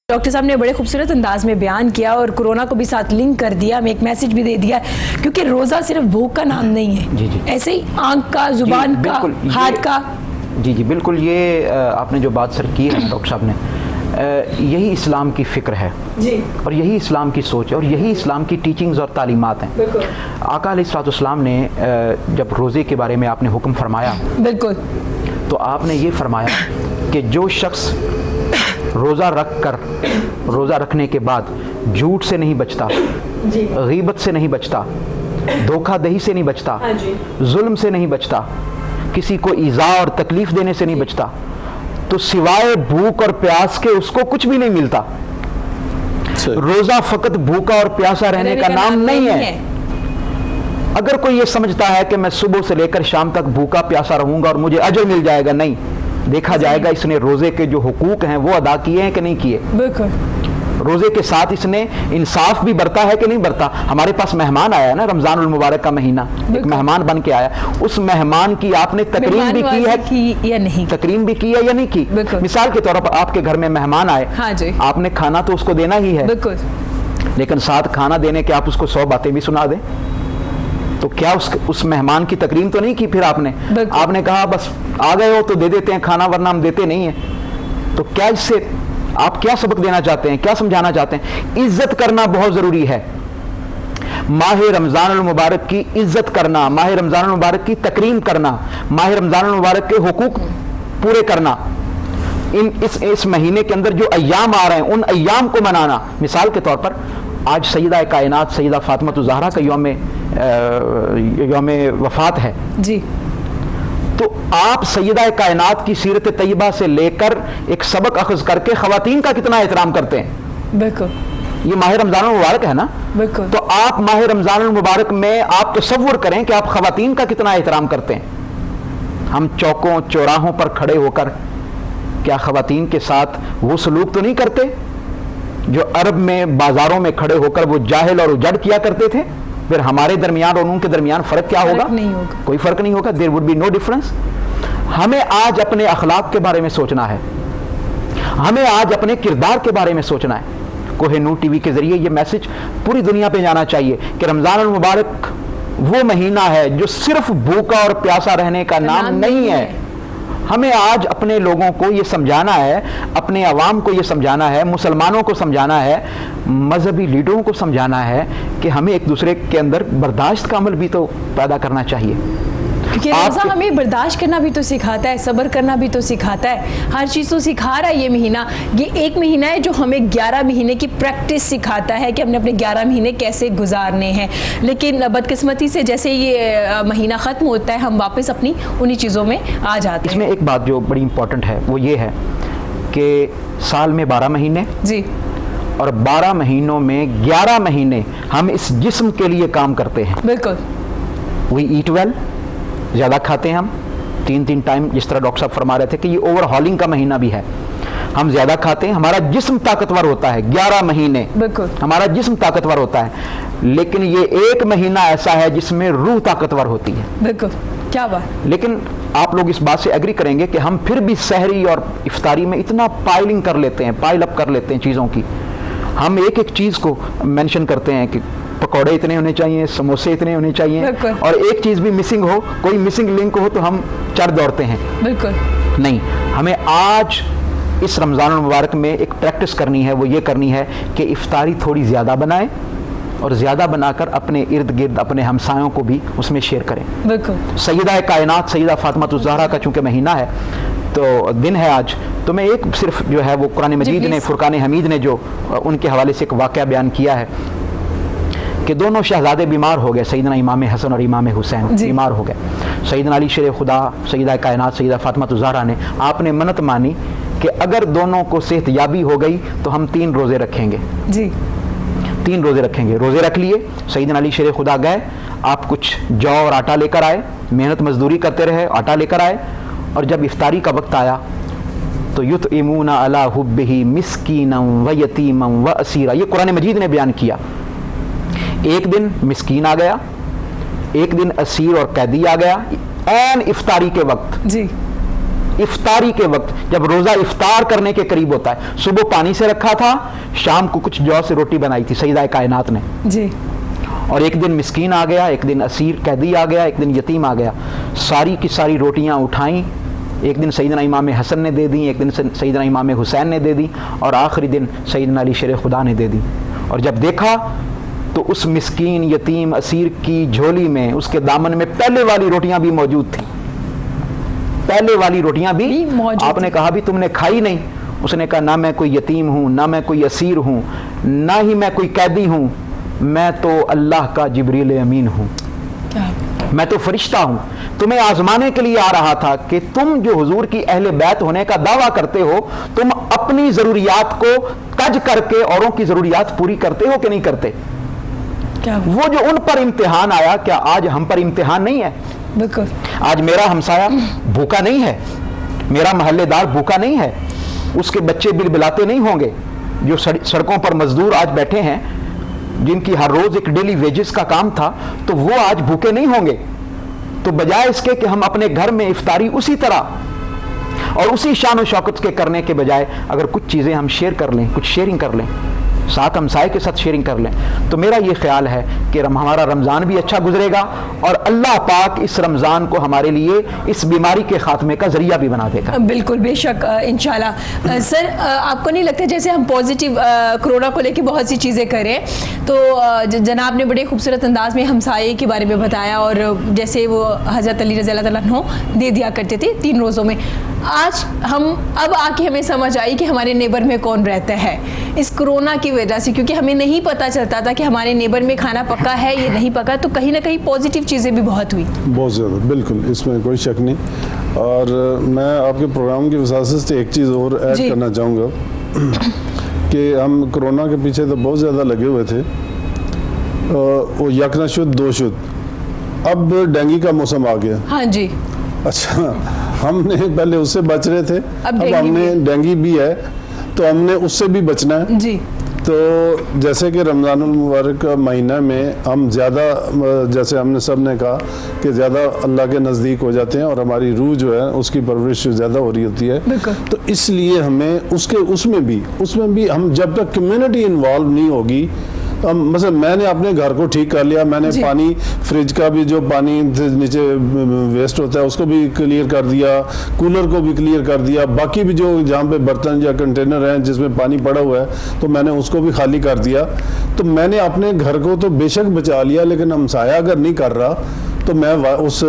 ڈاکٹر صاحب نے بڑے خوبصورت انداز میں بیان کیا اور کورونا کو بھی ساتھ لنک کر دیا, ہمیں ایک میسج بھی دے دیا, کیونکہ روزہ صرف بھوک کا نام نہیں ہے, ایسے ہی آنکھ کا, زبان کا, ہاتھ کا. جی بالکل, یہ آپ نے جو بات سر کی ہے ڈاکٹر صاحب نے, یہی اسلام کی فکر ہے اور یہی اسلام کی سوچ ہے اور یہی اسلام کی ٹیچنگز اور تعلیمات ہیں. آقا علیہ الصلوۃ والسلام نے جب روزے کے بارے میں آپ نے حکم فرمایا, بالکل, تو آپ نے یہ فرمایا کہ جو شخص روزہ رکھنے کے بعد جھوٹ سے نہیں بچتا, غیبت سے نہیں بچتا, دھوکہ دہی سے نہیں بچتا, ظلم سے نہیں بچتا, کسی کو ایذا اور تکلیف دینے سے نہیں بچتا, تو سوائے بھوک اور پیاس کے اس کو کچھ بھی نہیں ملتا. روزہ فقط بھوکا اور پیاسا رہنے کا نام نہیں ہے. اگر کوئی یہ سمجھتا ہے کہ میں صبح سے لے کر شام تک بھوکا پیاسا رہوں گا اور مجھے اجر مل جائے گا, نہیں, دیکھا جائے گا اس نے روزے کے جو حقوق ہیں وہ ادا کیے ہیں کہ نہیں کیے. بالکل, روزے کے ساتھ اس نے انصاف بھی برتا ہے کہ نہیں برتا؟ ہمارے پاس مہمان آیا ہے نا رمضان المبارک کا مہینہ، ایک مہمان بن کے آیا، اس مہمان کی آپ نے تکریم بھی کی ہے یا نہیں، تکریم بھی کی ہے یا نہیں کی؟ مثال کے طور پر آپ کے گھر میں مہمان آئے، آپ نے کھانا تو اس کو دینا ہی ہے، لیکن ساتھ کھانا دینے کے آپ اس کو 100 باتیں بھی سنا دیں، تو کیا اس مہمان کی تکریم تو نہیں کی؟ پھر آپ نے کہا بس آ گئے ہو تو دے دیتے ہیں کھانا ورنہ ہم دیتے نہیں ہیں، تو کیا اس سے آپ کیا سبق دینا چاہتے ہیں، کیا سمجھانا چاہتے ہیں؟ عزت کرنا بہت ضروری ہے، ماہ رمضان المبارک کی عزت کرنا، ماہ رمضان المبارک کی تکریم کرنا، ماہ رمضان المبارک کے حقوق پورے کرنا، اس مہینے کے اندر جو ایام آ رہے ہیں ان ایام کو منانا۔ مثال کے طور پر آج سیدہ کائنات سیدہ فاطمہ الزہرا کا یوم وفات ہے جی، تو آپ سیدہ کائنات کی سیرت طیبہ سے لے کر ایک سبق اخذ کر کے خواتین کا کتنا احترام کرتے ہیں؟ بالکل، یہ ماہ رمضان المبارک ہے نا، بالکل، تو آپ ماہ رمضان المبارک میں آپ تصور کریں کہ آپ خواتین کا کتنا احترام کرتے ہیں۔ ہم چوکوں چوراہوں پر کھڑے ہو کر کیا خواتین کے ساتھ وہ سلوک تو نہیں کرتے جو عرب میں بازاروں میں کھڑے ہو کر وہ جاہل اور اجڑ کیا کرتے تھے؟ پھر ہمارے درمیان اور ان کے درمیان فرق کیا ہوگا؟ کوئی فرق نہیں ہوگا، there would be no difference۔ ہمیں آج اپنے اخلاق کے بارے میں سوچنا ہے، ہمیں آج اپنے کردار کے بارے میں سوچنا ہے۔ کوہ نور ٹی وی کے ذریعے یہ میسج پوری دنیا پہ جانا چاہیے کہ رمضان المبارک وہ مہینہ ہے جو صرف بھوکا اور پیاسا رہنے کا نام نہیں ہے۔ ہمیں آج اپنے لوگوں کو یہ سمجھانا ہے، اپنے عوام کو یہ سمجھانا ہے، مسلمانوں کو سمجھانا ہے، مذہبی لیڈروں کو سمجھانا ہے کہ ہمیں ایک دوسرے کے اندر برداشت کا عمل بھی تو پیدا کرنا چاہیے، کیونکہ روزہ ہمیں برداشت کرنا بھی تو سکھاتا ہے، صبر کرنا بھی تو سکھاتا ہے، ہر چیز تو سکھا رہا ہے یہ مہینہ۔ یہ ایک مہینہ ہے جو ہمیں 11 مہینے کی پریکٹس سکھاتا ہے کہ ہم نے اپنے 11 مہینے کیسے گزارنے ہیں، لیکن بدقسمتی سے جیسے یہ مہینہ ختم ہوتا ہے ہم واپس اپنی انہی چیزوں میں آ جاتے ہیں۔ اس میں ایک بات جو بڑی امپورٹنٹ ہے وہ یہ ہے کہ سال میں 12 مہینے جی، اور 12 مہینوں میں 11 مہینے ہم اس جسم کے لیے کام کرتے ہیں۔ بالکل، وی ایٹ ویل، زیادہ کھاتے ہیں ہم 3 ٹائم، جس طرح ڈاکٹر صاحب فرما رہے تھے کہ یہ اوور ہالنگ کا مہینہ بھی ہے، ہم زیادہ کھاتے ہیں، ہمارا جسم طاقتور ہوتا ہے 11 مہینے، بالکل ہمارا جسم طاقتور ہوتا ہے، لیکن یہ ایک مہینہ ایسا ہے جس میں روح طاقتور ہوتی ہے۔ بالکل، کیا بات۔ لیکن آپ لوگ اس بات سے ایگری کریں گے کہ ہم پھر بھی سحری اور افطاری میں اتنا پائلنگ کر لیتے ہیں، پائل اپ کر لیتے ہیں چیزوں کی، ہم ایک ایک چیز کو مینشن کرتے ہیں کہ پکوڑے اتنے ہونے چاہیے، سموسے اتنے ہونے چاہیے، اور ایک چیز بھی مسنگ ہو، کوئی مسنگ لنک ہو تو ہم چڑھ دوڑتے ہیں۔ بالکل نہیں، ہمیں آج اس رمضان المبارک میں ایک پریکٹس کرنی ہے، وہ یہ کرنی ہے کہ افطاری تھوڑی زیادہ بنائیں اور زیادہ بنا کر اپنے ارد گرد اپنے ہمسایوں کو بھی اس میں شیئر کریں۔ بالکل، سیدہ کائنات سیدہ فاطمہ الزہرا کا چونکہ مہینہ ہے تو دن ہے آج، تو میں ایک صرف جو ہے وہ قرآن مجید نے، فرقان حمید نے جو ان کے حوالے سے ایک واقعہ بیان کیا ہے کہ دونوں شہزادے بیمار ہو گئے، سیدنا امام حسن اور امام حسین بیمار ہو گئے۔ سیدنا علی شیر خدا سیدہ کائنات سیدہ فاطمہ الزہرا نے آپ نے منت مانی کہ اگر دونوں کو صحت یابی ہو گئی تو ہم 3 روزے رکھیں گے جی، 3 روزے رکھیں گے۔ روزے رکھ لیے، سیدنا علی شیر خدا گئے، آپ کچھ جو اور آٹا لے کر آئے، محنت مزدوری کرتے رہے، آٹا لے کر آئے، اور جب افطاری کا وقت آیا تو یطعمون علی حبہ مسکینا و یتیما و اسیرا، یہ قرآن مجید نے بیان کیا۔ ایک دن مسکین آ گیا، ایک دن اسیر اور قیدی آ گیا، عین افطاری کے وقت جی، افطاری کے وقت جب روزہ افطار کرنے کے قریب ہوتا ہے۔ صبح پانی سے رکھا تھا، شام کو کچھ جو سے روٹی بنائی تھی سیدہ کائنات نے جی، اور ایک دن مسکین آ گیا، ایک دن اسیر قیدی آ گیا، ایک دن یتیم آ گیا، ساری کی ساری روٹیاں اٹھائیں، ایک دن سیدنا امام حسن نے دے دی، ایک دن سیدنا امام حسین نے دے دی، اور آخری دن سیدنا علی شیر خدا نے دے دی۔ اور جب دیکھا تو اس مسکین یتیم اسیر کی جھولی میں، اس کے دامن میں پہلے والی روٹیاں بھی موجود تھیں، پہلے والی روٹیاں بھی آپ نے کہا بھی تم نے کھائی نہیں؟ اس نے کہا نہ میں کوئی یتیم ہوں، نہ میں کوئی اسیر ہوں، نہ ہی میں کوئی قیدی ہوں، میں تو اللہ کا جبریل امین ہوں، میں تو فرشتہ ہوں، تمہیں آزمانے کے لیے آ رہا تھا کہ تم جو حضور کی اہل بیت ہونے کا دعویٰ کرتے ہو، تم اپنی ضروریات کو کج کر کے اوروں کی ضروریات پوری کرتے ہو کہ نہیں کرتے؟ وہ جو ان پر امتحان آیا، کیا آج ہم پر امتحان نہیں ہے؟ بالکل، آج میرا ہمسایہ بھوکا نہیں ہے، میرا محلے دار بھوکا نہیں ہے، اس کے بچے بلبلاتے نہیں ہوں گے، جو سڑکوں پر مزدور آج بیٹھے ہیں, جن کی ہر روز ایک ڈیلی ویجز کا کام تھا, تو وہ آج بھوکے نہیں ہوں گے. تو بجائے اس کے کہ ہم اپنے گھر میں افطاری اسی طرح اور اسی شان و شوکت کے کرنے کے بجائے اگر کچھ چیزیں ہم شیئر کر لیں, کچھ شیئرنگ کر لیں, ساتھ ہمسائے کے ساتھ شیئرنگ کر لیں, تو میرا یہ خیال ہے کہ ہمارا رمضان بھی اچھا گزرے گا اور اللہ پاک اس رمضان کو ہمارے لیے اس بیماری کے خاتمے کا ذریعہ بھی بنا دے گا. بالکل, بے شک, انشاءاللہ. سر, آپ کو نہیں لگتا جیسے ہم پازیٹیو کرونا کو لے کے بہت سی چیزیں کریں, تو جناب نے بڑے خوبصورت انداز میں ہمسائے کے بارے میں بتایا, اور جیسے وہ حضرت علی رضی اللہ تعالیٰ عنہ دے دیا کرتے تھے 3 روزوں میں. آج اب آ کے ہمیں سمجھ آئی کہ ہمارے نیبر میں کون رہتا ہے اس کرونا کی وجہ سے, کیونکہ ہمیں نہیں پتہ چلتا تھا کہ ہمارے نیبر میں کھانا پکا ہے یا نہیں پکا, تو کہیں نہ کہیں پازیٹیو چیزیں بھی بہت ہوئی. بہت زیادہ, بالکل, اس میں کوئی شک نہیں. اور میں آپ کے پروگرام کی وساطت سے ایک چیز اور ایڈ کرنا چاہوں گا کہ ہم کرونا کے پیچھے تو بہت زیادہ لگے ہوئے تھے, وہ یک نہ شد دو شد, اب ڈینگی کا موسم آ گیا. ہاں جی, اچھا, ہم نے پہلے اس سے بچ رہے تھے, اب ہم نے ڈینگی بھی ہے تو ہم نے اس سے بھی بچنا ہے. جی, تو جیسے کہ رمضان المبارک کا مہینہ میں ہم زیادہ, جیسے ہم نے سب نے کہا کہ زیادہ اللہ کے نزدیک ہو جاتے ہیں اور ہماری روح جو ہے اس کی پرورش زیادہ ہو رہی ہوتی ہے, تو اس لیے ہمیں اس میں بھی ہم جب تک کمیونٹی انوالو نہیں ہوگی, مثلا میں نے اپنے گھر کو ٹھیک کر لیا, میں نے پانی فریج کا بھی جو پانی نیچے ویسٹ ہوتا ہے اس کو بھی کلیئر کر دیا, کولر کو بھی کلیئر کر دیا, باقی بھی جو جہاں پہ برتن یا کنٹینر ہیں جس میں پانی پڑا ہوا ہے تو میں نے اس کو بھی خالی کر دیا. تو میں نے اپنے گھر کو تو بے شک بچا لیا, لیکن ہمسایہ اگر نہیں کر رہا تو میں اس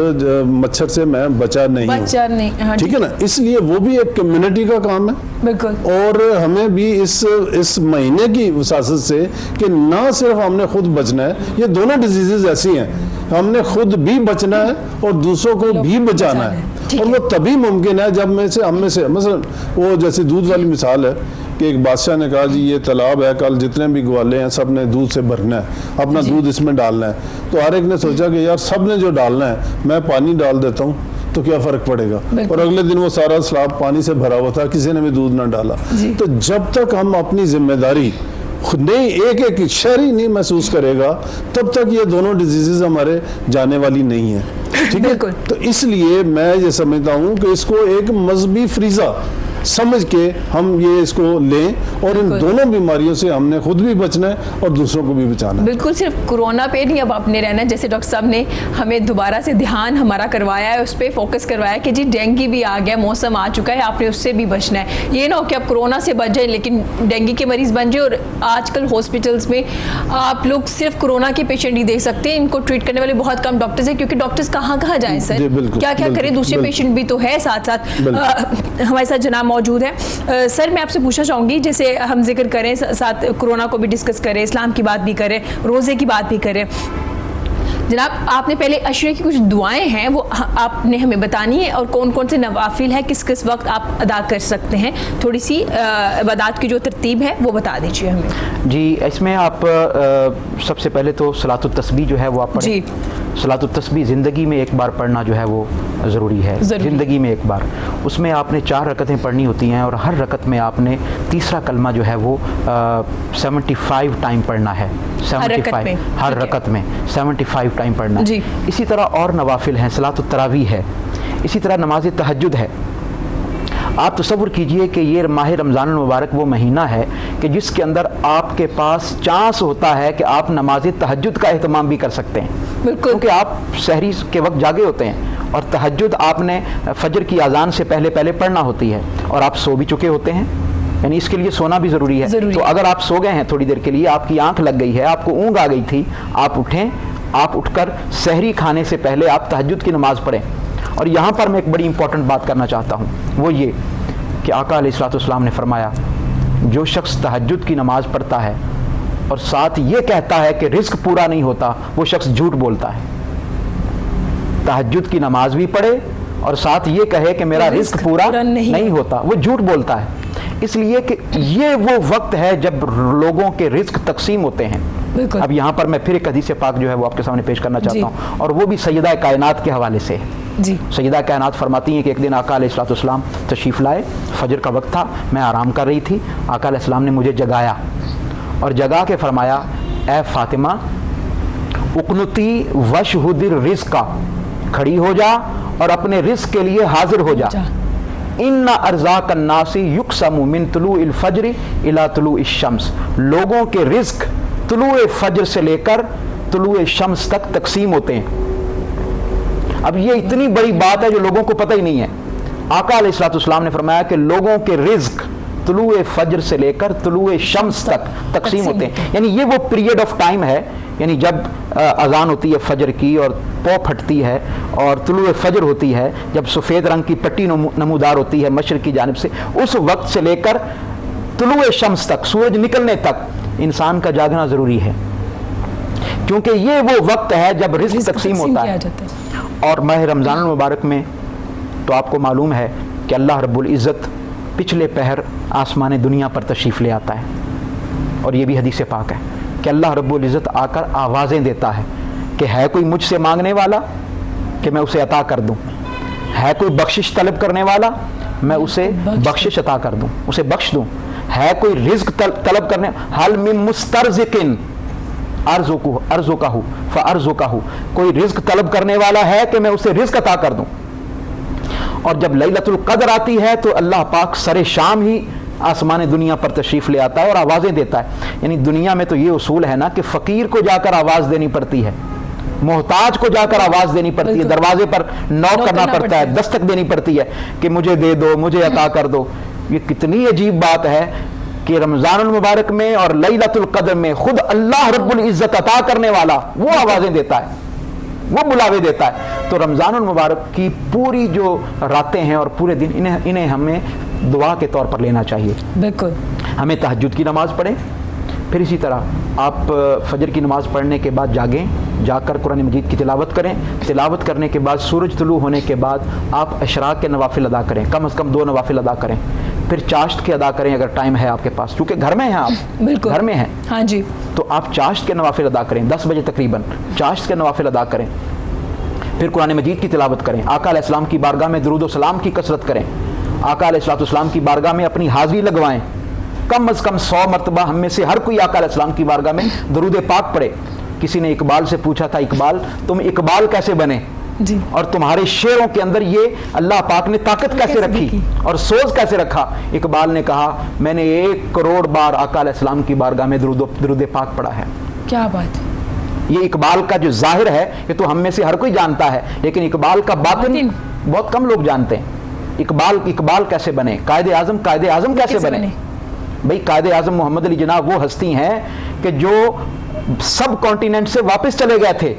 مچھر سے میں بچا نہیں ہوں, ٹھیک ہے نا. اس لیے وہ بھی ایک کمیونٹی کا کام ہے. بالکل, اور ہمیں بھی اس مہینے کی وساطت سے کہ نہ صرف ہم نے خود بچنا ہے, یہ دونوں ڈیزیزز ایسی ہیں, ہم نے خود بھی بچنا ہے اور دوسروں کو بھی بچانا ہے. اور وہ تبھی ممکن ہے جب ہم میں سے مثلا وہ جیسے دودھ والی مثال ہے کہ ایک بادشاہ نے کہا جی یہ تالاب ہے, کل جتنے بھی گوالے ہیں سب نے دودھ سے بھرنا ہے, اپنا دودھ اس میں ڈالنا ہے. تو ہر ایک نے سوچا کہ یار سب نے جو ڈالنا ہے میں پانی ڈال دیتا ہوں تو کیا فرق پڑے گا, اور اگلے دن وہ سارا سلاب پانی سے بھرا ہوا تھا, کسی نے بھی دودھ نہ ڈالا. تو جب تک ہم اپنی ذمہ داری نہیں ایک شہری نہیں محسوس کرے گا تب تک یہ دونوں ڈیزیزز ہمارے جانے والی نہیں ہیں, ٹھیک ہے. تو اس لیے میں یہ سمجھتا ہوں کہ اس کو ایک مذہبی فریضہ سمجھ کے ہم یہ اس کو لیں, اور ان دونوں بیماریوں سے ہم نے خود بھی بچنا ہے اور دوسروں کو بھی بچانا ہے. بالکل, صرف کورونا پہ نہیں اب آپ نے رہنا ہے, جیسے ڈاکٹر صاحب نے ہمیں دوبارہ سے دھیان ہمارا کروایا ہے, اس پہ فوکس کروایا کہ جی ڈینگی بھی آ گیا, موسم آ چکا ہے, آپ نے اس سے بھی بچنا ہے. یہ نہ ہو کہ آپ کورونا سے بچ جائیں لیکن ڈینگی کے مریض بن جائیں. اور آج کل ہاسپٹلس میں آپ لوگ صرف کورونا کے پیشنٹ ہی دیکھ سکتے ہیں, ان کو ٹریٹ کرنے والے بہت کم ڈاکٹرز ہیں, کیونکہ ڈاکٹرز کہاں جائیں سر, کیا کریں, دوسرے پیشنٹ بھی تو ہے ساتھ ساتھ. ہمارے ساتھ جناب موجود ہیں. سر, میں آپ سے پوچھنا چاہوں گی, جیسے ہم ذکر کریں ساتھ کورونا کو بھی ڈسکس کریں, اسلام کی بات بھی کریں, روزے کی بات بھی کریں. جناب, آپ نے پہلے عشرے کی کچھ دعائیں ہیں وہ آپ نے ہمیں بتانی ہے, اور کون کون سے نوافل ہے کس وقت آپ ادا کر سکتے ہیں, تھوڑی سی عبادات کی جو ترتیب ہے وہ بتا دیجیے ہمیں. جی, اس میں آپ سب سے پہلے تو صلاۃ التسبیح جو ہے وہ آپ پڑھیں. صلاۃ التسبیح زندگی میں ایک بار پڑھنا جو ہے وہ ضروری ہے, زندگی میں ایک بار. اس میں آپ نے 4 رکعتیں پڑھنی ہوتی ہیں, اور ہر رکعت میں آپ نے تیسرا کلمہ جو ہے وہ 75 ٹائم پڑھنا ہے. 75 ہر رکعت میں 75 ٹائم پڑھنا ہے. اسی طرح اور نوافل ہیں, صلاۃ التراویح ہے, اسی طرح نماز تہجد ہے. آپ تصور کیجئے کہ یہ ماہ رمضان المبارک وہ مہینہ ہے کہ جس کے اندر آپ کے پاس چانس ہوتا ہے کہ آپ نماز تہجد کا اہتمام بھی کر سکتے ہیں, کیونکہ آپ سحری کے وقت جاگے ہوتے ہیں, اور تہجد آپ نے فجر کی اذان سے پہلے پڑھنا ہوتی ہے, اور آپ سو بھی چکے ہوتے ہیں, یعنی اس کے لیے سونا بھی ضروری ہے. تو اگر آپ سو گئے ہیں تھوڑی دیر کے لیے, آپ کی آنکھ لگ گئی ہے, آپ کو اونگ آ گئی تھی, آپ اٹھیں, آپ اٹھ کر سحری کھانے سے پہلے آپ تہجد کی نماز پڑھیں. اور یہاں پر میں ایک بڑی امپورٹنٹ بات کرنا چاہتا ہوں, وہ یہ کہ آقا علیہ الصلوۃ والسلام نے فرمایا جو شخص تہجد کی نماز پڑھتا ہے اور ساتھ یہ کہتا ہے کہ رزق پورا نہیں ہوتا, وہ شخص جھوٹ بولتا ہے. تہجد کی نماز بھی پڑھے اور ساتھ یہ کہے کہ میرا رزق پورا نہیں ہوتا, وہ جھوٹ بولتا ہے. اس لیے کہ یہ وہ وقت ہے جب لوگوں کے رزق تقسیم ہوتے ہیں. اب یہاں پر میں پھر ایک حدیث پاک جو ہے وہ آپ کے سامنے پیش کرنا چاہتا ہوں, اور وہ بھی سیدہ کائنات کے حوالے سے. جی سیدہ کائنات فرماتی ہیں کہ ایک دن آقا علیہ الصلوۃ والسلام تشریف لائے، فجر کا وقت تھا، میں آرام کر رہی تھی، آقا علیہ السلام نے مجھے جگایا اور جگا کے فرمایا اے فاطمہ اقنتی وشہد الرزق، کھڑی ہو جا اور اپنے رزق کے لیے حاضر ہو جا، ان ارزاق الناس یقسم من طلوع الفجر الی طلوع الشمس، لوگوں کے رزق طلوع فجر سے لے کر طلوع شمس تک تقسیم ہوتے ہیں۔ اب یہ اتنی بڑی بات ہے جو لوگوں کو پتہ ہی نہیں ہے۔ آقا علیہ الصلوۃ والسلام نے فرمایا کہ لوگوں کے رزق طلوع فجر سے لے کر طلوع شمس تک تقسیم ہوتے ہیں، یعنی یہ وہ پیریڈ آف ٹائم ہے، یعنی جب اذان ہوتی ہے فجر کی اور پو پھٹتی ہے اور طلوع فجر ہوتی ہے، جب سفید رنگ کی پٹی نمودار ہوتی ہے مشرق کی جانب سے، اس وقت سے لے کر طلوع شمس تک، سورج نکلنے تک انسان کا جاگنا ضروری ہے، کیونکہ یہ وہ وقت ہے جب رزق تقسیم ہوتا ہے۔ اور ماہ رمضان المبارک میں تو آپ کو معلوم ہے کہ اللہ رب العزت پچھلے پہر آسمان دنیا پر تشریف لے آتا ہے، اور یہ بھی حدیث پاک ہے کہ اللہ رب العزت آ کر آوازیں دیتا ہے کہ ہے کوئی مجھ سے مانگنے والا کہ میں اسے عطا کر دوں، ہے کوئی بخشش طلب کرنے والا میں اسے بخشش عطا کر دوں، اسے بخش دوں، ہے کوئی رزق طلب کرنے، حل من مسترزقن ارزقہ فارزقہ، کوئی رزق طلب کرنے والا ہے کہ میں اسے رزق عطا کر دوں۔ اور جب لیلۃ القدر آتی ہے تو اللہ پاک سر شام ہی آسمان دنیا پر تشریف لے آتا ہے اور آوازیں دیتا ہے۔ یعنی دنیا میں تو یہ اصول ہے نا کہ فقیر کو جا کر آواز دینی پڑتی ہے، محتاج کو جا کر آواز دینی پڑتی ہے، دروازے پر نوک کرنا پڑتا ہے، دستک دینی پڑتی ہے کہ مجھے دے دو، مجھے عطا کر دو۔ یہ کتنی عجیب بات ہے کہ رمضان المبارک میں اور لیلۃ القدر میں خود اللہ رب العزت عطا کرنے والا وہ آوازیں دیتا ہے، وہ بلاوے دیتا ہے۔ تو رمضان المبارک کی پوری جو راتیں ہیں اور پورے دن انہیں ہمیں دعا کے طور پر لینا چاہیے۔ بالکل، ہمیں تہجد کی نماز پڑھیں، پھر اسی طرح آپ فجر کی نماز پڑھنے کے بعد جاگیں، جا کر قرآن مجید کی تلاوت کریں، تلاوت کرنے کے بعد سورج طلوع ہونے کے بعد آپ اشراق کے نوافل ادا کریں، کم از کم 2 نوافل ادا کریں، پھر چاشت کے ادا کریں اگر ٹائم ہے آپ کے پاس، کیونکہ گھر میں ہیں آپ، بالکل گھر میں ہیں، ہاں جی، تو آپ چاشت کے نوافل ادا کریں 10 بجے تقریباً، چاشت کے نوافل ادا کریں، پھر قرآن مجید کی تلاوت کریں، آقا علیہ السلام کی بارگاہ میں درود و سلام کی کثرت کریں، آقا علیہ الصلوۃ والسلام کی بارگاہ میں اپنی حاضری لگوائیں، کم از کم 100 مرتبہ ہم میں سے ہر کوئی آقا علیہ السلام کی بارگاہ میں درود پاک پڑھے۔ کسی نے اقبال سے پوچھا تھا، اقبال تم اقبال کیسے بنے جی، اور تمہارے شعروں کے اندر یہ اللہ پاک نے طاقت کیسے رکھی اور سوز کیسے رکھا؟ اقبال نے کہا میں نے 1 کروڑ بار آقا علیہ السلام کی بارگاہ میں درود پاک پڑھا ہے۔ کیا بات! یہ اقبال کا جو ظاہر ہے یہ تو ہم میں سے ہر کوئی جانتا ہے، لیکن اقبال کا باطن بہت کم لوگ جانتے ہیں۔ اقبال کیسے بنے؟ قائد اعظم کیسے بنے؟ بھئی قائد اعظم محمد علی جناح وہ ہستی ہیں کہ جو سب کانٹیننٹ سے واپس چلے گئے تھے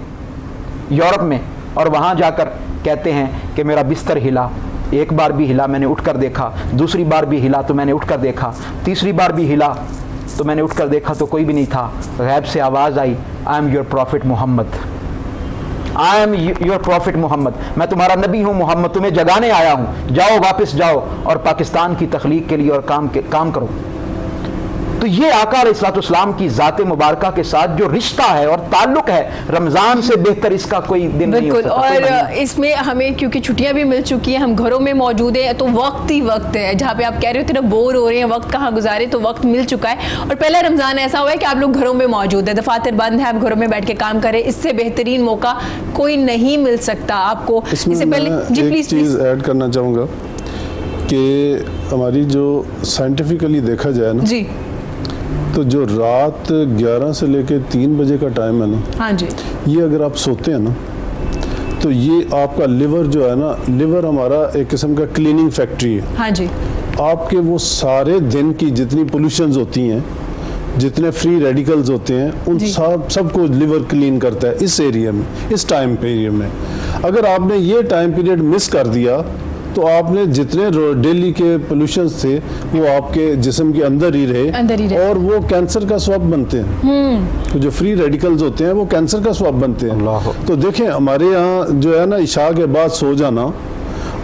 یورپ میں، اور وہاں جا کر کہتے ہیں کہ میرا بستر ہلا، 1 بار بھی ہلا میں نے اٹھ کر دیکھا، دوسری بار بھی ہلا تو میں نے اٹھ کر دیکھا، تیسری بار بھی ہلا تو میں نے اٹھ کر دیکھا تو کوئی بھی نہیں تھا، غیب سے آواز آئی آئی ایم یور پروفٹ محمد، آئی ایم یور پروفٹ محمد، میں تمہارا نبی ہوں محمد، تمہیں جگانے آیا ہوں، جاؤ واپس جاؤ اور پاکستان کی تخلیق کے لیے اور کام کرو۔ تو یہ آقا علیہ الصلوۃ والسلام کی ذات مبارکہ کے ساتھ جو رشتہ ہے اور تعلق ہے، رمضان سے بہتر اس کا کوئی دن نہیں ہو سکتا۔ اور اس میں ہمیں کیونکہ چھٹیاں بھی مل چکی ہیں، ہم گھروں میں موجود ہیں، تو وقت ہی وقت ہے، جہاں پہ آپ کہہ رہے ہوتے ہیں بور ہو رہے ہیں وقت کہاں گزارے، تو وقت مل چکا ہے۔ اور پہلا رمضان ایسا ہوا ہے کہ آپ لوگ گھروں میں موجود ہیں، دفاتر بند ہیں، آپ گھروں میں بیٹھ کے کام کریں، اس سے بہترین موقع کوئی نہیں مل سکتا آپ کو۔ اس میں میں ایک چیز ایڈ کرنا چاہوں گا کہ ہماری جو سائنٹیفکلی دیکھا جائے نا جی، تو جو رات 11 سے لے کے 3 بجے کا ٹائم ہے نا، ہاں جی، یہ اگر آپ سوتے ہیں نا تو یہ آپ کا لیور جو ہے نا، لیور ہمارا ایک قسم کا کلیننگ فیکٹری ہے۔ ہاں جی، آپ کے وہ سارے دن کی جتنی پولوشنز ہوتی ہیں، جتنے فری ریڈیکلز ہوتے ہیں، ان سب کو لیور کلین کرتا ہے اس ایریا میں، اس ٹائم پیریڈ میں۔ اگر آپ نے یہ ٹائم پیریڈ مس کر دیا تو آپ نے جتنے ڈیلی کے پولوشنز تھے وہ آپ کے جسم کے اندر ہی رہے اور وہ کینسر کا سبب بنتے ہیں۔ جو فری ریڈیکلز ہوتے ہیں وہ کینسر کا سبب بنتے ہیں۔ تو دیکھیں ہمارے یہاں جو ہے نا عشاء کے بعد سو جانا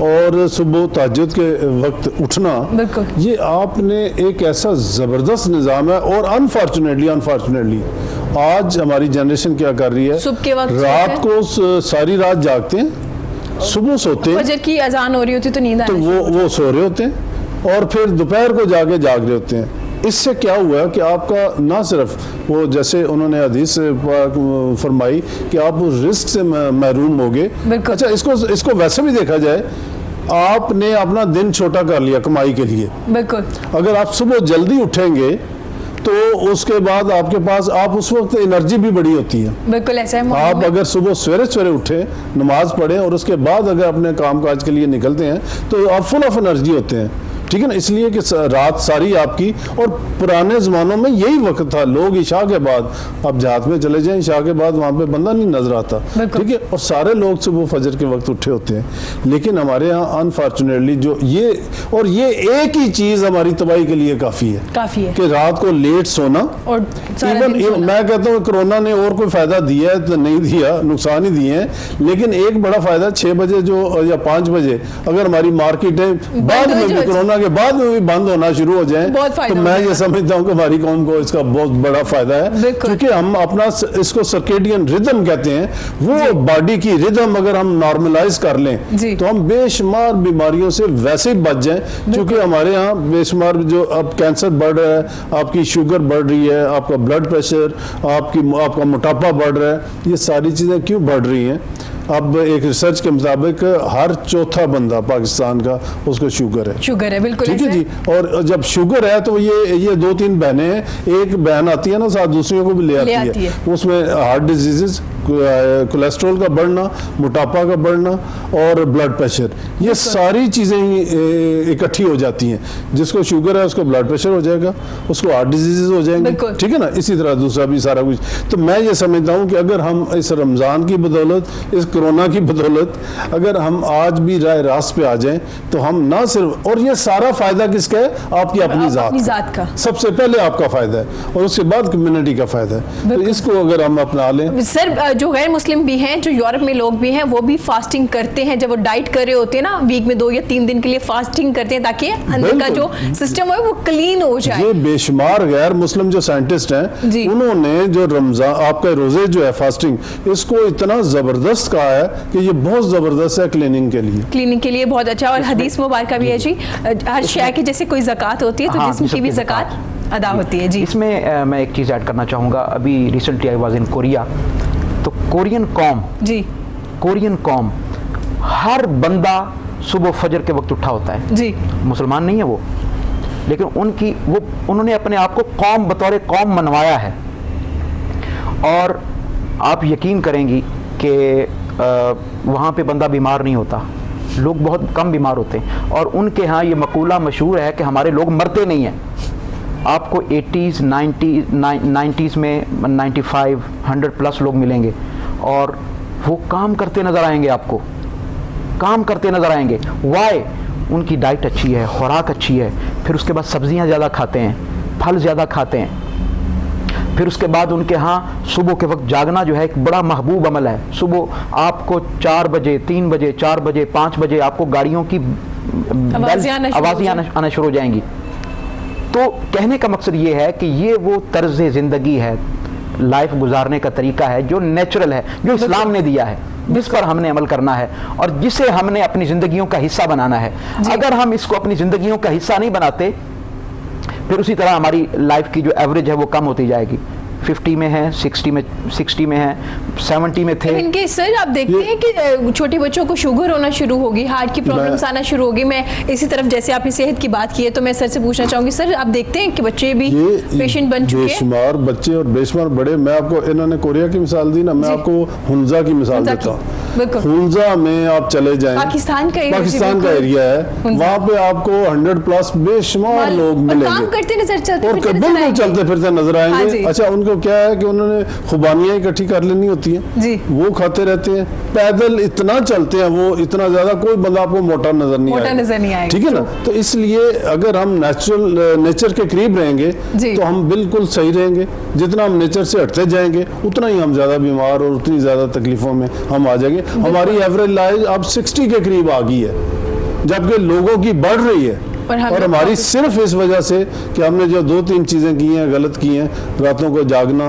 اور صبح تہجد کے وقت اٹھنا، یہ آپ نے ایک ایسا زبردست نظام ہے۔ اور انفارچونیٹلی آج ہماری جنریشن کیا کر رہی ہے، رات کو ساری رات جاگتے ہیں صبح سوتے ہیں, فجر کی اذان ہو رہی ہوتی تو نیند تو وہ سو رہے ہوتے ہیں اور پھر دوپہر کو جا کے جاگ رہے ہوتے ہیں. اس سے کیا ہوا کہ آپ کا نہ صرف وہ جیسے انہوں نے حدیث سے فرمائی کہ آپ اس رزق سے محروم ہوگے. اچھا اس کو ویسے بھی دیکھا جائے, آپ نے اپنا دن چھوٹا کر لیا کمائی کے لیے. بالکل. اگر آپ صبح جلدی اٹھیں گے تو اس کے بعد آپ کے پاس آپ اس وقت انرجی بھی بڑی ہوتی ہے. بالکل ایسا ہے. آپ اگر صبح سویرے اٹھیں, نماز پڑھیں اور اس کے بعد اگر اپنے کام کاج کے لیے نکلتے ہیں تو آپ فل آف انرجی ہوتے ہیں. ٹھیک ہے نا, اس لیے کہ رات ساری آپ کی, اور پرانے زمانوں میں یہی وقت تھا. لوگ عشاء کے بعد آپ جہاد میں چلے جائیں, عشاء کے بعد وہاں پہ بندہ نہیں نظر آتا. ٹھیک ہے, اور سارے لوگ صبح فجر کے وقت اٹھے ہوتے ہیں. لیکن ہمارے ہاں انفارچونیٹلی جو یہ ایک ہی چیز ہماری تباہی کے لیے کافی ہے کہ رات کو لیٹ سونا. اور میں کہتا ہوں کرونا نے اور کوئی فائدہ دیا ہے تو نہیں دیا, نقصان ہی دیے ہیں. لیکن ایک بڑا فائدہ 6 بجے یا 5 بجے اگر ہماری مارکیٹیں بعد میں بھی کرونا کے بعد میں بھی بند ہونا شروع ہو جائیں تو میں یہ سمجھتا ہوں کہ ہماری قوم کو اس کا بہت بڑا فائدہ ہے. کیونکہ ہم اپنا اس کو سرکیڈین ردم کہتے ہیں, وہ باڈی کی ردم اگر ہم نارملائز کر لیں تو ہم بے شمار بیماریوں سے ویسے ہی بچ جائیں. کیونکہ ہمارے ہاں بے شمار جو اب کینسر بڑھ رہا ہے, آپ کی شوگر بڑھ رہی ہے, آپ کا بلڈ پریشر, آپ کا موٹاپا بڑھ رہا ہے, یہ ساری چیزیں کیوں بڑھ رہی ہیں؟ اب ایک ریسرچ کے مطابق ہر چوتھا بندہ پاکستان کا اس کو شوگر ہے. بالکل. ٹھیک ہے جی, اور جب شوگر ہے تو یہ 2-3 بہنیں ہیں, ایک بہن آتی ہے نا ساتھ دوسریوں کو بھی لے آتی ہے. اس میں ہارٹ ڈیزیزز, کولیسٹرول کا بڑھنا, موٹاپا کا بڑھنا اور بلڈ پریشر, یہ ساری چیزیں اکٹھی ہو جاتی ہیں. جس کو شوگر ہے اس کو بلڈ پریشر ہو جائے گا, اس کو ہارٹ ڈیزیزز ہو جائیں گے. ٹھیک ہے نا, اسی طرح دوسرا بھی سارا کچھ. تو میں یہ سمجھتا ہوں کہ اگر ہم اس رمضان کی بدولت, اس کرونا کی بدولت, اگر ہم آج بھی راہ راست پہ آ جائیں تو ہم نہ صرف, اور یہ سارا فائدہ کس کا ہے؟ آپ کی اپنی ذات کا. سب سے پہلے آپ کا فائدہ ہے اور اس کے بعد کمیونٹی کا فائدہ ہے. تو اس کو اگر ہم اپنا لیں. سر جو غیر مسلم بھی ہیں, جو یورپ میں لوگ بھی ہیں, وہ بھی فاسٹنگ کرتے ہیں. جب وہ ڈائٹ کر رہے ہوتے ہیں نا, ویک میں 2 یا 3 دن کے لیے فاسٹنگ کرتے ہیں تاکہ اندر کا جو سسٹم ہے وہ کلین ہو جائے. یہ بے شمار غیر مسلم جو سائنٹسٹ ہیں انہوں نے جو رمضان آپ کا روزے جو ہے فاسٹنگ, اس کو اتنا زبردست کہا ہے کہ یہ بہت زبردست ہے کلیننگ کے لیے بہت اچھا. اور حدیث مبارکہ بھی ہے جی, ہر شے کی جیسے کوئی زکوٰۃ ہوتی ہے تو جسم کی بھی زکوٰۃ ادا ہوتی ہے. جی اس میں میں ایک چیز ایڈ کرنا چاہوں گا. ابھی recently I was in Korea, تو کورین قوم ہر بندہ صبح فجر کے وقت اٹھا ہوتا ہے. مسلمان نہیں ہے وہ, لیکن انہوں نے اپنے آپ کو قوم بطور قوم منوایا ہے. اور آپ یقین کریں گی کہ وہاں پہ بندہ بیمار نہیں ہوتا, لوگ بہت کم بیمار ہوتے ہیں. اور ان کے ہاں یہ مقولہ مشہور ہے کہ ہمارے لوگ مرتے نہیں ہیں. آپ کو 80s 90s میں 95 100+ لوگ ملیں گے اور وہ کام کرتے نظر آئیں گے, آپ کو کام کرتے نظر آئیں گے. وائی؟ ان کی ڈائٹ اچھی ہے, خوراک اچھی ہے, پھر اس کے بعد سبزیاں زیادہ کھاتے ہیں, پھل زیادہ کھاتے ہیں. پھر اس کے بعد ان کے ہاں صبح کے وقت جاگنا جو ہے ایک بڑا محبوب عمل ہے. صبح آپ کو 4 بجے 3 بجے 4 بجے 5 بجے آپ کو گاڑیوں کی آوازیں آنا شروع ہو جائیں گی. تو کہنے کا مقصد یہ ہے کہ یہ وہ طرز زندگی ہے, لائف گزارنے کا طریقہ ہے جو نیچرل ہے, جو اسلام نے دیا ہے, جس پر ہم نے عمل کرنا ہے اور جسے ہم نے اپنی زندگیوں کا حصہ بنانا ہے. اگر ہم اس کو اپنی زندگیوں کا حصہ نہیں بناتے, پھر اسی طرح ہماری لائف کی جو ایوریج ہے وہ کم ہوتی جائے گی. 50 میں ہیں, 60 میں ہیں, 70 میں تھے. ان کے سر آپ دیکھتے ہیں کہ چھوٹے بچوں کو شوگر ہونا شروع ہوگی, ہارٹ کی پرابلمز آنا شروع ہوگی. میں اسی طرف جیسے آپ نے صحت کی بات کی ہے تو میں سر سے پوچھنا چاہوں گی, سر آپ دیکھتے ہیں کہ بچے بھی پیشنٹ بن چکے ہیں؟ بے شمار بچے اور بے شمار بڑے. میں آپ کو, انہوں نے کوریا کی مثال دی نا, میں آپ کو ہنزا کی مثال دیتا ہوں. ہنزا میں آپ چلے جائیں, پاکستان کا ایریا ہے, وہاں پہ آپ کو 100+ بے شمار لوگ ملیں گے اور بالکل چلتے پھرتے نظر آئیں گے. اچھا, ان کو کیا ہے کہ انہوں نے خوبانیاں اکٹھی کر لینی ہوتی ہیں, وہ کھاتے رہتے ہیں, پیدل اتنا چلتے ہیں, وہ اتنا زیادہ کوئی بندہ آپ کو موٹا نظر نہیں آئے. ٹھیک ہے نا. تو اس لیے اگر ہم نیچر کے قریب رہیں گے تو ہم بالکل صحیح رہیں گے. جتنا ہم نیچر سے ہٹتے جائیں گے اتنا ہی ہم زیادہ بیمار اور اتنی زیادہ تکلیفوں میں ہم آ جائیں گے. ہماری ایوریج لائف اب 60 کے قریب آ گئی ہے, جبکہ لوگوں کی بڑھ رہی ہے. اور ہماری صرف اس وجہ سے کہ ہم نے جو 2-3 چیزیں کی ہیں غلط کی ہیں, راتوں کو جاگنا,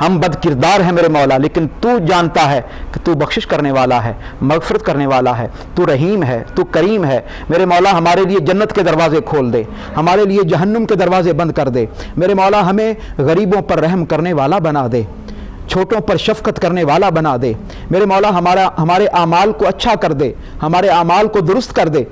ہم بد کردار ہیں میرے مولا، لیکن تو جانتا ہے کہ تو بخشش کرنے والا ہے، مغفرت کرنے والا ہے، تو رحیم ہے، تو کریم ہے۔ میرے مولا ہمارے لیے جنت کے دروازے کھول دے، ہمارے لیے جہنم کے دروازے بند کر دے۔ میرے مولا ہمیں غریبوں پر رحم کرنے والا بنا دے، چھوٹوں پر شفقت کرنے والا بنا دے۔ میرے مولا ہمارے اعمال کو اچھا کر دے، ہمارے اعمال کو درست کر دے،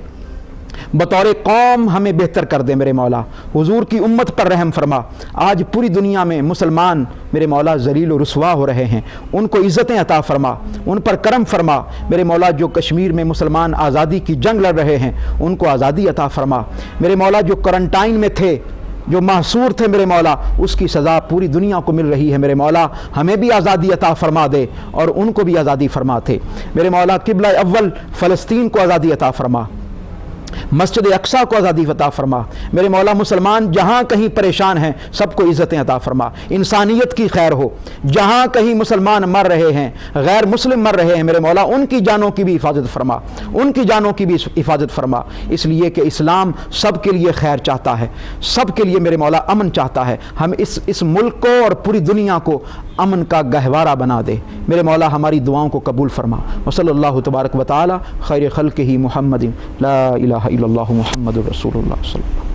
بطور قوم ہمیں بہتر کر دے۔ میرے مولا حضور کی امت پر رحم فرما۔ آج پوری دنیا میں مسلمان میرے مولا ذلیل و رسوا ہو رہے ہیں، ان کو عزتیں عطا فرما، ان پر کرم فرما۔ میرے مولا جو کشمیر میں مسلمان آزادی کی جنگ لڑ رہے ہیں ان کو آزادی عطا فرما۔ میرے مولا جو کرنٹائن میں تھے، جو محصور تھے میرے مولا، اس کی سزا پوری دنیا کو مل رہی ہے۔ میرے مولا ہمیں بھی آزادی عطا فرما دے اور ان کو بھی آزادی فرما دے۔ میرے مولا قبلہ اول فلسطین کو آزادی عطا فرما، مسجد اقصیٰ کو آزادی عطا فرما۔ میرے مولا مسلمان جہاں کہیں پریشان ہیں سب کو عزتیں عطا فرما، انسانیت کی خیر ہو۔ جہاں کہیں مسلمان مر رہے ہیں، غیر مسلم مر رہے ہیں، میرے مولا ان کی جانوں کی بھی حفاظت فرما، ان کی جانوں کی بھی حفاظت فرما، اس لیے کہ اسلام سب کے لیے خیر چاہتا ہے، سب کے لیے میرے مولا امن چاہتا ہے۔ ہم اس ملک کو اور پوری دنیا کو امن کا گہوارہ بنا دے۔ میرے مولا ہماری دعاؤں کو قبول فرما۔ وصلی اللہ تبارک و تعالی خیر خلقہ محمد لا الہ الا اللہ محمد رسول اللہ صلی اللہ علیہ وسلم۔